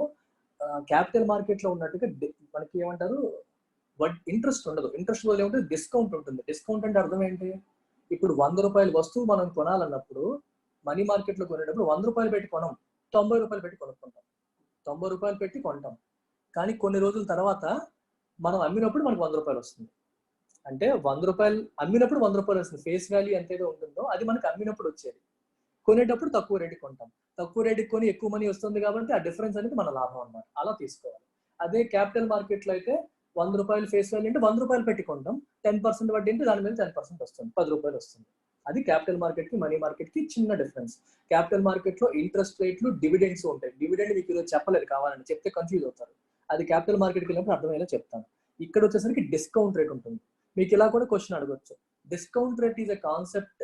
క్యాపిటల్ మార్కెట్ లో ఉన్నట్టుగా మనకి ఏమంటారు, ఇంట్రెస్ట్ ఉండదు. ఇంట్రెస్ట్ వల్ల ఏమంటే డిస్కౌంట్ ఉంటుంది. డిస్కౌంట్ అంటే అర్థం ఏంటి? ఇప్పుడు 100 రూపాయల వస్తువు మనం కొనాలన్నప్పుడు మనీ మార్కెట్ లో కొనేటప్పుడు 100 రూపాయలు పెట్టి కొనం, 90 రూపాయలు పెట్టి కొనుక్కుంటాం. 90 రూపాయలు పెట్టి కొంటాం. కానీ కొన్ని రోజుల తర్వాత మనం అమ్మినప్పుడు మనకు 100 రూపాయలు వస్తుంది. అంటే 100 రూపాయలు అమ్మినప్పుడు 100 రూపాయలు వస్తుంది. ఫేస్ వాల్యూ ఎంతైతే ఉంటుందో అది మనకు అమ్మినప్పుడు వచ్చేది. కొనేటప్పుడు తక్కువ రేటుకి కొంటాం. తక్కువ రేటుకి కొని ఎక్కువ మనీ వస్తుంది కాబట్టి ఆ డిఫరెన్స్ అనేది మన లాభం అన్నమాట. అలా తీసుకోవాలి. అదే క్యాపిటల్ మార్కెట్ లో అయితే 100 రూపాయలు ఫేస్ వాల్యూ అంటే 100 రూపాయలు పెట్టి కొంటాం, 10% వడ్డీ అంటే దాని మీద 10% వస్తుంది, 10 రూపాయలు వస్తుంది. అది క్యాపిటల్ మార్కెట్ కి మనీ మార్కెట్ కి చిన్న డిఫరెన్స్. క్యాపిటల్ మార్కెట్ లో ఇంట్రెస్ట్ రేట్లు, డివిడెండ్స్ ఉంటాయి. డివిడెండ్ మీకు ఈరోజు చెప్పలేదు, కావాలని చెప్తే కన్ఫ్యూజ్ అవుతారు. అది క్యాపిటల్ మార్కెట్కి వెళ్ళినప్పుడు అర్థమయ్యేలా చెప్తాను. ఇక్కడ వచ్చేసరికి డిస్కౌంట్ రేట్ ఉంటుంది. మీకు ఇలా కూడా క్వశ్చన్ అడగొచ్చు, discount rate is a concept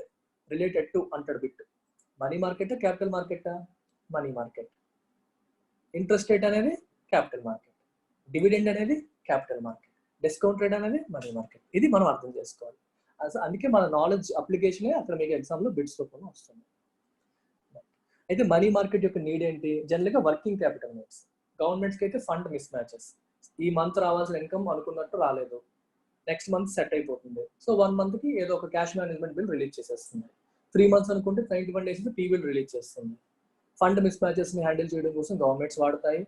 related to అంటాడు bit. Money market, capital market, money market. Interest rate అనేది క్యాపిటల్ మార్కెట్, డివిడెండ్ అనేది క్యాపిటల్ మార్కెట్, డిస్కౌంట్ రేట్ అనేది మనీ మార్కెట్. ఇది మనం అర్థం చేసుకోవాలి. అందుకే మన నాలెడ్జ్ అప్లికేషన్ అక్కడ మీకు ఎగ్జామ్ లో బిట్స్ రూపంలో వస్తుంది. అయితే మనీ మార్కెట్ యొక్క నీడ్ ఏంటి? జనరల్ గా వర్కింగ్ క్యాపిటల్ నీడ్స్. గవర్నమెంట్స్కి అయితే ఫండ్ మిస్ మ్యాచెస్. ఈ మంత్ రావాల్సిన ఇన్కమ్ అనుకున్నట్టు రాలేదు, నెక్స్ట్ మంత్ సెట్ అయిపోతుంది. సో 1 month కి ఏదో ఒక క్యాష్ మేనేజ్మెంట్ బిల్ రిలీజ్ చేసేస్తుంది. 3 months అనుకుంటే 91 days పీ బిల్ రిలీజ్ చేస్తుంది. ఫండ్ మిస్ మ్యాచెస్ ని హ్యాండిల్ చేయడం కోసం గవర్నమెంట్స్ వాడతాయి.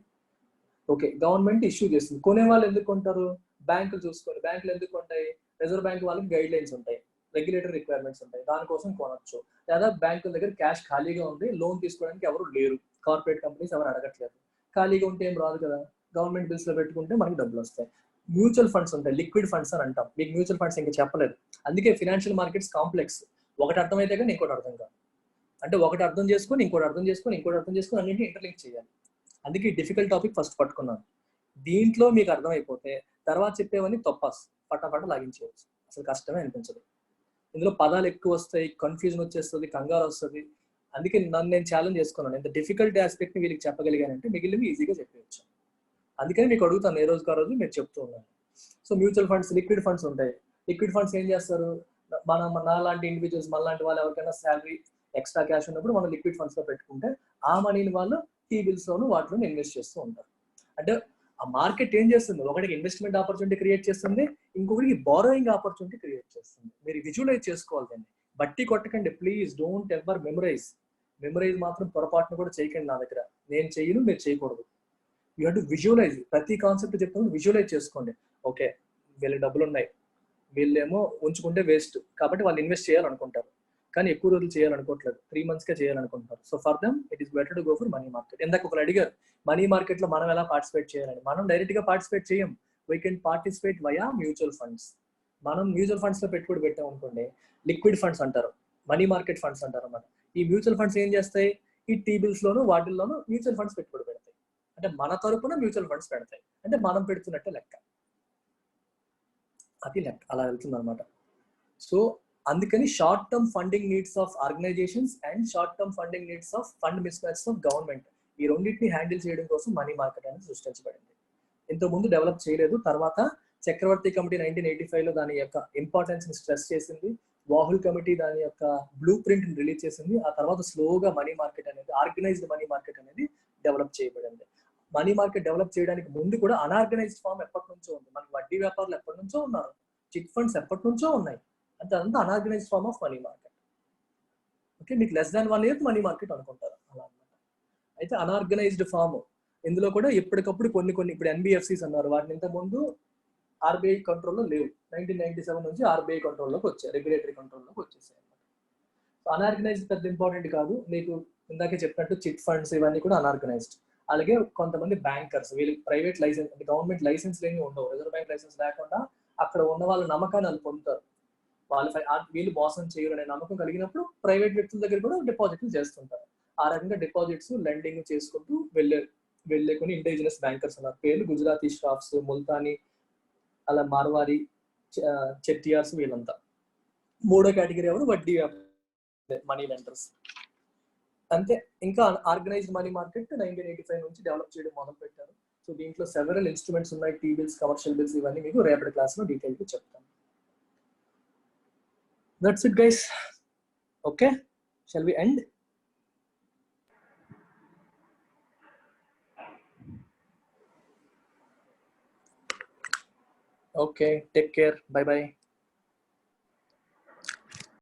ఓకే, గవర్నమెంట్ ఇష్యూ చేస్తుంది. కొనే వాళ్ళు ఎందుకు కొంటారు? బ్యాంకులు చూసుకొని. బ్యాంకులు ఎందుకు కొంటాయి? రిజర్వ్ బ్యాంక్ వాళ్ళకి గైడ్ లైన్స్ ఉంటాయి. రెగ్యులేటరీ రిక్వైర్మెంట్స్ ఉంటాయి, దానికోసం కొనొచ్చు. లేదా బ్యాంకుల దగ్గర క్యాష్ ఖాళీగా ఉంది, లోన్ తీసుకోవడానికి ఎవరు లేరు, కార్పొరేట్ కంపెనీస్ ఎవరు అడగట్లేదు, ఖాళీగా ఉంటే ఏం రాదు కదా, గవర్నమెంట్ బిల్స్ లో పెట్టుకుంటే మనకి డబ్బులు వస్తాయి. మ్యూచువల్ ఫండ్స్ ఉంటాయి, లిక్విడ్ ఫండ్స్ అని అంటాం. మీకు మ్యూచువల్ ఫండ్స్ ఇంకా చెప్పలేదు, అందుకే ఫినాన్షియల్ మార్కెట్స్ కాంప్లెక్స్. ఒకటి అర్థమైతే కానీ ఇంకోటి అర్థం కాదు, అంటే ఒకటి అర్థం చేసుకొని ఇంకోటి అర్థం చేసుకొని ఇంకోటి అర్థం చేసుకొని అన్నింటినీ ఇంటర్లింక్ చేయాలి. అందుకే డిఫికల్ట్ టాపిక్ ఫస్ట్ పట్టుకున్నాను. దీంట్లో మీకు అర్థమైపోతే తర్వాత చెప్పేవన్నీ తొప్పాస్ పటాపట లాగించేయచ్చు, అసలు కష్టమే అనిపించదు. ఇందులో పదాలు ఎక్కువ వస్తాయి, కన్ఫ్యూజన్ వచ్చేస్తుంది, కంగారు వస్తుంది. అందుకే నన్ను నేను ఛాలెంజ్ చేసుకున్నాను, ఇంత డిఫికల్ట్ ఆస్పెక్ట్ ని వీళ్ళకి చెప్పగలిగానంటే మిగిలినవి ఈజీగా చెప్పవచ్చు. అందుకని మీకు అడుగుతాను, ఏ రోజుకి ఆ రోజు మీరు చెప్తూ ఉన్నాను. So mutual funds, liquid funds ఉంటాయి. లిక్విడ్ ఫండ్స్ ఏం చేస్తారు, నాలాంటి ఇండివిజువల్స్, మనలాంటి వాళ్ళు ఎవరికైనా శాలరీ ఎక్స్ట్రా క్యాష్ ఉన్నప్పుడు మనం లిక్విడ్ ఫండ్స్ లో పెట్టుకుంటే ఆ మనీని వాళ్ళు టీ బిల్స్ లోను వాటిలో ఇన్వెస్ట్ చేస్తూ ఉంటారు. అంటే ఆ మార్కెట్ ఏం చేస్తుంది, ఒకటికి ఇన్వెస్ట్మెంట్ ఆపర్చునిటీ క్రియేట్ చేస్తుంది, ఇంకొకటికి బారోయింగ్ ఆపర్చునిటీ క్రియేట్ చేస్తుంది. మీరు విజువలైజ్ చేసుకోవాలి దాన్ని, బట్టి కొట్టకండి ప్లీజ్. డోంట్ ఎవర్ మెమరైజ్ మాత్రం పొరపాటును కూడా చేయకండి. నా దగ్గర నేను చేయను, మీరు చేయకూడదు. You have to visualize. ప్రతి కాన్సెప్ట్ చెప్తాను, విజువలైజ్ చేసుకోండి. ఓకే, వీళ్ళ డబ్బులు ఉన్నాయి, వీళ్ళేమో ఉంచుకుంటే వేస్ట్ కాబట్టి వాళ్ళు ఇన్వెస్ట్ చేయాలనుకుంటారు, కానీ ఎక్కువ రోజులు చేయాలనుకోవట్లేదు, 3 months చేయాలనుకుంటున్నారు. So for them it is better to go for money market. ఇందాక ఒకరు అడిగారు మనీ మార్కెట్ లో మనం ఎలా పార్టిసిపేట్ చేయాలని. మనం డైరెక్ట్ గా పార్టిసిపేట్ చేయం, we can participate via mutual funds. మనం మ్యూచువల్ ఫండ్స్ లో పెట్టుబడి పెట్టాం అనుకోండి, లిక్విడ్ ఫండ్స్ అంటారు, మనీ మార్కెట్ ఫండ్స్ అంటారు అన్నమాట. ఈ మ్యూచువల్ ఫండ్స్ ఏం చేస్తాయి, ఈ టీ బిల్స్ లోను వాటిల్లోనూ మ్యూచువల్ ఫండ్స్ పెట్టుబడి పెడతాయి. అంటే మన తరపున మ్యూచువల్ ఫండ్స్ పెడతాయి, అంటే మనం పెడుతున్నట్టే లెక్క, అది లెక్క అలా వెళ్తుంది అనమాట. సో అందుకని short term funding needs of organizations and short term funding needs of fund mismatch of government, ఈ రెండింటిని హ్యాండిల్ చేయడం కోసం మనీ మార్కెట్ అనేది సృష్టించబడింది. ఇంతకుముందు డెవలప్ చేయలేదు. తర్వాత చక్రవర్తి కమిటీ 1985 లో దాని యొక్క ఇంపార్టెన్స్ ని స్ట్రెస్ చేసింది. వాహుల్ కమిటీ దాని యొక్క బ్లూ ప్రింట్ ని రిలీజ్ చేసింది. ఆ తర్వాత స్లోగా మనీ మార్కెట్ అనేది, ఆర్గనైజ్డ్ మనీ మార్కెట్ అనేది డెవలప్ చేయబడింది. మనీ మార్కెట్ డెవలప్ చేయడానికి ముందు కూడా అన్ఆర్గనైజ్డ్ ఫామ్ ఎప్పటి నుంచో ఉంది. మనకి వడ్డీ వ్యాపారులు ఎప్పటి నుంచో ఉన్నారు, చిట్ ఫండ్స్ ఎప్పటి నుంచో ఉన్నాయి, అంటే అదంతా unorganised form of money market. Okay, మీకు less than 1 year money market అనుకుంటారు అలా అన్నమాట. అయితే అన్ఆర్గనైజ్డ్ ఫామ్, ఇందులో కూడా ఎప్పటికప్పుడు కొన్ని ఇప్పుడు ఎన్బిఎఫ్సిస్ అన్నారు, వాటిని ఇంత ముందు ఆర్బీఐ కంట్రోల్లో లేవు. 1997 నుంచి ఆర్బీఐ కంట్రోల్లోకి వచ్చాయి, రెగ్యులేటరీ కంట్రోల్లోకి వచ్చేసాయి అన్నమాట. సో అన్ఆర్గనైజ్డ్ పెద్ద ఇంపార్టెంట్ కాదు. మీకు ఇందాకే చెప్పినట్టు చిట్ ఫండ్స్ ఇవన్నీ కూడా అన్ఆర్గనైజ్డ్. అలాగే కొంతమంది బ్యాంకర్స్, వీళ్ళకి ప్రైవేట్ లైసెన్స్ అంటే గవర్నమెంట్ లైసెన్స్ లేని ఉండవు, రిజర్వ్ బ్యాంక్ లైసెన్స్ లేకుండా అక్కడ ఉన్న వాళ్ళ నమ్మకాన్ని వాళ్ళు పొందుతారు. వీళ్ళు మోసం చేయరు అనే నమ్మకం కలిగినప్పుడు ప్రైవేట్ వ్యక్తుల దగ్గర కూడా డిపాజిట్లు చేస్తుంటారు. ఆ రకంగా డిపాజిట్స్ లెండింగ్ చేసుకుంటూ వెళ్ళే కొన్ని ఇండిజినస్ బ్యాంకర్స్ ఉన్నారు. పేర్లు గుజరాతీ స్టాఫ్స్, ముల్తానీ, అలా మార్వారి, చెట్టియార్స్, వీళ్ళంతా. మూడో కేటగిరీ ఎవరు, వడ్డీ మనీ లెండర్స్. అంతే. ఇంకా ఆర్గనైజ్డ్ మనీ మార్కెట్ 1985 నుంచి డెవలప్ చేయడం మొదలు పెట్టారు. సో దీంట్లో సెవెరల్ ఇన్స్ట్రుమెంట్స్ ఉన్నాయి, టీ బిల్స్, కమర్షియల్ బిల్స్, ఇవన్నీ మీకు రేపటి క్లాస్లో డీటెయిల్గా చెప్తాను. That's it, guys. Okay, shall we end? Okay, take care. Bye bye.